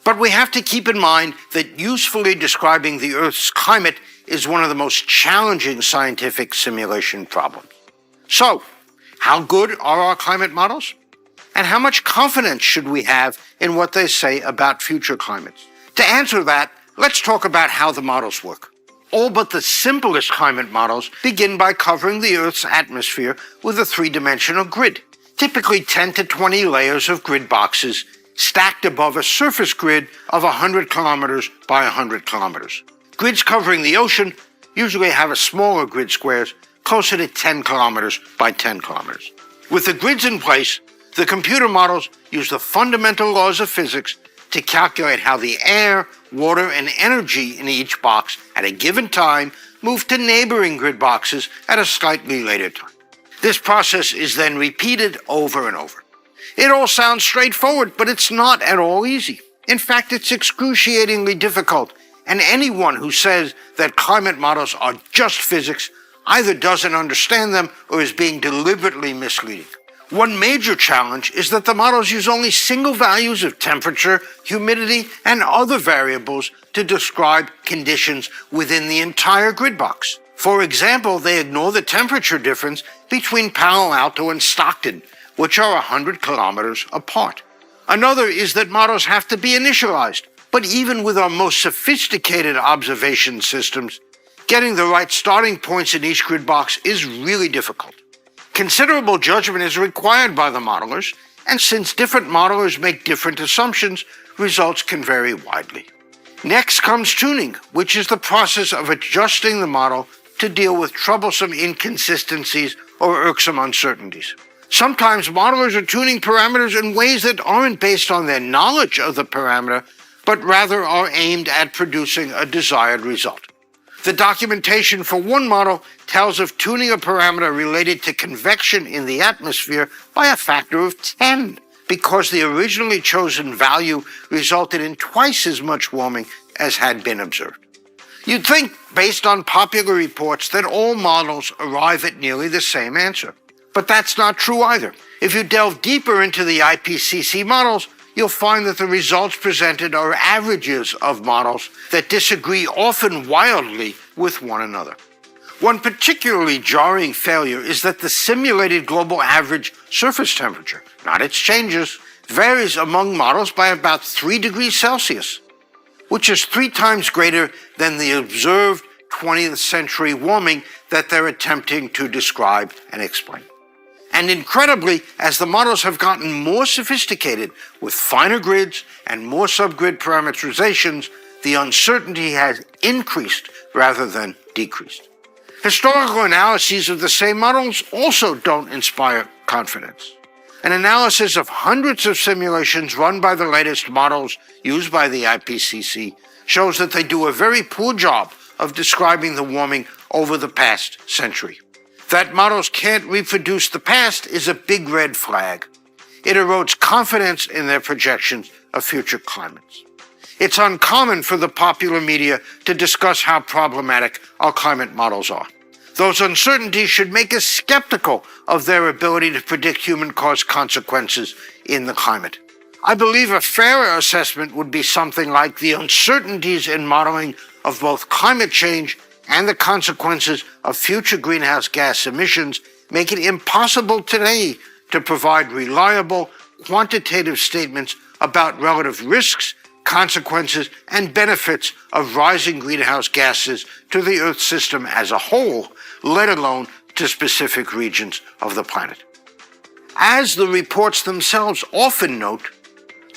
But we have to keep in mind that usefully describing the Earth's climate is one of the most challenging scientific simulation problems. So, how good are our climate models? And how much confidence should we have in what they say about future climates? To answer that, let's talk about how the models work. All but the simplest climate models begin by covering the Earth's atmosphere with a three-dimensional grid, typically 10 to 20 layers of grid boxes stacked above a surface grid of 100 kilometers by 100 kilometers. Grids covering the ocean usually have a smaller grid squares, closer to 10 kilometers by 10 kilometers. With the grids in place, the computer models use the fundamental laws of physics to calculate how the air, water, and energy in each box at a given time move to neighboring grid boxes at a slightly later time. This process is then repeated over and over. It all sounds straightforward, but it's not at all easy. In fact, it's excruciatingly difficult, and anyone who says that climate models are just physics either doesn't understand them or is being deliberately misleading. One major challenge is that the models use only single values of temperature, humidity, and other variables to describe conditions within the entire grid box. For example, they ignore the temperature difference between Palo Alto and Stockton, which are 100 kilometers apart. Another is that models have to be initialized, but even with our most sophisticated observation systems, getting the right starting points in each grid box is really difficult. Considerable judgment is required by the modelers, and since different modelers make different assumptions, results can vary widely. Next comes tuning, which is the process of adjusting the model to deal with troublesome inconsistencies or irksome uncertainties. Sometimes modelers are tuning parameters in ways that aren't based on their knowledge of the parameter, but rather are aimed at producing a desired result. The documentation for one model tells of tuning a parameter related to convection in the atmosphere by a factor of 10, because the originally chosen value resulted in twice as much warming as had been observed. You'd think, based on popular reports, that all models arrive at nearly the same answer. But that's not true either. If you delve deeper into the IPCC models, you'll find that the results presented are averages of models that disagree often wildly with one another. One particularly jarring failure is that the simulated global average surface temperature, not its changes, varies among models by about 3 degrees Celsius, which is 3 times greater than the observed 20th century warming that they're attempting to describe and explain. And incredibly, as the models have gotten more sophisticated with finer grids and more subgrid parameterizations, the uncertainty has increased rather than decreased. Historical analyses of the same models also don't inspire confidence. An analysis of hundreds of simulations run by the latest models used by the IPCC shows that they do a very poor job of describing the warming over the past century. That models can't reproduce the past is a big red flag. It erodes confidence in their projections of future climates. It's uncommon for the popular media to discuss how problematic our climate models are. Those uncertainties should make us skeptical of their ability to predict human-caused consequences in the climate. I believe a fairer assessment would be something like the uncertainties in modeling of both climate change and the consequences of future greenhouse gas emissions make it impossible today to provide reliable, quantitative statements about relative risks, consequences, and benefits of rising greenhouse gases to the Earth system as a whole, let alone to specific regions of the planet. As the reports themselves often note,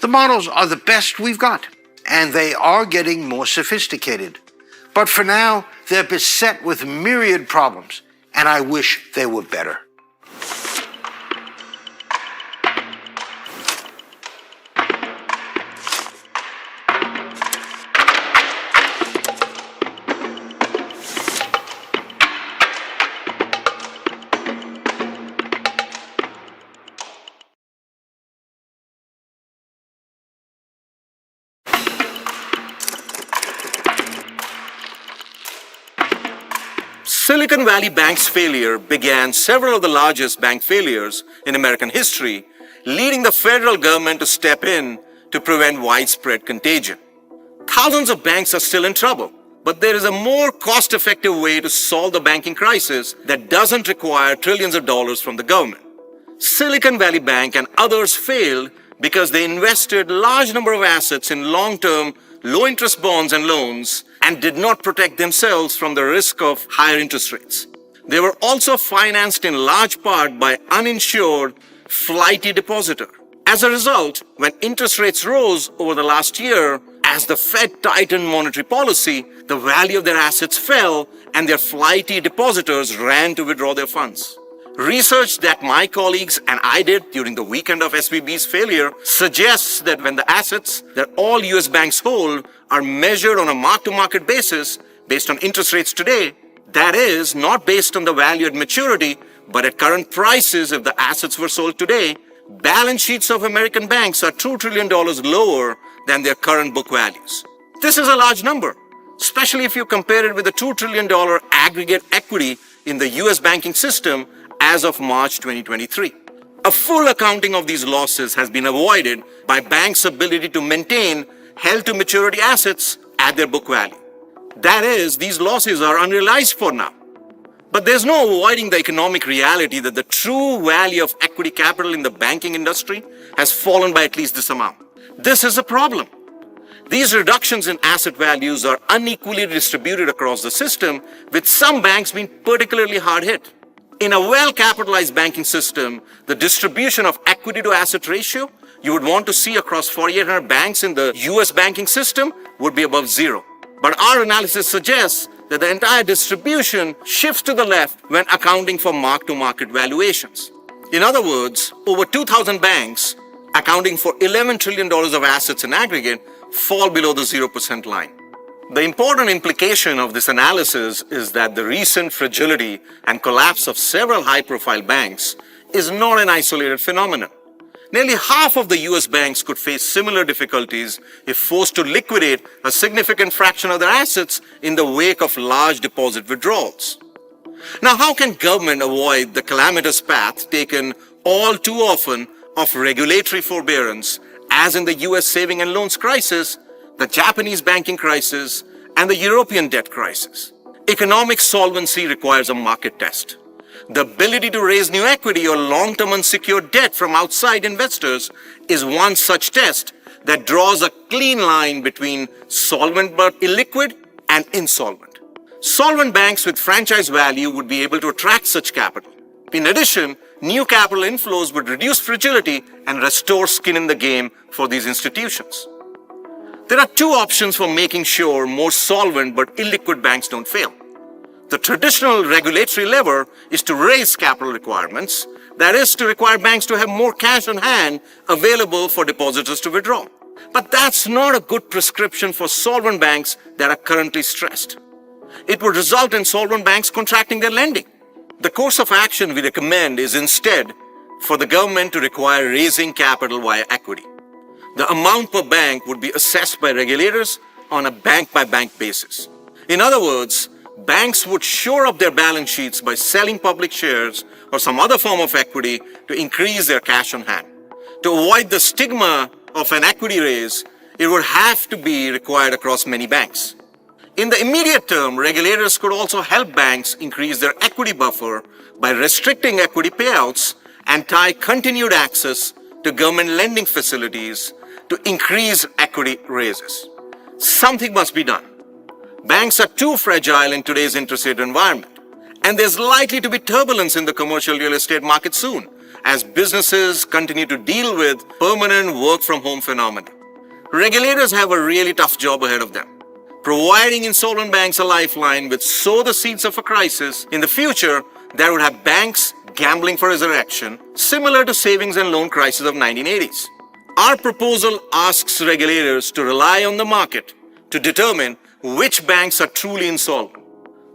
the models are the best we've got, and they are getting more sophisticated. But for now, they're beset with myriad problems, and I wish they were better. Silicon Valley Bank's failure began several of the largest bank failures in American history, leading the federal government to step in to prevent widespread contagion. Thousands of banks are still in trouble, but there is a more cost-effective way to solve the banking crisis that doesn't require trillions of dollars from the government. Silicon Valley Bank and others failed because they invested a large number of assets in long-term, low-interest bonds and loans and did not protect themselves from the risk of higher interest rates. They were also financed in large part by uninsured, flighty depositor. As a result, when interest rates rose over the last year, as the Fed tightened monetary policy, the value of their assets fell and their flighty depositors ran to withdraw their funds. Research that my colleagues and I did during the weekend of SVB's failure suggests that when the assets that all US banks hold are measured on a mark-to-market basis based on interest rates today, that is, not based on the value at maturity, but at current prices if the assets were sold today, balance sheets of American banks are $2 trillion lower than their current book values. This is a large number, especially if you compare it with the $2 trillion aggregate equity in the US banking system as of March 2023. A full accounting of these losses has been avoided by banks' ability to maintain held-to-maturity assets at their book value. That is, these losses are unrealized for now. But there's no avoiding the economic reality that the true value of equity capital in the banking industry has fallen by at least this amount. This is a problem. These reductions in asset values are unequally distributed across the system, with some banks being particularly hard hit. In a well-capitalized banking system, the distribution of equity to asset ratio you would want to see across 4,800 banks in the US banking system would be above zero. But our analysis suggests that the entire distribution shifts to the left when accounting for mark-to-market valuations. In other words, over 2,000 banks, accounting for $11 trillion of assets in aggregate, fall below the 0% line. The important implication of this analysis is that the recent fragility and collapse of several high-profile banks is not an isolated phenomenon. Nearly half of the US banks could face similar difficulties if forced to liquidate a significant fraction of their assets in the wake of large deposit withdrawals. Now, how can government avoid the calamitous path taken all too often of regulatory forbearance, as in the US saving and loans crisis, the Japanese banking crisis, and the European debt crisis? Economic solvency requires a market test. The ability to raise new equity or long-term unsecured debt from outside investors is one such test that draws a clean line between solvent but illiquid and insolvent. Solvent banks with franchise value would be able to attract such capital. In addition, new capital inflows would reduce fragility and restore skin in the game for these institutions. There are two options for making sure more solvent but illiquid banks don't fail. The traditional regulatory lever is to raise capital requirements, that is, to require banks to have more cash on hand available for depositors to withdraw. But that's not a good prescription for solvent banks that are currently stressed. It would result in solvent banks contracting their lending. The course of action we recommend is instead for the government to require raising capital via equity. The amount per bank would be assessed by regulators on a bank-by-bank basis. In other words, banks would shore up their balance sheets by selling public shares or some other form of equity to increase their cash on hand. To avoid the stigma of an equity raise, it would have to be required across many banks. In the immediate term, regulators could also help banks increase their equity buffer by restricting equity payouts and tie continued access to government lending facilities to increase equity raises. Something must be done. Banks are too fragile in today's interest rate environment, and there's likely to be turbulence in the commercial real estate market soon as businesses continue to deal with permanent work-from-home phenomena. Regulators have a really tough job ahead of them, providing insolvent banks a lifeline which sow the seeds of a crisis in the future that would have banks gambling for resurrection, similar to savings and loan crisis of 1980s. Our proposal asks regulators to rely on the market to determine which banks are truly insolvent.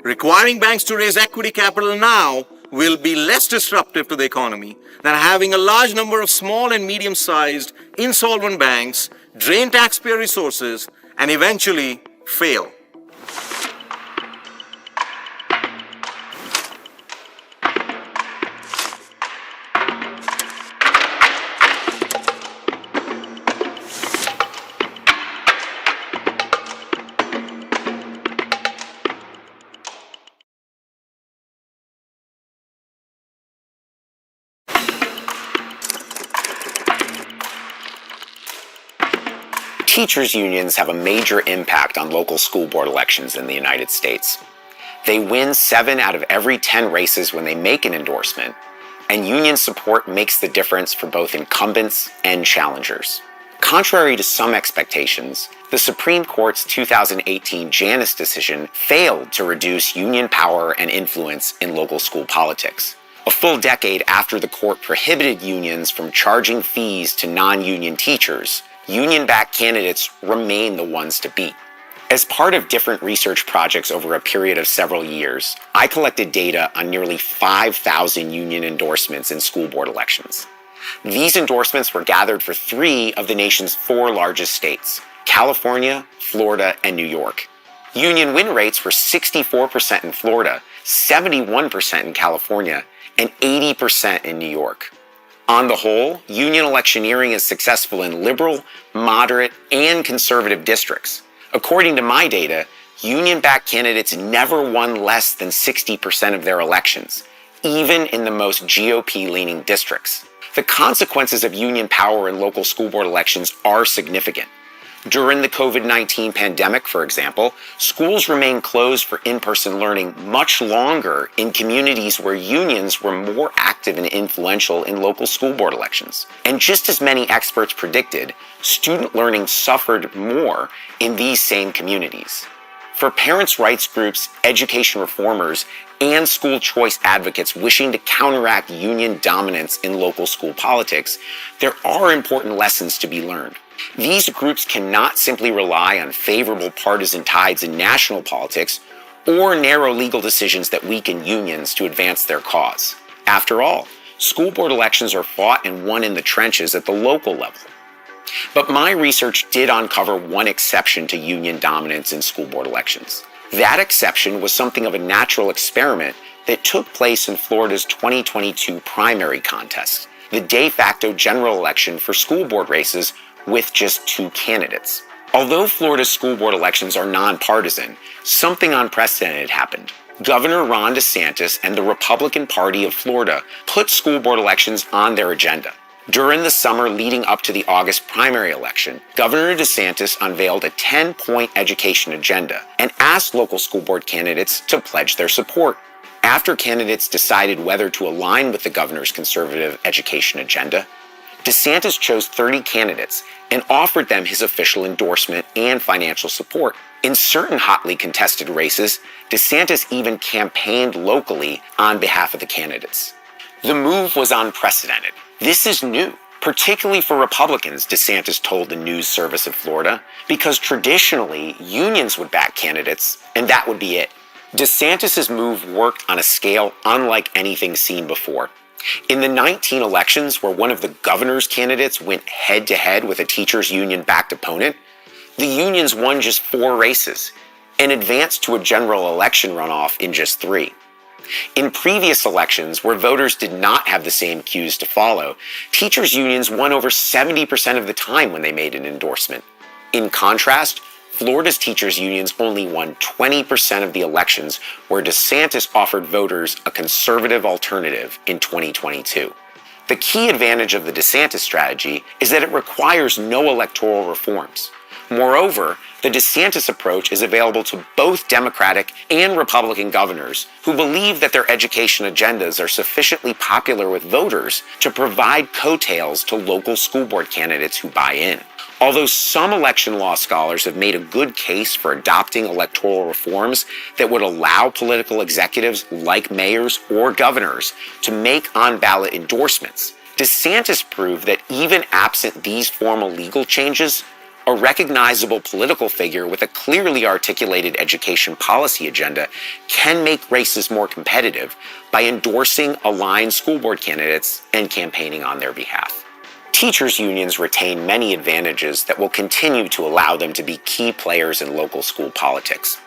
Requiring banks to raise equity capital now will be less disruptive to the economy than having a large number of small and medium-sized insolvent banks drain taxpayer resources and eventually fail. Teachers' unions have a major impact on local school board elections in the United States. They win 7 out of every 10 races when they make an endorsement, and union support makes the difference for both incumbents and challengers. Contrary to some expectations, the Supreme Court's 2018 Janus decision failed to reduce union power and influence in local school politics. A full decade after the court prohibited unions from charging fees to non-union teachers, union-backed candidates remain the ones to beat. As part of different research projects over a period of several years, I collected data on nearly 5,000 union endorsements in school board elections. These endorsements were gathered for 3 of the nation's 4 largest states: California, Florida, and New York. Union win rates were 64% in Florida, 71% in California, and 80% in New York. On the whole, union electioneering is successful in liberal, moderate, and conservative districts. According to my data, union-backed candidates never won less than 60% of their elections, even in the most GOP-leaning districts. The consequences of union power in local school board elections are significant. During the COVID-19 pandemic, for example, schools remained closed for in-person learning much longer in communities where unions were more active and influential in local school board elections. And just as many experts predicted, student learning suffered more in these same communities. For parents' rights groups, education reformers, and school choice advocates wishing to counteract union dominance in local school politics, there are important lessons to be learned. These groups cannot simply rely on favorable partisan tides in national politics or narrow legal decisions that weaken unions to advance their cause. After all, school board elections are fought and won in the trenches at the local level. But my research did uncover one exception to union dominance in school board elections. That exception was something of a natural experiment that took place in Florida's 2022 primary contest, the de facto general election for school board races with just 2 candidates. Although Florida's school board elections are nonpartisan, something unprecedented happened. Governor Ron DeSantis and the Republican Party of Florida put school board elections on their agenda. During the summer leading up to the August primary election, Governor DeSantis unveiled a 10-point education agenda and asked local school board candidates to pledge their support. After candidates decided whether to align with the governor's conservative education agenda, DeSantis chose 30 candidates and offered them his official endorsement and financial support. In certain hotly contested races, DeSantis even campaigned locally on behalf of the candidates. The move was unprecedented. This is new, particularly for Republicans, DeSantis told the news service of Florida, because traditionally, unions would back candidates, and that would be it. DeSantis' move worked on a scale unlike anything seen before. In the 19 elections where one of the governor's candidates went head-to-head with a teachers' union-backed opponent, the unions won just 4 races and advanced to a general election runoff in just 3. In previous elections, where voters did not have the same cues to follow, teachers' unions won over 70% of the time when they made an endorsement. In contrast, Florida's teachers' unions only won 20% of the elections where DeSantis offered voters a conservative alternative in 2022. The key advantage of the DeSantis strategy is that it requires no electoral reforms. Moreover, the DeSantis approach is available to both Democratic and Republican governors who believe that their education agendas are sufficiently popular with voters to provide coattails to local school board candidates who buy in. Although some election law scholars have made a good case for adopting electoral reforms that would allow political executives like mayors or governors to make on-ballot endorsements, DeSantis proved that even absent these formal legal changes, a recognizable political figure with a clearly articulated education policy agenda can make races more competitive by endorsing aligned school board candidates and campaigning on their behalf. Teachers' unions retain many advantages that will continue to allow them to be key players in local school politics.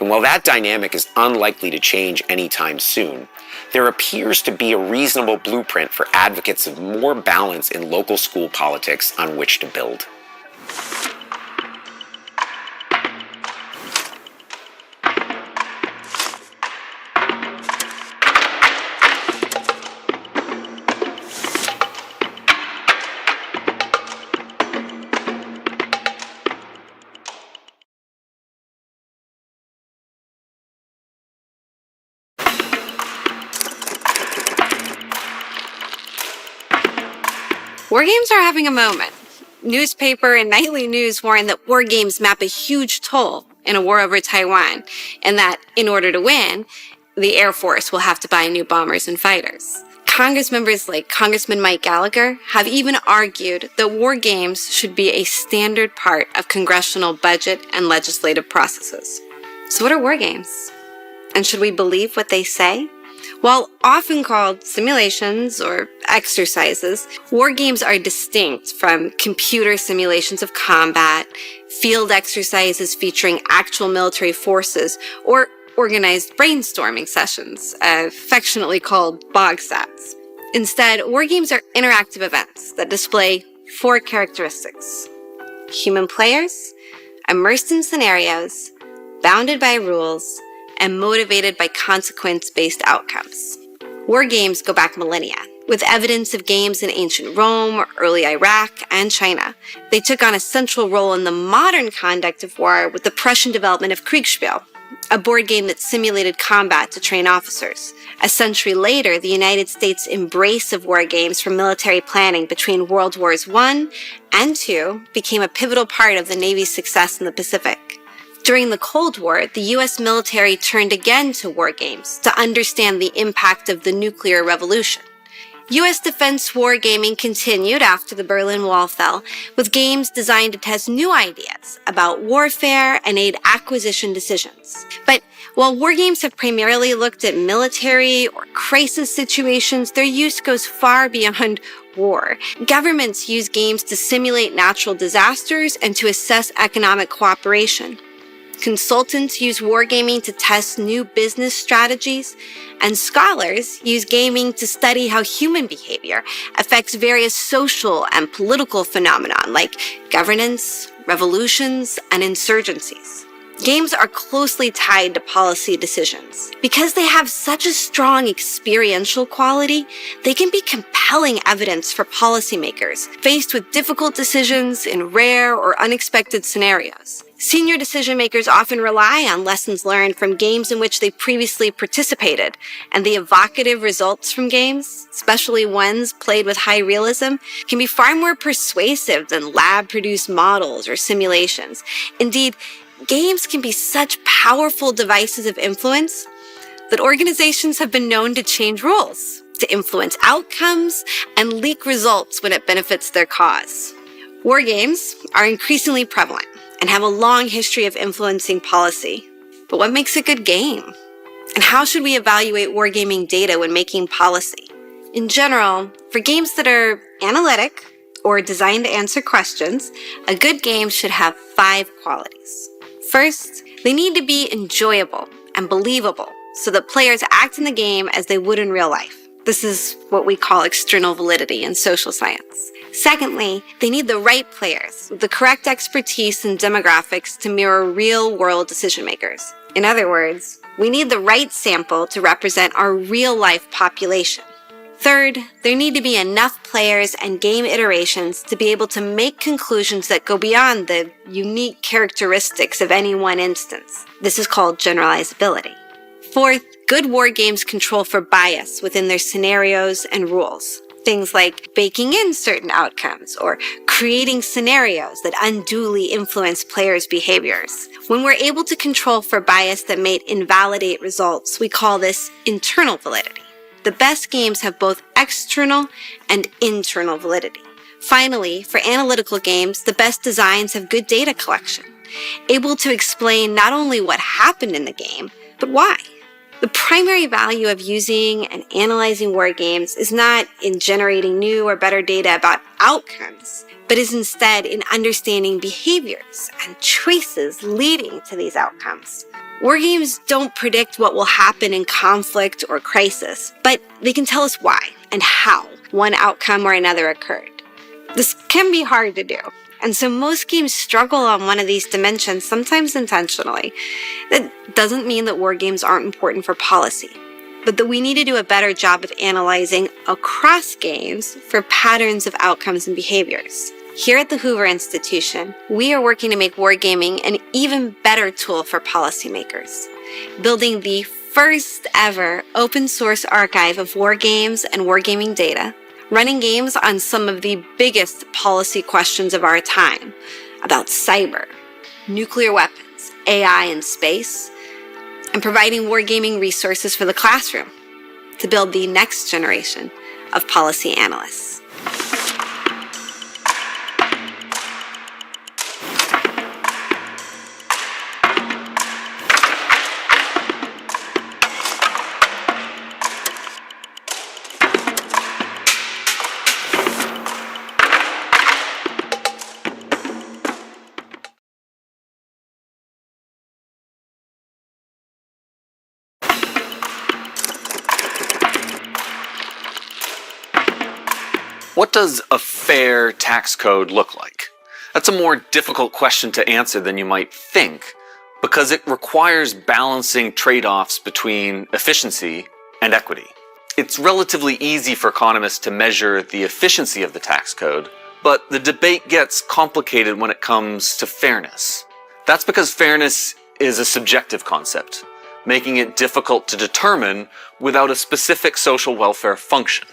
And while that dynamic is unlikely to change anytime soon, there appears to be a reasonable blueprint for advocates of more balance in local school politics on which to build. War games are having a moment. Newspaper and nightly news warn that war games map a huge toll in a war over Taiwan, and that in order to win, the Air Force will have to buy new bombers and fighters. Congress members like Congressman Mike Gallagher have even argued that war games should be a standard part of congressional budget and legislative processes. So what are war games? And should we believe what they say? While often called simulations or exercises, war games are distinct from computer simulations of combat, field exercises featuring actual military forces, or organized brainstorming sessions, affectionately called BOGSATs. Instead, war games are interactive events that display 4 characteristics. Human players, immersed in scenarios, bounded by rules, and motivated by consequence-based outcomes. War games go back millennia, with evidence of games in ancient Rome, early Iraq, and China. They took on a central role in the modern conduct of war with the Prussian development of Kriegspiel, a board game that simulated combat to train officers. A century later, the United States' embrace of war games for military planning between World Wars I and II became a pivotal part of the Navy's success in the Pacific. During the Cold War, the U.S. military turned again to war games to understand the impact of the nuclear revolution. U.S. defense wargaming continued after the Berlin Wall fell, with games designed to test new ideas about warfare and aid acquisition decisions. But while wargames have primarily looked at military or crisis situations, their use goes far beyond war. Governments use games to simulate natural disasters and to assess economic cooperation. Consultants use wargaming to test new business strategies, and scholars use gaming to study how human behavior affects various social and political phenomena like governance, revolutions, and insurgencies. Games are closely tied to policy decisions. Because they have such a strong experiential quality, they can be compelling evidence for policymakers faced with difficult decisions in rare or unexpected scenarios. Senior decision makers often rely on lessons learned from games in which they previously participated, and the evocative results from games, especially ones played with high realism, can be far more persuasive than lab-produced models or simulations. Indeed, games can be such powerful devices of influence that organizations have been known to change rules, to influence outcomes, and leak results when it benefits their cause. War games are increasingly prevalent and have a long history of influencing policy. But what makes a good game? And how should we evaluate wargaming data when making policy? In general, for games that are analytic or designed to answer questions, a good game should have 5 qualities. First, they need to be enjoyable and believable so that players act in the game as they would in real life. This is what we call external validity in social science. Secondly, they need the right players with the correct expertise and demographics to mirror real-world decision makers. In other words, we need the right sample to represent our real-life population. Third, there need to be enough players and game iterations to be able to make conclusions that go beyond the unique characteristics of any one instance. This is called generalizability. Fourth, good war games control for bias within their scenarios and rules. Things like baking in certain outcomes or creating scenarios that unduly influence players' behaviors. When we're able to control for bias that may invalidate results, we call this internal validity. The best games have both external and internal validity. Finally, for analytical games, the best designs have good data collection, able to explain not only what happened in the game, but why. The primary value of using and analyzing war games is not in generating new or better data about outcomes, but is instead in understanding behaviors and choices leading to these outcomes. War games don't predict what will happen in conflict or crisis, but they can tell us why and how one outcome or another occurred. This can be hard to do, and so most games struggle on one of these dimensions, sometimes intentionally. That doesn't mean that war games aren't important for policy, but that we need to do a better job of analyzing across games for patterns of outcomes and behaviors. Here at the Hoover Institution, we are working to make wargaming an even better tool for policymakers, building the first ever open source archive of war games and wargaming data, running games on some of the biggest policy questions of our time about cyber, nuclear weapons, AI and space, and providing wargaming resources for the classroom to build the next generation of policy analysts. What does a fair tax code look like? That's a more difficult question to answer than you might think, because it requires balancing trade-offs between efficiency and equity. It's relatively easy for economists to measure the efficiency of the tax code, but the debate gets complicated when it comes to fairness. That's because fairness is a subjective concept, making it difficult to determine without a specific social welfare function.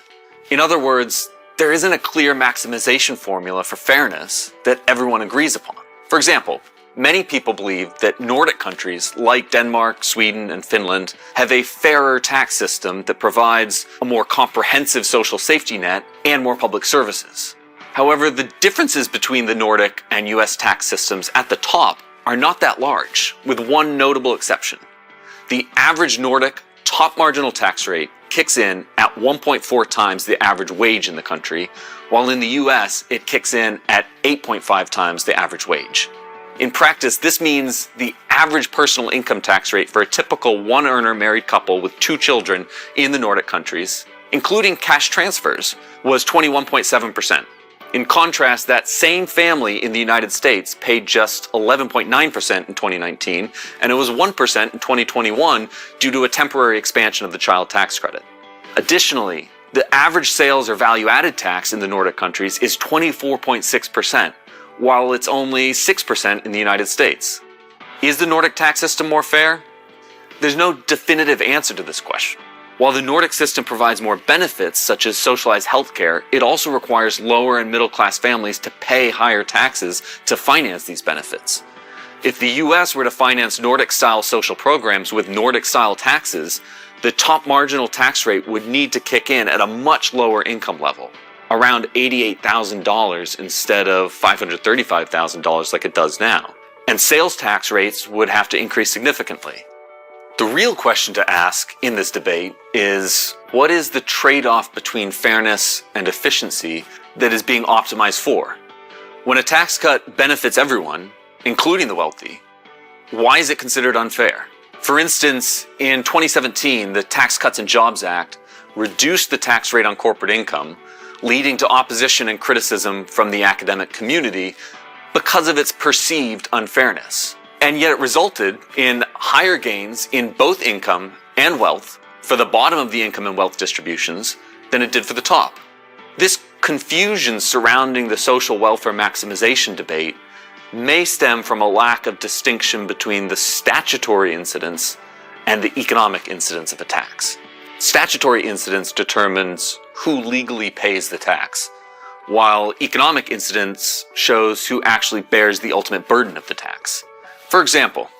In other words, there isn't a clear maximization formula for fairness that everyone agrees upon. For example, many people believe that Nordic countries like Denmark, Sweden, and Finland have a fairer tax system that provides a more comprehensive social safety net and more public services. However, the differences between the Nordic and US tax systems at the top are not that large, with one notable exception. The average Nordic top marginal tax rate kicks in at 1.4 times the average wage in the country, while in the US it kicks in at 8.5 times the average wage. In practice, this means the average personal income tax rate for a typical one-earner married couple with 2 children in the Nordic countries, including cash transfers, was 21.7%. In contrast, that same family in the United States paid just 11.9% in 2019, and it was 1% in 2021 due to a temporary expansion of the child tax credit. Additionally, the average sales or value-added tax in the Nordic countries is 24.6%, while it's only 6% in the United States. Is the Nordic tax system more fair? There's no definitive answer to this question. While the Nordic system provides more benefits, such as socialized healthcare, it also requires lower and middle-class families to pay higher taxes to finance these benefits. If the US were to finance Nordic-style social programs with Nordic-style taxes, the top marginal tax rate would need to kick in at a much lower income level, around $88,000 instead of $535,000 like it does now. And sales tax rates would have to increase significantly. The real question to ask in this debate is, what is the trade-off between fairness and efficiency that is being optimized for? When a tax cut benefits everyone, including the wealthy, why is it considered unfair? For instance, in 2017, the Tax Cuts and Jobs Act reduced the tax rate on corporate income, leading to opposition and criticism from the academic community because of its perceived unfairness. And yet it resulted in higher gains in both income and wealth for the bottom of the income and wealth distributions than it did for the top. This confusion surrounding the social welfare maximization debate may stem from a lack of distinction between the statutory incidence and the economic incidence of a tax. Statutory incidence determines who legally pays the tax, while economic incidence shows who actually bears the ultimate burden of the tax. For example,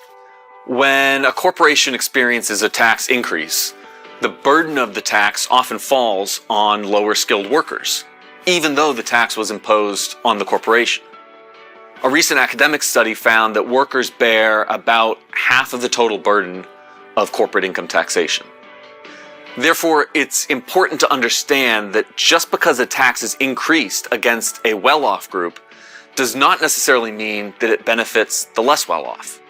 when a corporation experiences a tax increase, the burden of the tax often falls on lower skilled workers, even though the tax was imposed on the corporation. A recent academic study found that workers bear about half of the total burden of corporate income taxation. Therefore, it's important to understand that just because a tax is increased against a well-off group does not necessarily mean that it benefits the less well-off.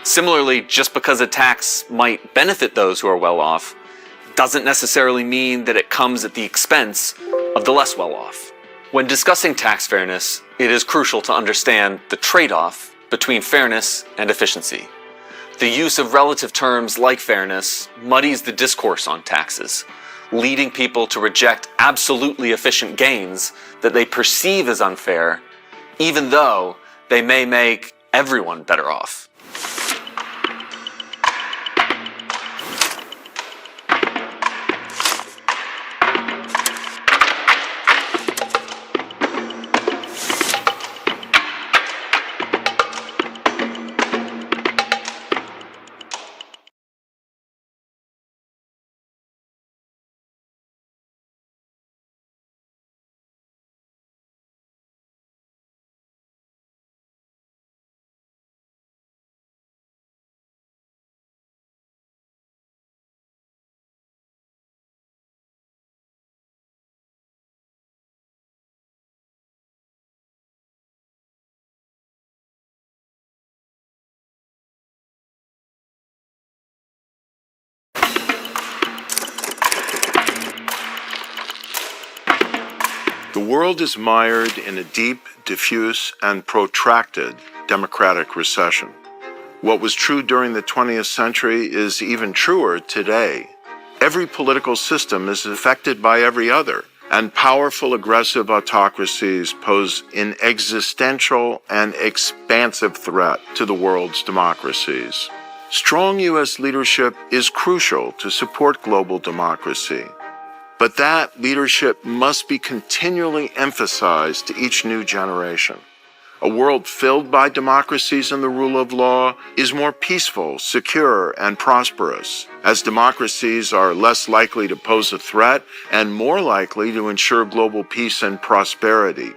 Similarly, just because a tax might benefit those who are well-off doesn't necessarily mean that it comes at the expense of the less well-off. When discussing tax fairness, it is crucial to understand the trade-off between fairness and efficiency. The use of relative terms like fairness muddies the discourse on taxes, leading people to reject absolutely efficient gains that they perceive as unfair, even though they may make everyone better off. The world is mired in a deep, diffuse, and protracted democratic recession. What was true during the 20th century is even truer today. Every political system is affected by every other, and powerful, aggressive autocracies pose an existential and expansive threat to the world's democracies. Strong U.S. leadership is crucial to support global democracy, but that leadership must be continually emphasized to each new generation. A world filled by democracies and the rule of law is more peaceful, secure, and prosperous, as democracies are less likely to pose a threat and more likely to ensure global peace and prosperity.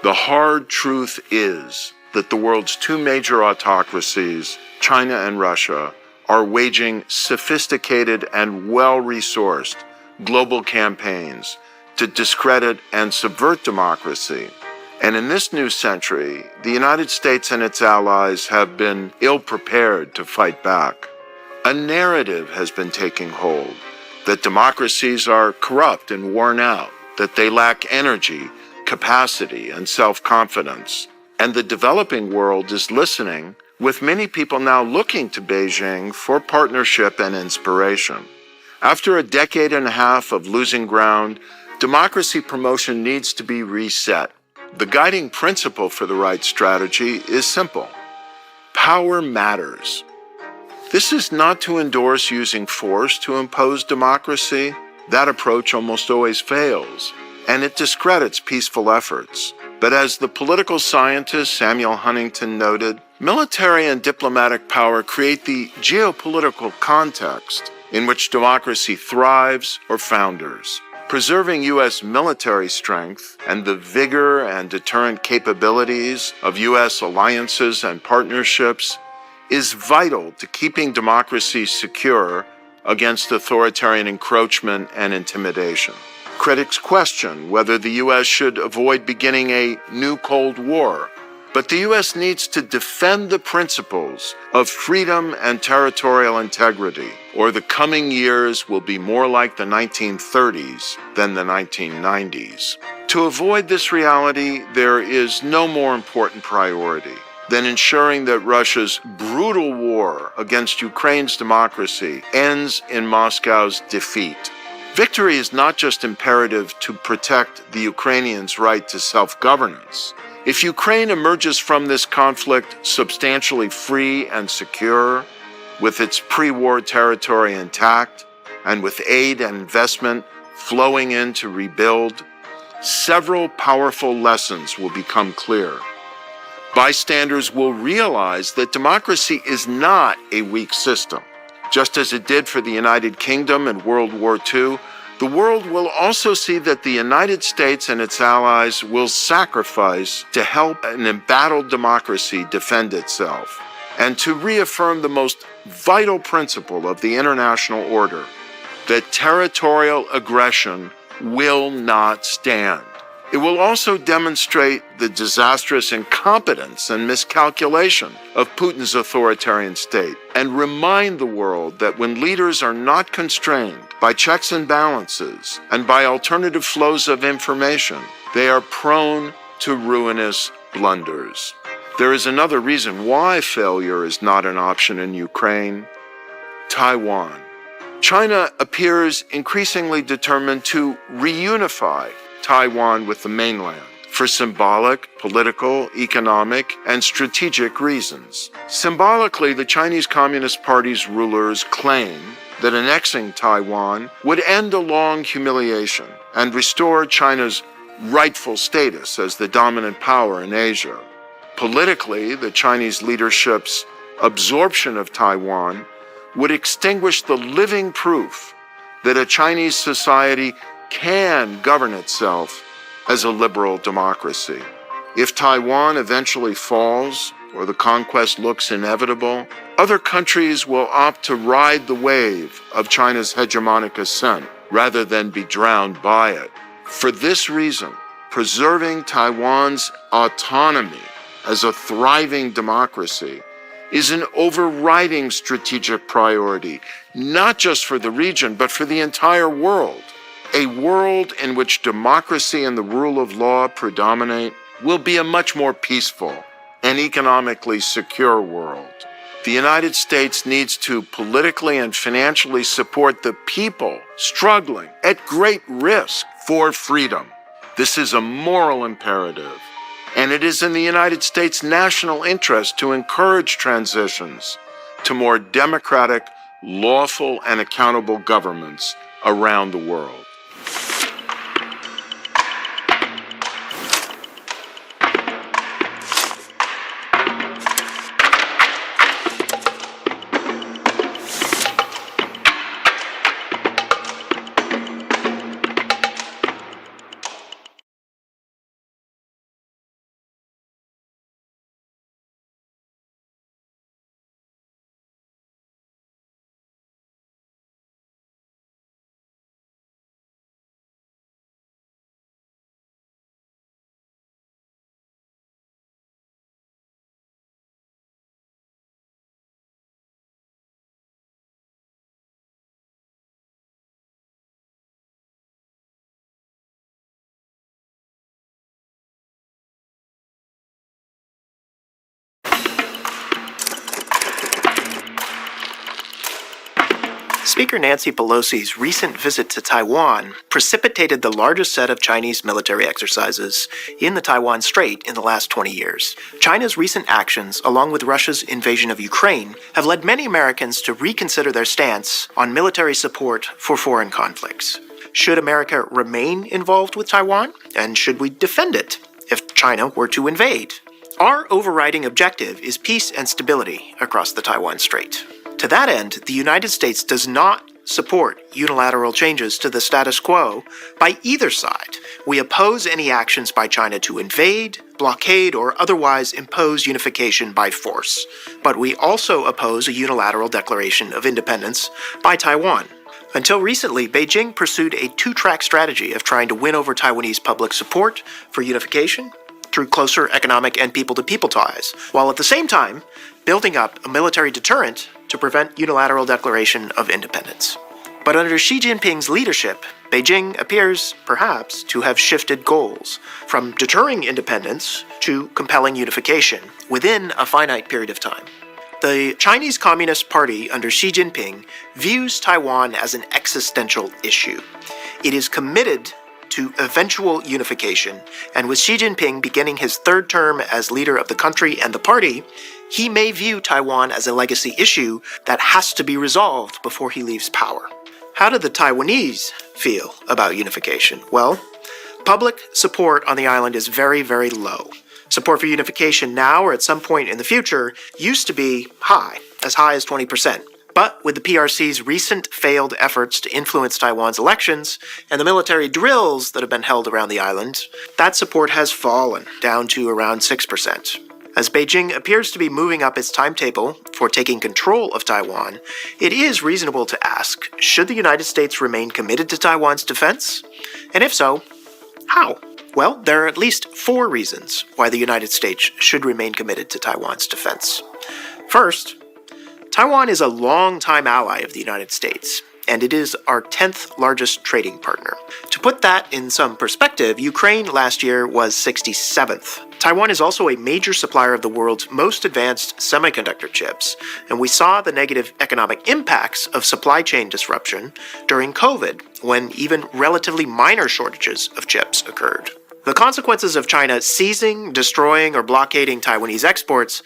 The hard truth is that the world's two major autocracies, China and Russia, are waging sophisticated and well-resourced global campaigns to discredit and subvert democracy. And in this new century, the United States and its allies have been ill-prepared to fight back. A narrative has been taking hold that democracies are corrupt and worn out, that they lack energy, capacity, and self-confidence. And the developing world is listening, with many people now looking to Beijing for partnership and inspiration. After a decade and a half of losing ground, democracy promotion needs to be reset. The guiding principle for the right strategy is simple. Power matters. This is not to endorse using force to impose democracy. That approach almost always fails, and it discredits peaceful efforts. But as the political scientist Samuel Huntington noted, military and diplomatic power create the geopolitical context in which democracy thrives or founders. Preserving U.S. military strength and the vigor and deterrent capabilities of U.S. alliances and partnerships is vital to keeping democracy secure against authoritarian encroachment and intimidation. Critics question whether the U.S. should avoid beginning a new Cold War, but the U.S. needs to defend the principles of freedom and territorial integrity, or the coming years will be more like the 1930s than the 1990s. To avoid this reality, there is no more important priority than ensuring that Russia's brutal war against Ukraine's democracy ends in Moscow's defeat. Victory is not just imperative to protect the Ukrainians' right to self-governance. If Ukraine emerges from this conflict substantially free and secure, with its pre-war territory intact, and with aid and investment flowing in to rebuild, several powerful lessons will become clear. Bystanders will realize that democracy is not a weak system. Just as it did for the United Kingdom in World War II, the world will also see that the United States and its allies will sacrifice to help an embattled democracy defend itself, and to reaffirm the most vital principle of the international order, that territorial aggression will not stand. It will also demonstrate the disastrous incompetence and miscalculation of Putin's authoritarian state, and remind the world that when leaders are not constrained by checks and balances and by alternative flows of information, they are prone to ruinous blunders. There is another reason why failure is not an option in Ukraine: Taiwan. China appears increasingly determined to reunify Taiwan with the mainland for symbolic, political, economic, and strategic reasons. Symbolically, the Chinese Communist Party's rulers claim that annexing Taiwan would end a long humiliation and restore China's rightful status as the dominant power in Asia. Politically, the Chinese leadership's absorption of Taiwan would extinguish the living proof that a Chinese society can govern itself as a liberal democracy. If Taiwan eventually falls, or the conquest looks inevitable, other countries will opt to ride the wave of China's hegemonic ascent rather than be drowned by it. For this reason, preserving Taiwan's autonomy as a thriving democracy is an overriding strategic priority, not just for the region, but for the entire world. A world in which democracy and the rule of law predominate will be a much more peaceful and economically secure world. The United States needs to politically and financially support the people struggling at great risk for freedom. This is a moral imperative, and it is in the United States' national interest to encourage transitions to more democratic, lawful, and accountable governments around the world. Speaker Nancy Pelosi's recent visit to Taiwan precipitated the largest set of Chinese military exercises in the Taiwan Strait in the last 20 years. China's recent actions, along with Russia's invasion of Ukraine, have led many Americans to reconsider their stance on military support for foreign conflicts. Should America remain involved with Taiwan? And should we defend it if China were to invade? Our overriding objective is peace and stability across the Taiwan Strait. To that end, the United States does not support unilateral changes to the status quo by either side. We oppose any actions by China to invade, blockade, or otherwise impose unification by force. But we also oppose a unilateral declaration of independence by Taiwan. Until recently, Beijing pursued a two-track strategy of trying to win over Taiwanese public support for unification through closer economic and people-to-people ties, while at the same time building up a military deterrent to prevent unilateral declaration of independence. But under Xi Jinping's leadership, Beijing appears, perhaps, to have shifted goals from deterring independence to compelling unification within a finite period of time. The Chinese Communist Party under Xi Jinping views Taiwan as an existential issue. It is committed to eventual unification, and with Xi Jinping beginning his third term as leader of the country and the party, he may view Taiwan as a legacy issue that has to be resolved before he leaves power. How do the Taiwanese feel about unification? Well, public support on the island is very, very low. Support for unification now or at some point in the future used to be high as 20%. But with the PRC's recent failed efforts to influence Taiwan's elections and the military drills that have been held around the island, that support has fallen down to around 6%. As Beijing appears to be moving up its timetable for taking control of Taiwan, it is reasonable to ask, should the United States remain committed to Taiwan's defense? And if so, how? Well, there are at least 4 reasons why the United States should remain committed to Taiwan's defense. First, Taiwan is a long-time ally of the United States, and it is our 10th largest trading partner. To put that in some perspective, Ukraine last year was 67th. Taiwan is also a major supplier of the world's most advanced semiconductor chips, and we saw the negative economic impacts of supply chain disruption during COVID, when even relatively minor shortages of chips occurred. The consequences of China seizing, destroying, or blockading Taiwanese exports,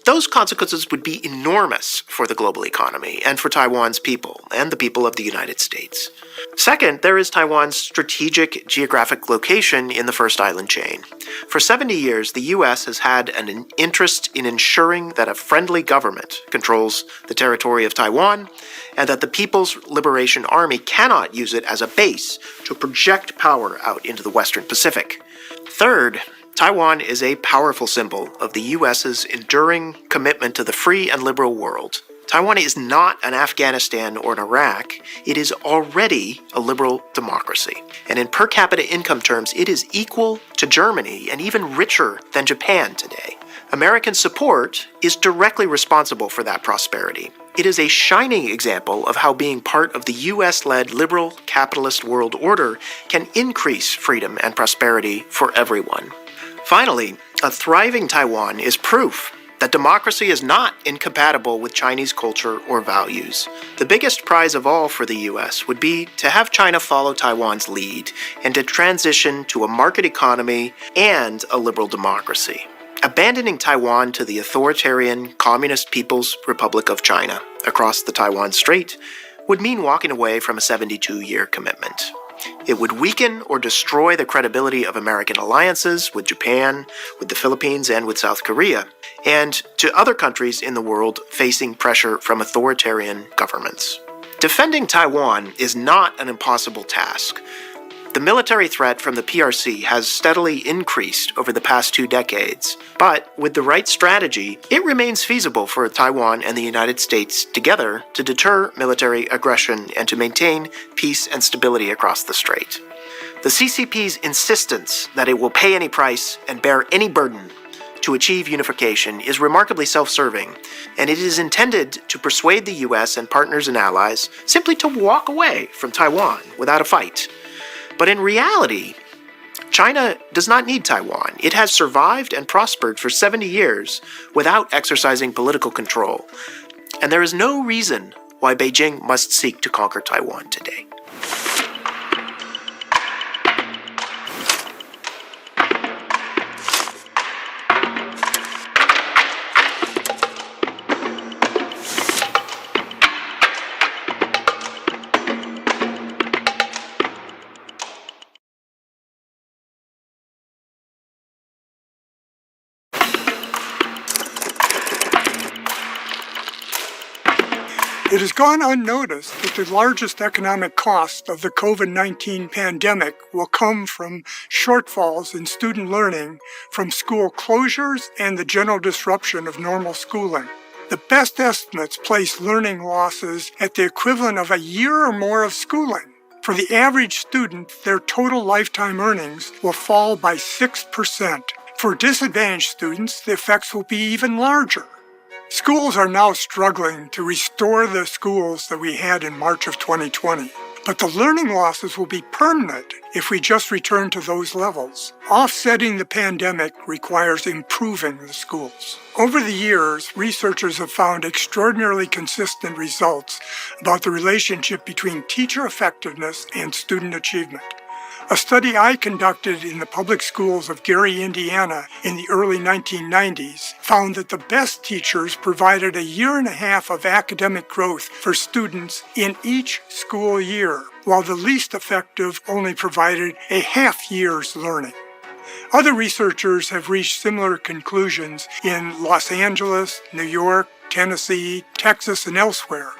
those consequences would be enormous for the global economy and for Taiwan's people and the people of the United States. Second, there is Taiwan's strategic geographic location in the first island chain. For 70 years, the U.S. has had an interest in ensuring that a friendly government controls the territory of Taiwan and that the People's Liberation Army cannot use it as a base to project power out into the Western Pacific. Third, Taiwan is a powerful symbol of the U.S.'s enduring commitment to the free and liberal world. Taiwan is not an Afghanistan or an Iraq. It is already a liberal democracy. And in per capita income terms, it is equal to Germany and even richer than Japan today. American support is directly responsible for that prosperity. It is a shining example of how being part of the US-led liberal capitalist world order can increase freedom and prosperity for everyone. Finally, a thriving Taiwan is proof that democracy is not incompatible with Chinese culture or values. The biggest prize of all for the US would be to have China follow Taiwan's lead and to transition to a market economy and a liberal democracy. Abandoning Taiwan to the authoritarian Communist People's Republic of China across the Taiwan Strait would mean walking away from a 72-year commitment. It would weaken or destroy the credibility of American alliances with Japan, with the Philippines, and with South Korea, and to other countries in the world facing pressure from authoritarian governments. Defending Taiwan is not an impossible task. The military threat from the PRC has steadily increased over the past 2 decades, but with the right strategy, it remains feasible for Taiwan and the United States together to deter military aggression and to maintain peace and stability across the strait. The CCP's insistence that it will pay any price and bear any burden to achieve unification is remarkably self-serving, and it is intended to persuade the US and partners and allies simply to walk away from Taiwan without a fight. But in reality, China does not need Taiwan. It has survived and prospered for 70 years without exercising political control, and there is no reason why Beijing must seek to conquer Taiwan today. It has gone unnoticed that the largest economic cost of the COVID-19 pandemic will come from shortfalls in student learning from school closures and the general disruption of normal schooling. The best estimates place learning losses at the equivalent of a year or more of schooling. For the average student, their total lifetime earnings will fall by 6%. For disadvantaged students, the effects will be even larger. Schools are now struggling to restore the schools that we had in March of 2020. But the learning losses will be permanent if we just return to those levels. Offsetting the pandemic requires improving the schools. Over the years, researchers have found extraordinarily consistent results about the relationship between teacher effectiveness and student achievement. A study I conducted in the public schools of Gary, Indiana in the early 1990s found that the best teachers provided a year and a half of academic growth for students in each school year, while the least effective only provided a half year's learning. Other researchers have reached similar conclusions in Los Angeles, New York, Tennessee, Texas, and elsewhere.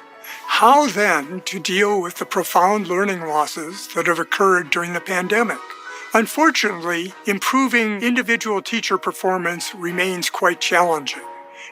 How then to deal with the profound learning losses that have occurred during the pandemic? Unfortunately, improving individual teacher performance remains quite challenging.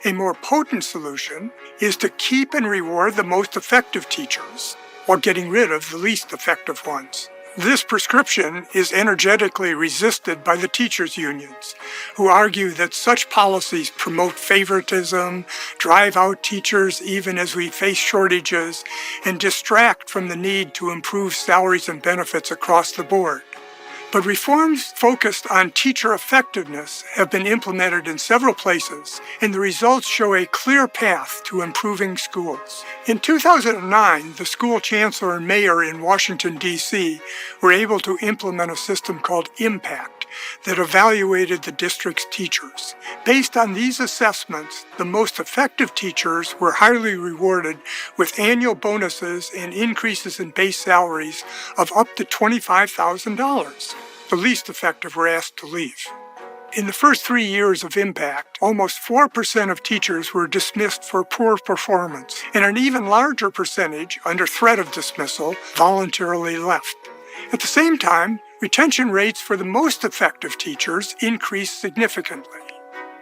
A more potent solution is to keep and reward the most effective teachers while getting rid of the least effective ones. This prescription is energetically resisted by the teachers' unions, who argue that such policies promote favoritism, drive out teachers even as we face shortages, and distract from the need to improve salaries and benefits across the board. But reforms focused on teacher effectiveness have been implemented in several places, and the results show a clear path to improving schools. In 2009, the school chancellor and mayor in Washington, D.C. were able to implement a system called Impact that evaluated the district's teachers. Based on these assessments, the most effective teachers were highly rewarded with annual bonuses and increases in base salaries of up to $25,000. The least effective were asked to leave. In the first 3 years of Impact, almost 4% of teachers were dismissed for poor performance, and an even larger percentage, under threat of dismissal, voluntarily left. At the same time, retention rates for the most effective teachers increased significantly.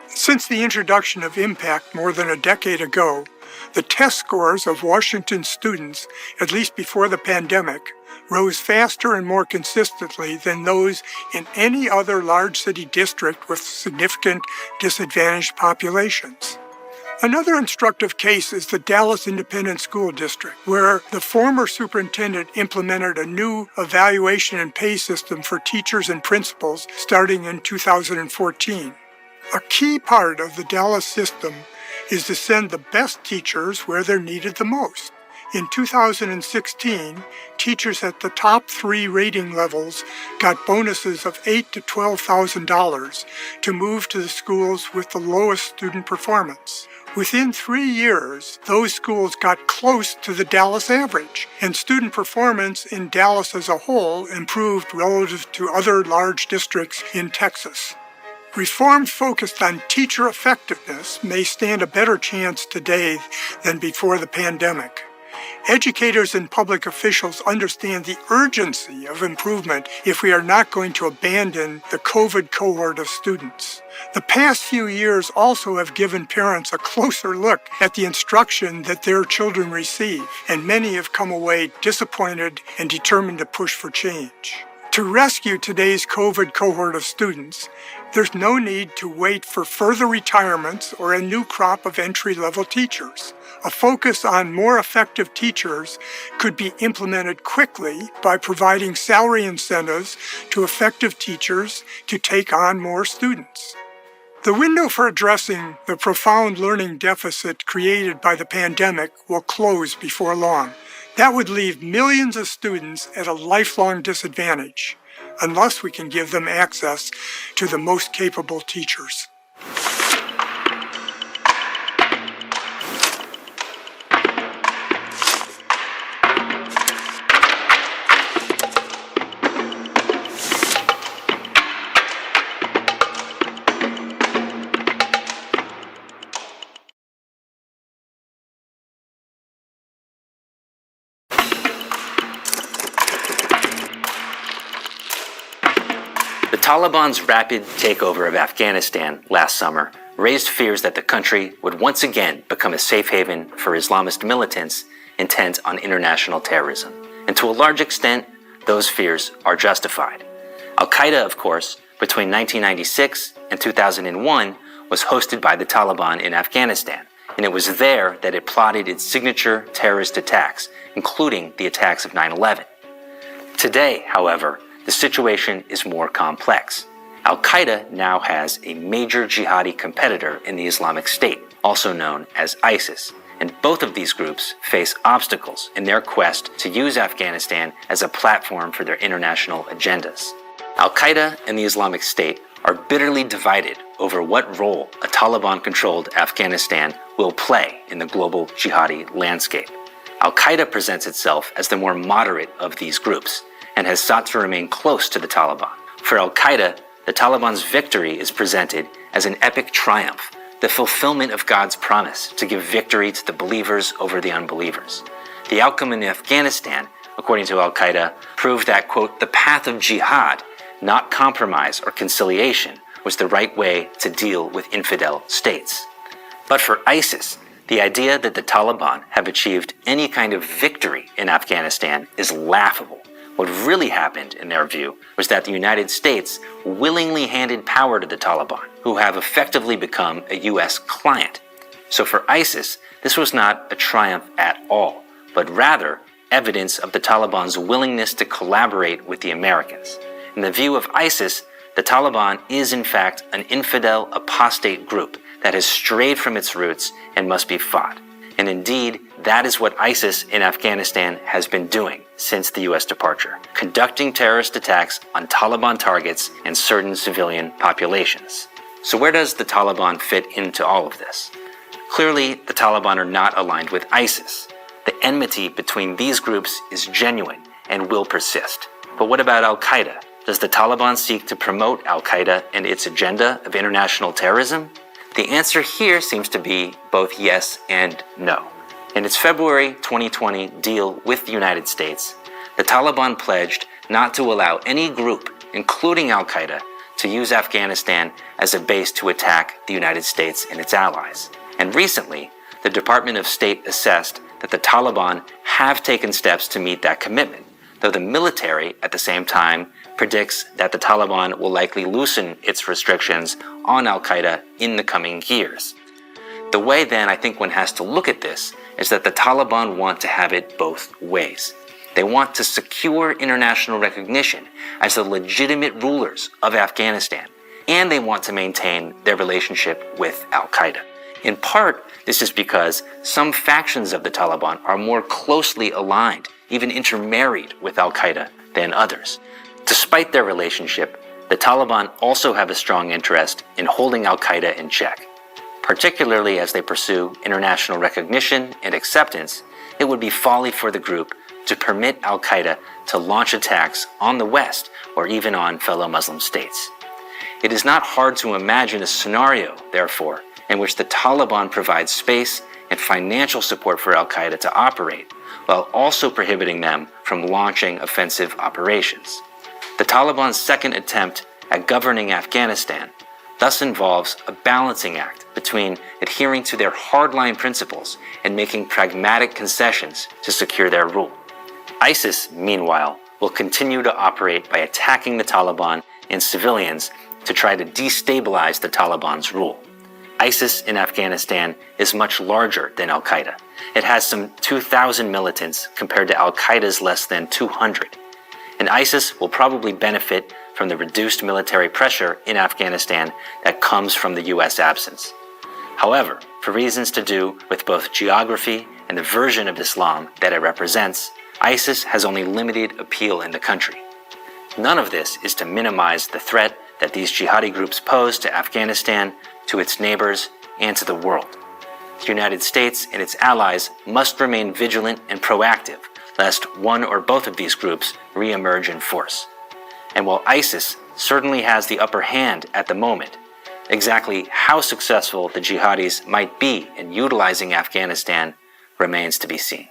Since the introduction of Impact more than a decade ago, the test scores of Washington students, at least before the pandemic, rose faster and more consistently than those in any other large city district with significant disadvantaged populations. Another instructive case is the Dallas Independent School District, where the former superintendent implemented a new evaluation and pay system for teachers and principals starting in 2014. A key part of the Dallas system is to send the best teachers where they're needed the most. In 2016, teachers at the top 3 rating levels got bonuses of $8,000 to $12,000 to move to the schools with the lowest student performance. Within 3 years, those schools got close to the Dallas average, and student performance in Dallas as a whole improved relative to other large districts in Texas. Reforms focused on teacher effectiveness may stand a better chance today than before the pandemic. Educators and public officials understand the urgency of improvement if we are not going to abandon the COVID cohort of students. The past few years also have given parents a closer look at the instruction that their children receive, and many have come away disappointed and determined to push for change. To rescue today's COVID cohort of students, there's no need to wait for further retirements or a new crop of entry-level teachers. A focus on more effective teachers could be implemented quickly by providing salary incentives to effective teachers to take on more students. The window for addressing the profound learning deficit created by the pandemic will close before long. That would leave millions of students at a lifelong disadvantage, unless we can give them access to the most capable teachers. The Taliban's rapid takeover of Afghanistan last summer raised fears that the country would once again become a safe haven for Islamist militants intent on international terrorism. And to a large extent, those fears are justified. Al-Qaeda, of course, between 1996 and 2001 was hosted by the Taliban in Afghanistan, and it was there that it plotted its signature terrorist attacks, including the attacks of 9/11. Today, however, the situation is more complex. Al-Qaeda now has a major jihadi competitor in the Islamic State, also known as ISIS, and both of these groups face obstacles in their quest to use Afghanistan as a platform for their international agendas. Al-Qaeda and the Islamic State are bitterly divided over what role a Taliban-controlled Afghanistan will play in the global jihadi landscape. Al-Qaeda presents itself as the more moderate of these groups, and has sought to remain close to the Taliban. For Al-Qaeda, the Taliban's victory is presented as an epic triumph, the fulfillment of God's promise to give victory to the believers over the unbelievers. The outcome in Afghanistan, according to Al-Qaeda, proved that, quote, the path of jihad, not compromise or conciliation, was the right way to deal with infidel states. But for ISIS, the idea that the Taliban have achieved any kind of victory in Afghanistan is laughable. What really happened, in their view, was that the United States willingly handed power to the Taliban, who have effectively become a U.S. client. So for ISIS, this was not a triumph at all, but rather evidence of the Taliban's willingness to collaborate with the Americans. In the view of ISIS, the Taliban is in fact an infidel apostate group that has strayed from its roots and must be fought. And indeed, that is what ISIS in Afghanistan has been doing since the U.S. departure, conducting terrorist attacks on Taliban targets and certain civilian populations. So where does the Taliban fit into all of this? Clearly, the Taliban are not aligned with ISIS. The enmity between these groups is genuine and will persist. But what about Al-Qaeda? Does the Taliban seek to promote Al-Qaeda and its agenda of international terrorism? The answer here seems to be both yes and no. In its February 2020 deal with the United States, the Taliban pledged not to allow any group, including Al-Qaeda, to use Afghanistan as a base to attack the United States and its allies. And recently, the Department of State assessed that the Taliban have taken steps to meet that commitment, though the military, at the same time, predicts that the Taliban will likely loosen its restrictions on Al-Qaeda in the coming years. The way then I think one has to look at this is that the Taliban want to have it both ways. They want to secure international recognition as the legitimate rulers of Afghanistan, and they want to maintain their relationship with Al-Qaeda. In part, this is because some factions of the Taliban are more closely aligned, even intermarried with Al-Qaeda than others. Despite their relationship, the Taliban also have a strong interest in holding Al-Qaeda in check. Particularly as they pursue international recognition and acceptance, it would be folly for the group to permit Al-Qaeda to launch attacks on the West or even on fellow Muslim states. It is not hard to imagine a scenario, therefore, in which the Taliban provides space and financial support for Al-Qaeda to operate, while also prohibiting them from launching offensive operations. The Taliban's second attempt at governing Afghanistan thus involves a balancing act between adhering to their hardline principles and making pragmatic concessions to secure their rule. ISIS, meanwhile, will continue to operate by attacking the Taliban and civilians to try to destabilize the Taliban's rule. ISIS in Afghanistan is much larger than Al-Qaeda. It has some 2,000 militants compared to Al-Qaeda's less than 200. And ISIS will probably benefit from the reduced military pressure in Afghanistan that comes from the US absence. However, for reasons to do with both geography and the version of Islam that it represents, ISIS has only limited appeal in the country. None of this is to minimize the threat that these jihadi groups pose to Afghanistan, to its neighbors, and to the world. The United States and its allies must remain vigilant and proactive, lest one or both of these groups re-emerge in force. And while ISIS certainly has the upper hand at the moment, exactly how successful the jihadis might be in utilizing Afghanistan remains to be seen.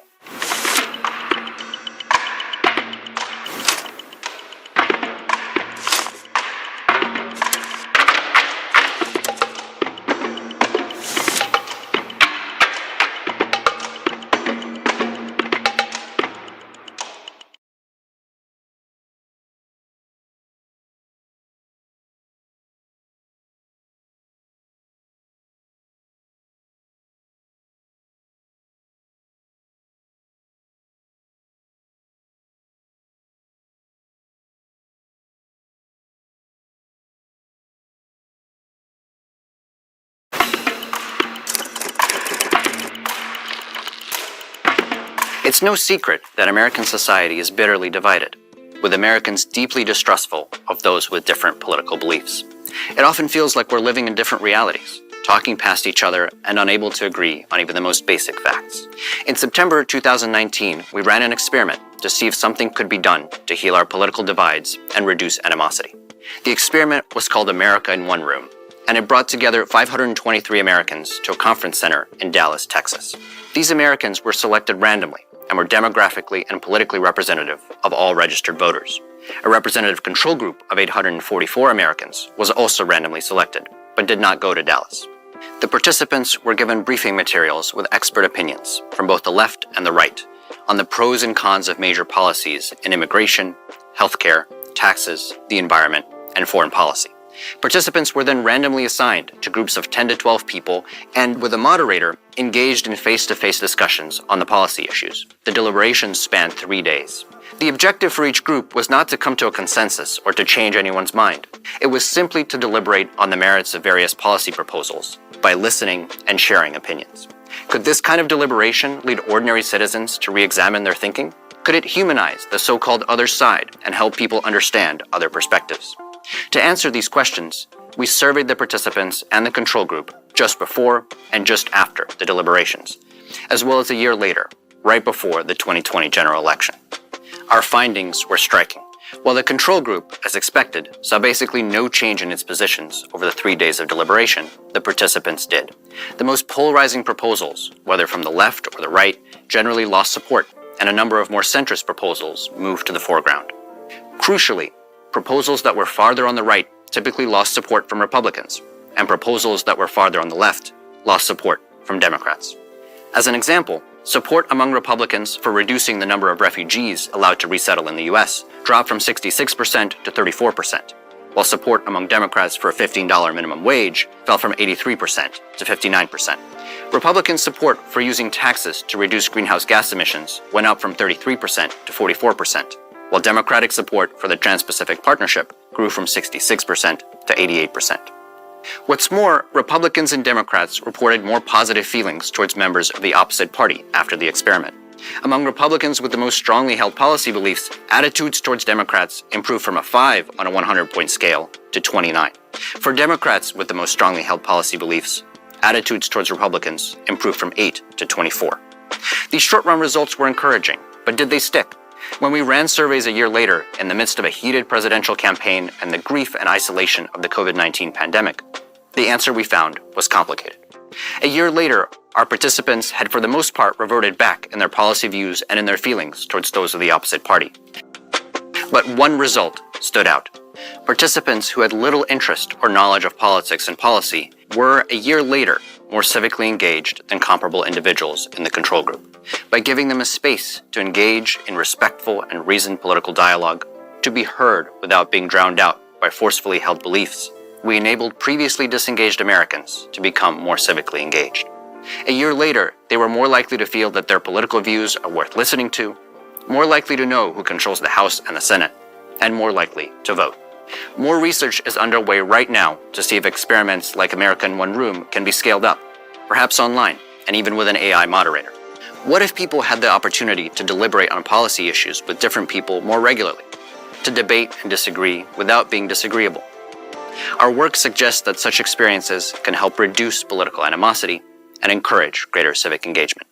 It's no secret that American society is bitterly divided, with Americans deeply distrustful of those with different political beliefs. It often feels like we're living in different realities, talking past each other and unable to agree on even the most basic facts. In September 2019, we ran an experiment to see if something could be done to heal our political divides and reduce animosity. The experiment was called America in One Room, and it brought together 523 Americans to a conference center in Dallas, Texas. These Americans were selected randomly and were demographically and politically representative of all registered voters. A representative control group of 844 Americans was also randomly selected, but did not go to Dallas. The participants were given briefing materials with expert opinions from both the left and the right on the pros and cons of major policies in immigration, healthcare, taxes, the environment, and foreign policy. Participants were then randomly assigned to groups of 10 to 12 people and, with a moderator, engaged in face-to-face discussions on the policy issues. The deliberations spanned 3 days. The objective for each group was not to come to a consensus or to change anyone's mind. It was simply to deliberate on the merits of various policy proposals by listening and sharing opinions. Could this kind of deliberation lead ordinary citizens to re-examine their thinking? Could it humanize the so-called other side and help people understand other perspectives? To answer these questions, we surveyed the participants and the control group just before and just after the deliberations, as well as a year later, right before the 2020 general election. Our findings were striking. While the control group, as expected, saw basically no change in its positions over the 3 days of deliberation, the participants did. The most polarizing proposals, whether from the left or the right, generally lost support, and a number of more centrist proposals moved to the foreground. Crucially, proposals that were farther on the right typically lost support from Republicans, and proposals that were farther on the left lost support from Democrats. As an example, support among Republicans for reducing the number of refugees allowed to resettle in the U.S. dropped from 66% to 34%, while support among Democrats for a $15 minimum wage fell from 83% to 59%. Republican support for using taxes to reduce greenhouse gas emissions went up from 33% to 44%, while Democratic support for the Trans-Pacific Partnership grew from 66% to 88%. What's more, Republicans and Democrats reported more positive feelings towards members of the opposite party after the experiment. Among Republicans with the most strongly held policy beliefs, attitudes towards Democrats improved from a 5 on a 100-point scale to 29. For Democrats with the most strongly held policy beliefs, attitudes towards Republicans improved from 8 to 24. These short-run results were encouraging, but did they stick? When we ran surveys a year later, in the midst of a heated presidential campaign and the grief and isolation of the COVID-19 pandemic, the answer we found was complicated. A year later, our participants had for the most part reverted back in their policy views and in their feelings towards those of the opposite party. But one result stood out. Participants who had little interest or knowledge of politics and policy were, a year later, more civically engaged than comparable individuals in the control group. By giving them a space to engage in respectful and reasoned political dialogue, to be heard without being drowned out by forcefully held beliefs, we enabled previously disengaged Americans to become more civically engaged. A year later, they were more likely to feel that their political views are worth listening to, more likely to know who controls the House and the Senate, and more likely to vote. More research is underway right now to see if experiments like America in One Room can be scaled up, perhaps online, and even with an AI moderator. What if people had the opportunity to deliberate on policy issues with different people more regularly, to debate and disagree without being disagreeable? Our work suggests that such experiences can help reduce political animosity and encourage greater civic engagement.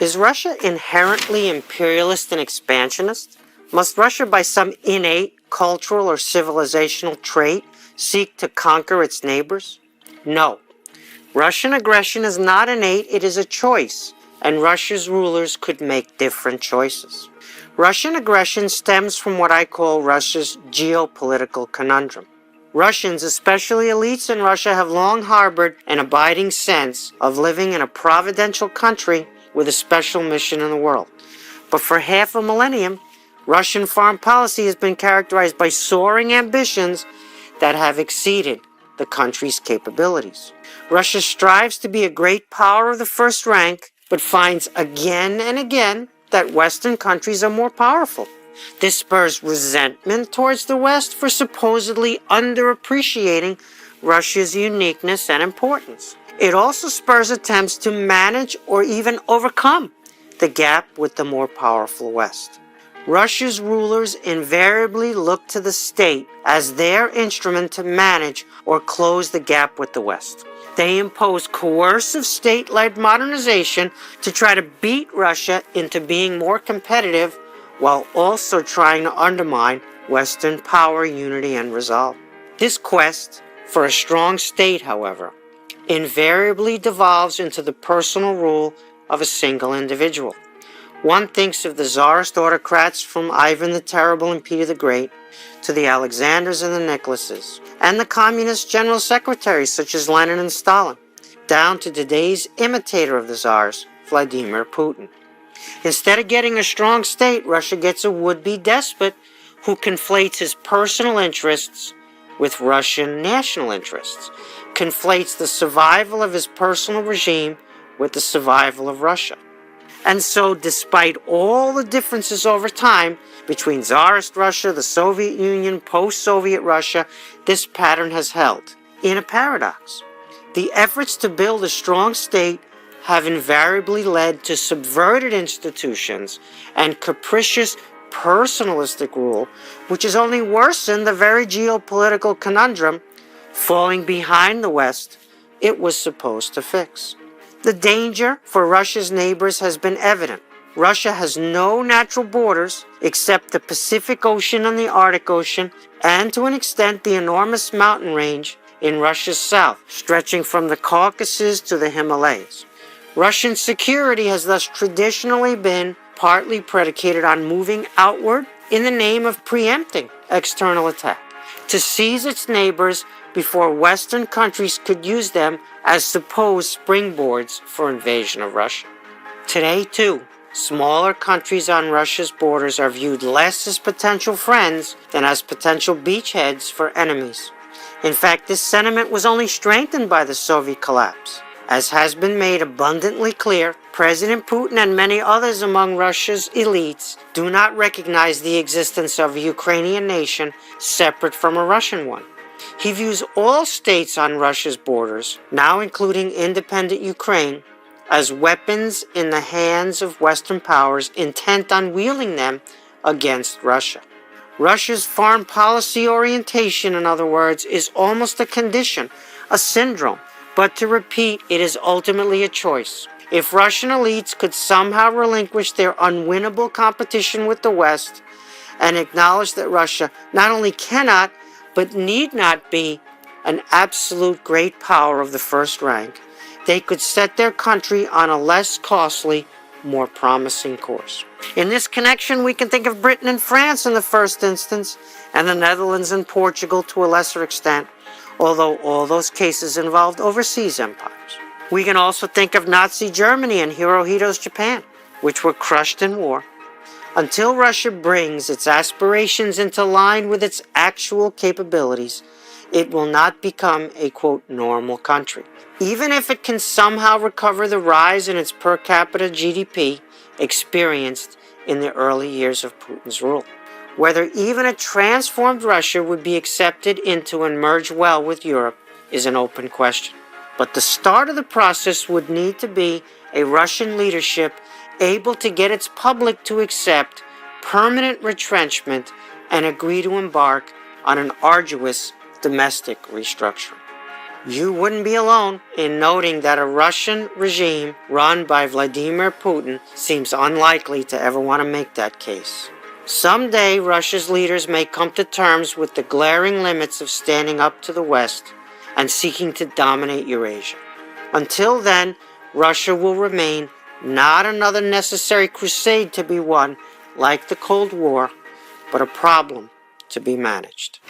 Is Russia inherently imperialist and expansionist? Must Russia, by some innate cultural or civilizational trait, seek to conquer its neighbors? No. Russian aggression is not innate, it is a choice, and Russia's rulers could make different choices. Russian aggression stems from what I call Russia's geopolitical conundrum. Russians, especially elites in Russia, have long harbored an abiding sense of living in a providential country with a special mission in the world. But for half a millennium, Russian foreign policy has been characterized by soaring ambitions that have exceeded the country's capabilities. Russia strives to be a great power of the first rank, but finds again and again that Western countries are more powerful. This spurs resentment towards the West for supposedly underappreciating Russia's uniqueness and importance. It also spurs attempts to manage or even overcome the gap with the more powerful West. Russia's rulers invariably look to the state as their instrument to manage or close the gap with the West. They impose coercive state-led modernization to try to beat Russia into being more competitive while also trying to undermine Western power, unity, and resolve. This quest for a strong state, however, invariably devolves into the personal rule of a single individual. One thinks of the czarist autocrats from Ivan the Terrible and Peter the Great to the Alexanders and the Nicholases, and the communist general secretaries such as Lenin and Stalin, down to today's imitator of the czars, Vladimir Putin. Instead of getting a strong state, Russia gets a would-be despot who conflates his personal interests with Russian national interests, conflates the survival of his personal regime with the survival of Russia. And so, despite all the differences over time between Tsarist Russia, the Soviet Union, post-Soviet Russia, this pattern has held in a paradox. The efforts to build a strong state have invariably led to subverted institutions and capricious personalistic rule, which has only worsened the very geopolitical conundrum, falling behind the West, it was supposed to fix. The danger for Russia's neighbors has been evident. Russia has no natural borders except the Pacific Ocean and the Arctic Ocean, and to an extent the enormous mountain range in Russia's south, stretching from the Caucasus to the Himalayas. Russian security has thus traditionally been partly predicated on moving outward in the name of preempting external attack, to seize its neighbors before Western countries could use them as supposed springboards for invasion of Russia. Today, too, smaller countries on Russia's borders are viewed less as potential friends than as potential beachheads for enemies. In fact, this sentiment was only strengthened by the Soviet collapse. As has been made abundantly clear, President Putin and many others among Russia's elites do not recognize the existence of a Ukrainian nation separate from a Russian one. He views all states on Russia's borders, now including independent Ukraine, as weapons in the hands of Western powers intent on wielding them against Russia. Russia's foreign policy orientation, in other words, is almost a condition, a syndrome. But to repeat, it is ultimately a choice. If Russian elites could somehow relinquish their unwinnable competition with the West and acknowledge that Russia not only cannot, but need not be an absolute great power of the first rank, they could set their country on a less costly, more promising course. In this connection, we can think of Britain and France in the first instance, and the Netherlands and Portugal to a lesser extent, although all those cases involved overseas empires. We can also think of Nazi Germany and Hirohito's Japan, which were crushed in war. Until Russia brings its aspirations into line with its actual capabilities, it will not become a, quote, normal country. Even if it can somehow recover the rise in its per capita GDP experienced in the early years of Putin's rule. Whether even a transformed Russia would be accepted into and merge well with Europe is an open question. But the start of the process would need to be a Russian leadership able to get its public to accept permanent retrenchment and agree to embark on an arduous domestic restructuring. You wouldn't be alone in noting that a Russian regime run by Vladimir Putin seems unlikely to ever want to make that case. Someday, Russia's leaders may come to terms with the glaring limits of standing up to the West and seeking to dominate Eurasia. Until then, Russia will remain not another necessary crusade to be won, like the Cold War, but a problem to be managed.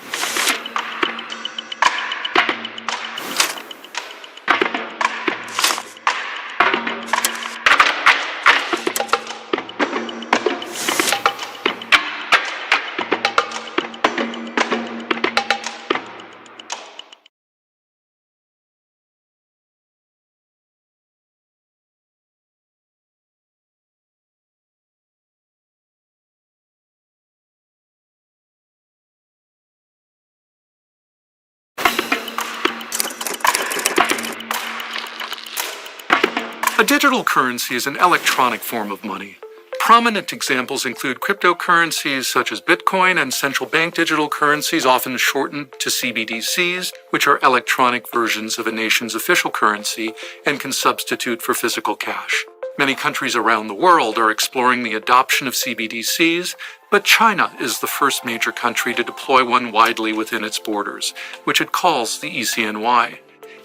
A digital currency is an electronic form of money. Prominent examples include cryptocurrencies such as Bitcoin and central bank digital currencies, often shortened to CBDCs, which are electronic versions of a nation's official currency and can substitute for physical cash. Many countries around the world are exploring the adoption of CBDCs, but China is the first major country to deploy one widely within its borders, which it calls the ECNY.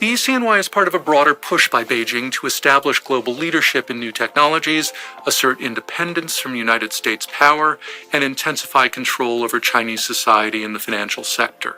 The ECNY is part of a broader push by Beijing to establish global leadership in new technologies, assert independence from United States power, and intensify control over Chinese society and the financial sector.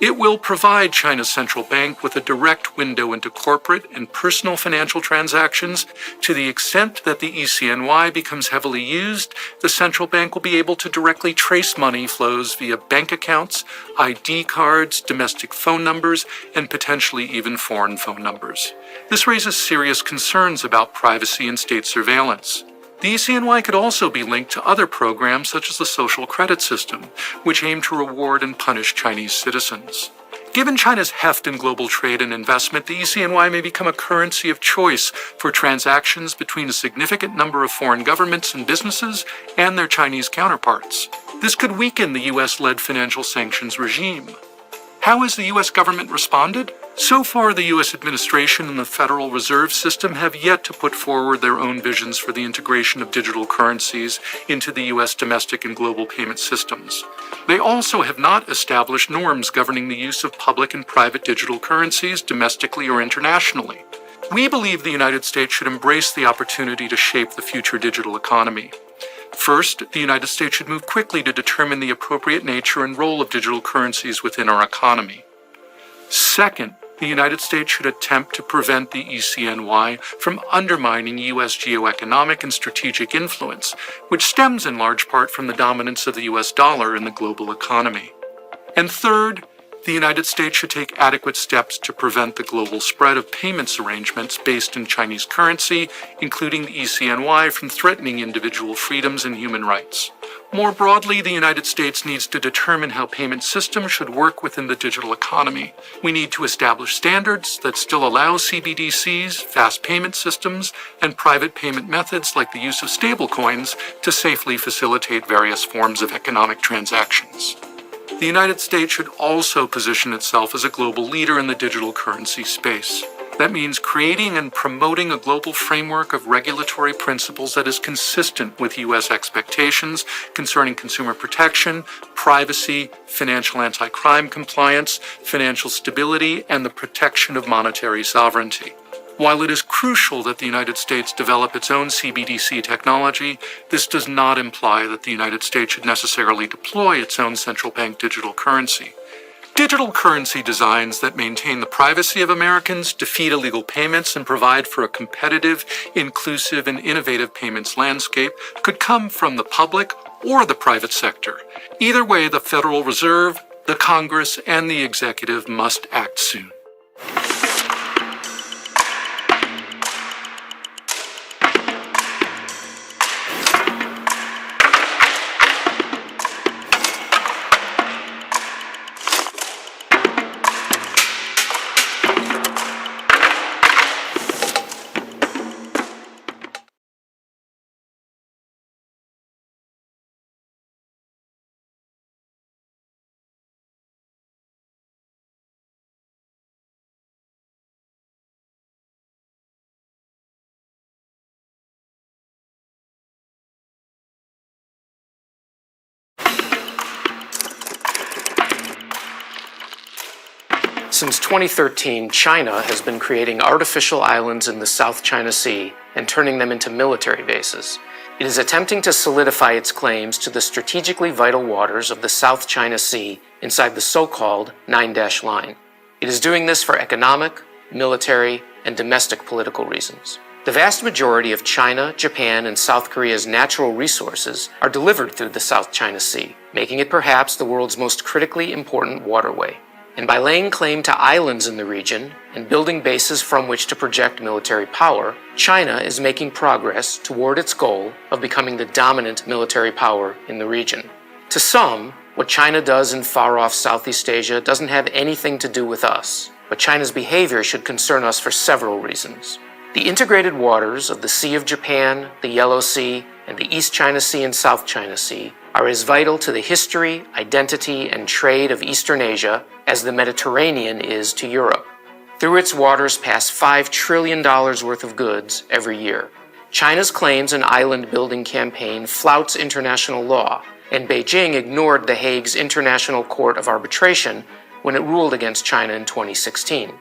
It will provide China's central bank with a direct window into corporate and personal financial transactions. To the extent that the ECNY becomes heavily used, the central bank will be able to directly trace money flows via bank accounts, ID cards, domestic phone numbers, and potentially even foreign phone numbers. This raises serious concerns about privacy and state surveillance. The ECNY could also be linked to other programs such as the social credit system, which aim to reward and punish Chinese citizens. Given China's heft in global trade and investment, the ECNY may become a currency of choice for transactions between a significant number of foreign governments and businesses and their Chinese counterparts. This could weaken the US-led financial sanctions regime. How has the US government responded? So far, the US administration and the Federal Reserve System have yet to put forward their own visions for the integration of digital currencies into the US domestic and global payment systems. They also have not established norms governing the use of public and private digital currencies domestically or internationally. We believe the United States should embrace the opportunity to shape the future digital economy. First, the United States should move quickly to determine the appropriate nature and role of digital currencies within our economy. Second, the United States should attempt to prevent the ECNY from undermining U.S. geoeconomic and strategic influence, which stems in large part from the dominance of the U.S. dollar in the global economy. And third, the United States should take adequate steps to prevent the global spread of payments arrangements based in Chinese currency, including the ECNY, from threatening individual freedoms and human rights. More broadly, the United States needs to determine how payment systems should work within the digital economy. We need to establish standards that still allow CBDCs, fast payment systems, and private payment methods like the use of stablecoins to safely facilitate various forms of economic transactions. The United States should also position itself as a global leader in the digital currency space. That means creating and promoting a global framework of regulatory principles that is consistent with U.S. expectations concerning consumer protection, privacy, financial anti-crime compliance, financial stability, and the protection of monetary sovereignty. While it is crucial that the United States develop its own CBDC technology, this does not imply that the United States should necessarily deploy its own central bank digital currency. Digital currency designs that maintain the privacy of Americans, defeat illegal payments, and provide for a competitive, inclusive, and innovative payments landscape could come from the public or the private sector. Either way, the Federal Reserve, the Congress, and the executive must act soon. Since 2013, China has been creating artificial islands in the South China Sea and turning them into military bases. It is attempting to solidify its claims to the strategically vital waters of the South China Sea inside the so-called Nine-Dash Line. It is doing this for economic, military, and domestic political reasons. The vast majority of China, Japan, and South Korea's natural resources are delivered through the South China Sea, making it perhaps the world's most critically important waterway. And by laying claim to islands in the region and building bases from which to project military power, China is making progress toward its goal of becoming the dominant military power in the region. To some, what China does in far-off Southeast Asia doesn't have anything to do with us, but China's behavior should concern us for several reasons. The integrated waters of the Sea of Japan, the Yellow Sea, and the East China Sea and South China Sea are as vital to the history, identity, and trade of Eastern Asia as the Mediterranean is to Europe. Through its waters pass $5 trillion worth of goods every year. China's claims and island-building campaign flouts international law, and Beijing ignored The Hague's International Court of Arbitration when it ruled against China in 2016.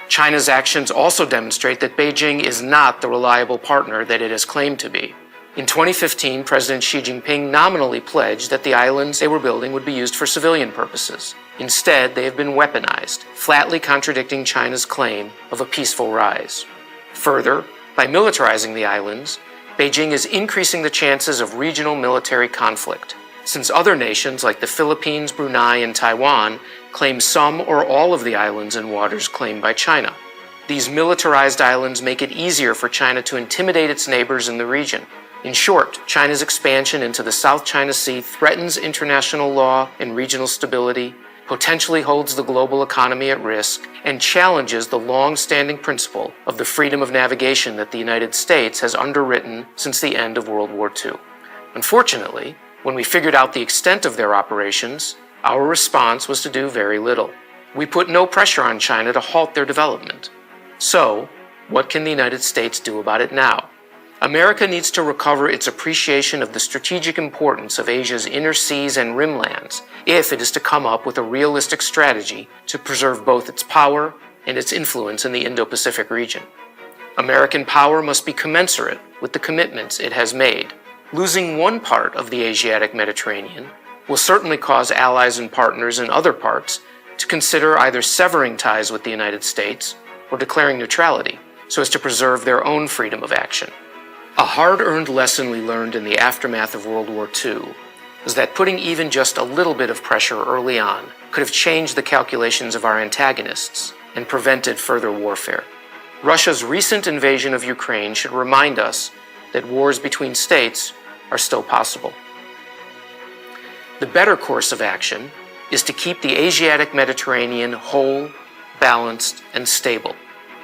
China's actions also demonstrate that Beijing is not the reliable partner that it has claimed to be. In 2015, President Xi Jinping nominally pledged that the islands they were building would be used for civilian purposes. Instead, they have been weaponized, flatly contradicting China's claim of a peaceful rise. Further, by militarizing the islands, Beijing is increasing the chances of regional military conflict, since other nations like the Philippines, Brunei, and Taiwan claim some or all of the islands and waters claimed by China. These militarized islands make it easier for China to intimidate its neighbors in the region. In short, China's expansion into the South China Sea threatens international law and regional stability, potentially holds the global economy at risk, and challenges the long-standing principle of the freedom of navigation that the United States has underwritten since the end of World War II. Unfortunately, when we figured out the extent of their operations, our response was to do very little. We put no pressure on China to halt their development. So, what can the United States do about it now? America needs to recover its appreciation of the strategic importance of Asia's inner seas and rimlands if it is to come up with a realistic strategy to preserve both its power and its influence in the Indo-Pacific region. American power must be commensurate with the commitments it has made. Losing one part of the Asiatic Mediterranean will certainly cause allies and partners in other parts to consider either severing ties with the United States or declaring neutrality so as to preserve their own freedom of action. A hard-earned lesson we learned in the aftermath of World War II was that putting even just a little bit of pressure early on could have changed the calculations of our antagonists and prevented further warfare. Russia's recent invasion of Ukraine should remind us that wars between states are still possible. The better course of action is to keep the Asiatic Mediterranean whole, balanced, and stable.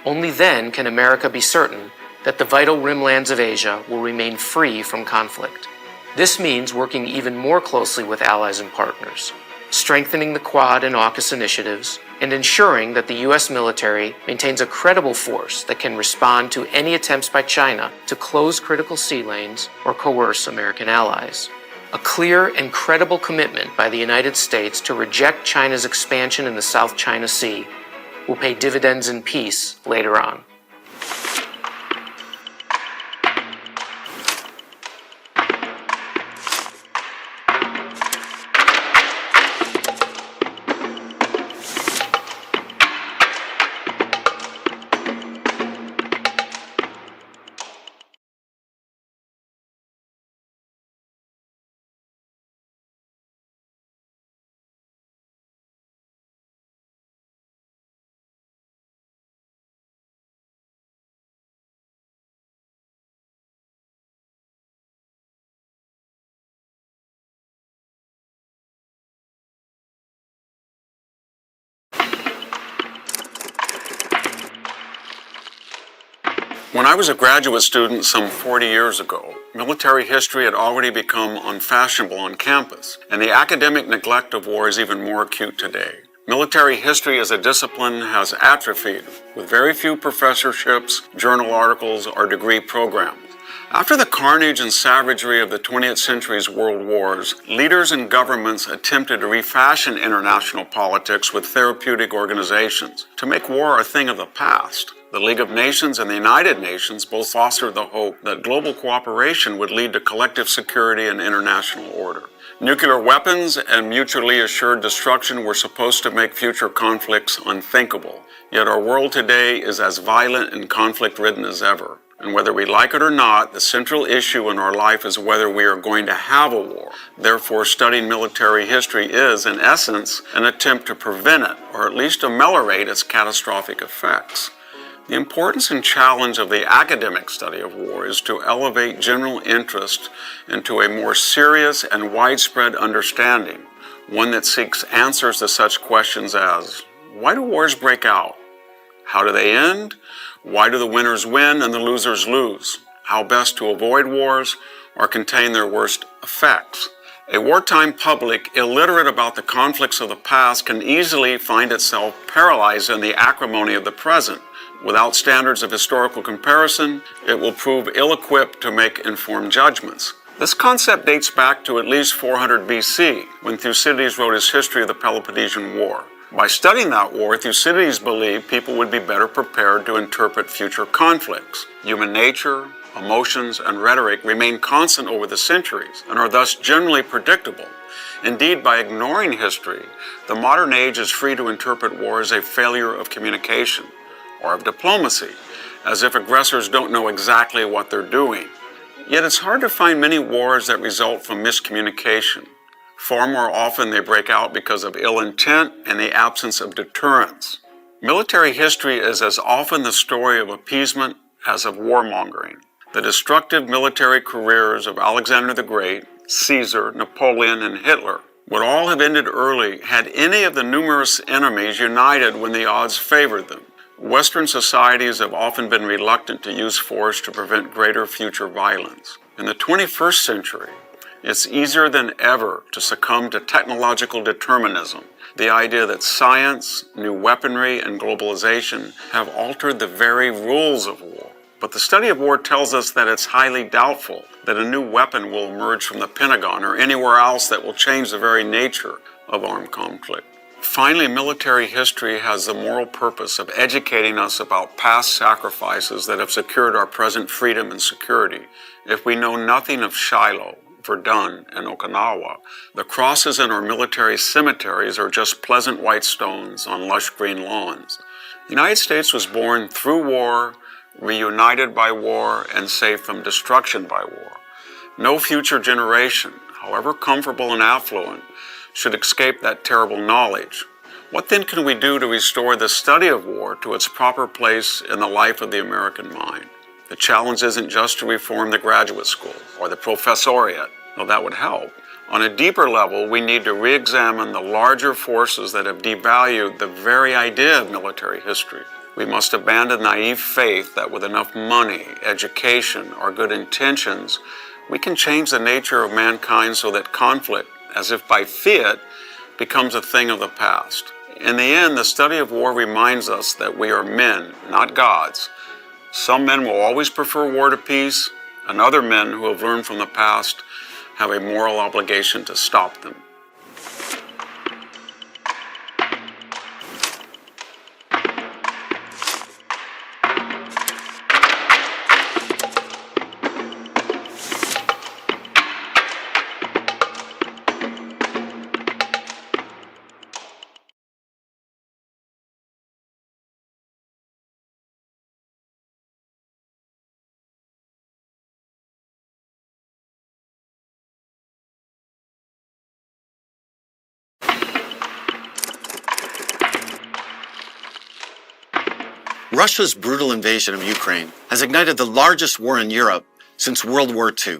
Only then can America be certain that the vital rimlands of Asia will remain free from conflict. This means working even more closely with allies and partners, strengthening the Quad and AUKUS initiatives, and ensuring that the U.S. military maintains a credible force that can respond to any attempts by China to close critical sea lanes or coerce American allies. A clear and credible commitment by the United States to reject China's expansion in the South China Sea will pay dividends in peace later on. When I was a graduate student some 40 years ago, military history had already become unfashionable on campus, and the academic neglect of war is even more acute today. Military history as a discipline has atrophied, with very few professorships, journal articles, or degree programs. After the carnage and savagery of the 20th century's world wars, leaders and governments attempted to refashion international politics with therapeutic organizations to make war a thing of the past. The League of Nations and the United Nations both fostered the hope that global cooperation would lead to collective security and international order. Nuclear weapons and mutually assured destruction were supposed to make future conflicts unthinkable. Yet our world today is as violent and conflict-ridden as ever. And whether we like it or not, the central issue in our life is whether we are going to have a war. Therefore, studying military history is, in essence, an attempt to prevent it, or at least ameliorate its catastrophic effects. The importance and challenge of the academic study of war is to elevate general interest into a more serious and widespread understanding, one that seeks answers to such questions as, why do wars break out? How do they end? Why do the winners win and the losers lose? How best to avoid wars or contain their worst effects? A wartime public illiterate about the conflicts of the past can easily find itself paralyzed in the acrimony of the present. Without standards of historical comparison, it will prove ill-equipped to make informed judgments. This concept dates back to at least 400 BC, when Thucydides wrote his history of the Peloponnesian War. By studying that war, Thucydides believed people would be better prepared to interpret future conflicts. Human nature, emotions, and rhetoric remain constant over the centuries and are thus generally predictable. Indeed, by ignoring history, the modern age is free to interpret war as a failure of communication or of diplomacy, as if aggressors don't know exactly what they're doing. Yet it's hard to find many wars that result from miscommunication. Far more often they break out because of ill intent and the absence of deterrence. Military history is as often the story of appeasement as of warmongering. The destructive military careers of Alexander the Great, Caesar, Napoleon, and Hitler would all have ended early had any of the numerous enemies united when the odds favored them. Western societies have often been reluctant to use force to prevent greater future violence. In the 21st century, it's easier than ever to succumb to technological determinism, the idea that science, new weaponry, and globalization have altered the very rules of war. But the study of war tells us that it's highly doubtful that a new weapon will emerge from the Pentagon or anywhere else that will change the very nature of armed conflict. Finally, military history has the moral purpose of educating us about past sacrifices that have secured our present freedom and security. If we know nothing of Shiloh, Verdun, and Okinawa, the crosses in our military cemeteries are just pleasant white stones on lush green lawns. The United States was born through war, reunited by war, and saved from destruction by war. No future generation, however comfortable and affluent, should escape that terrible knowledge. What then can we do to restore the study of war to its proper place in the life of the American mind? The challenge isn't just to reform the graduate school or the professoriate, though that would help. On a deeper level, we need to re-examine the larger forces that have devalued the very idea of military history. We must abandon naive faith that with enough money, education, or good intentions, we can change the nature of mankind so that conflict, as if by fiat, becomes a thing of the past. In the end, the study of war reminds us that we are men, not gods. Some men will always prefer war to peace, and other men who have learned from the past have a moral obligation to stop them. Russia's brutal invasion of Ukraine has ignited the largest war in Europe since World War II,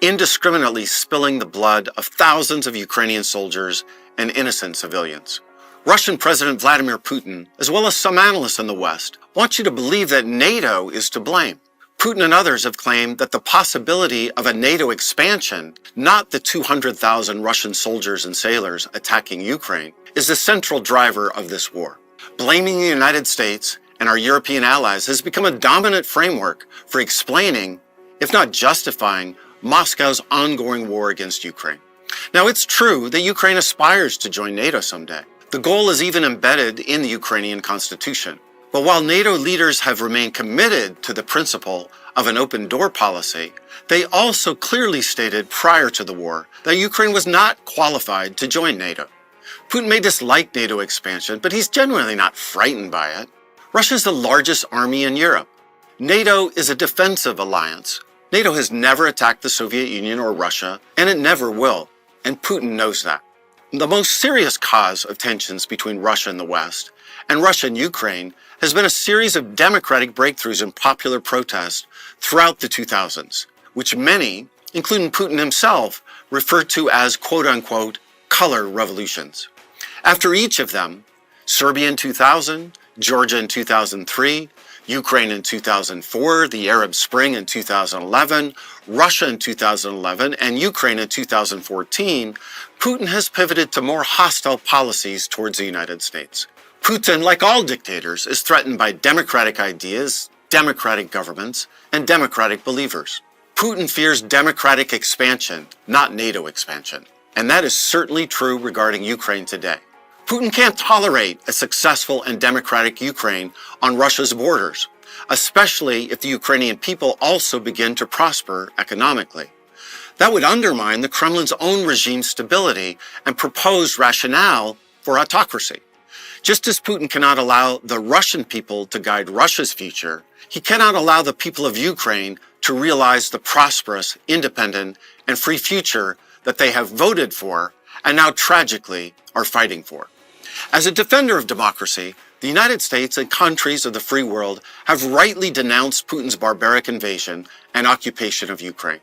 indiscriminately spilling the blood of thousands of Ukrainian soldiers and innocent civilians. Russian President Vladimir Putin, as well as some analysts in the West, want you to believe that NATO is to blame. Putin and others have claimed that the possibility of a NATO expansion, not the 200,000 Russian soldiers and sailors attacking Ukraine, is the central driver of this war. Blaming the United States and our European allies has become a dominant framework for explaining, if not justifying, Moscow's ongoing war against Ukraine. Now, it's true that Ukraine aspires to join NATO someday. The goal is even embedded in the Ukrainian constitution. But while NATO leaders have remained committed to the principle of an open door policy, they also clearly stated prior to the war that Ukraine was not qualified to join NATO. Putin may dislike NATO expansion, but he's genuinely not frightened by it. Russia is the largest army in Europe. NATO is a defensive alliance. NATO has never attacked the Soviet Union or Russia, and it never will. And Putin knows that. The most serious cause of tensions between Russia and the West, and Russia and Ukraine, has been a series of democratic breakthroughs in popular protest throughout the 2000s, which many, including Putin himself, refer to as quote-unquote color revolutions. After each of them, Serbia in 2000, Georgia in 2003, Ukraine in 2004, the Arab Spring in 2011, Russia in 2011, and Ukraine in 2014, Putin has pivoted to more hostile policies towards the United States. Putin, like all dictators, is threatened by democratic ideas, democratic governments, and democratic believers. Putin fears democratic expansion, not NATO expansion. And that is certainly true regarding Ukraine today. Putin can't tolerate a successful and democratic Ukraine on Russia's borders, especially if the Ukrainian people also begin to prosper economically. That would undermine the Kremlin's own regime's stability and proposed rationale for autocracy. Just as Putin cannot allow the Russian people to guide Russia's future, he cannot allow the people of Ukraine to realize the prosperous, independent, and free future that they have voted for and now tragically are fighting for. As a defender of democracy, the United States and countries of the free world have rightly denounced Putin's barbaric invasion and occupation of Ukraine.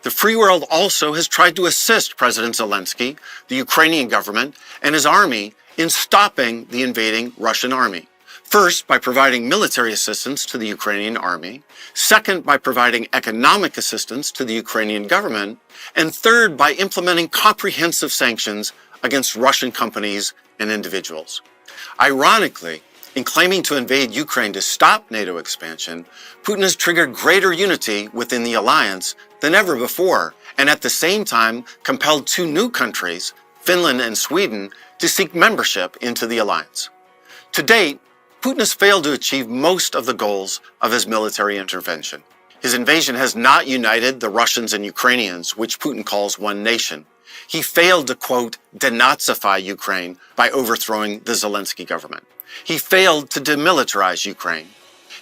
The free world also has tried to assist President Zelensky, the Ukrainian government, and his army in stopping the invading Russian army. First, by providing military assistance to the Ukrainian army. Second, by providing economic assistance to the Ukrainian government. And third, by implementing comprehensive sanctions against Russian companies and individuals. Ironically, in claiming to invade Ukraine to stop NATO expansion, Putin has triggered greater unity within the alliance than ever before, and at the same time compelled two new countries, Finland and Sweden, to seek membership into the alliance. To date, Putin has failed to achieve most of the goals of his military intervention. His invasion has not united the Russians and Ukrainians, which Putin calls one nation. He failed to, quote, denazify Ukraine by overthrowing the Zelensky government. He failed to demilitarize Ukraine.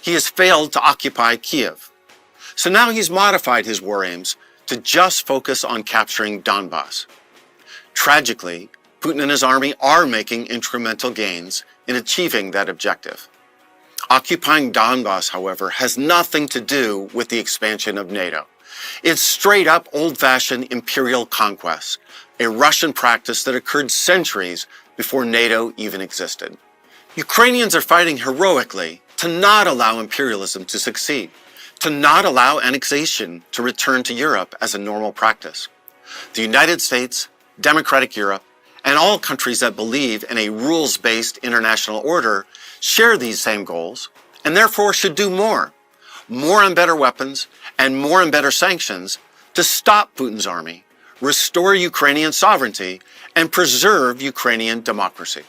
He has failed to occupy Kiev. So now he's modified his war aims to just focus on capturing Donbass. Tragically, Putin and his army are making incremental gains in achieving that objective. Occupying Donbass, however, has nothing to do with the expansion of NATO. It's straight up old-fashioned imperial conquest, a Russian practice that occurred centuries before NATO even existed. Ukrainians are fighting heroically to not allow imperialism to succeed, to not allow annexation to return to Europe as a normal practice. The United States, democratic Europe, and all countries that believe in a rules-based international order share these same goals, and therefore should do more and better weapons, and more and better sanctions to stop Putin's army, restore Ukrainian sovereignty, and preserve Ukrainian democracy.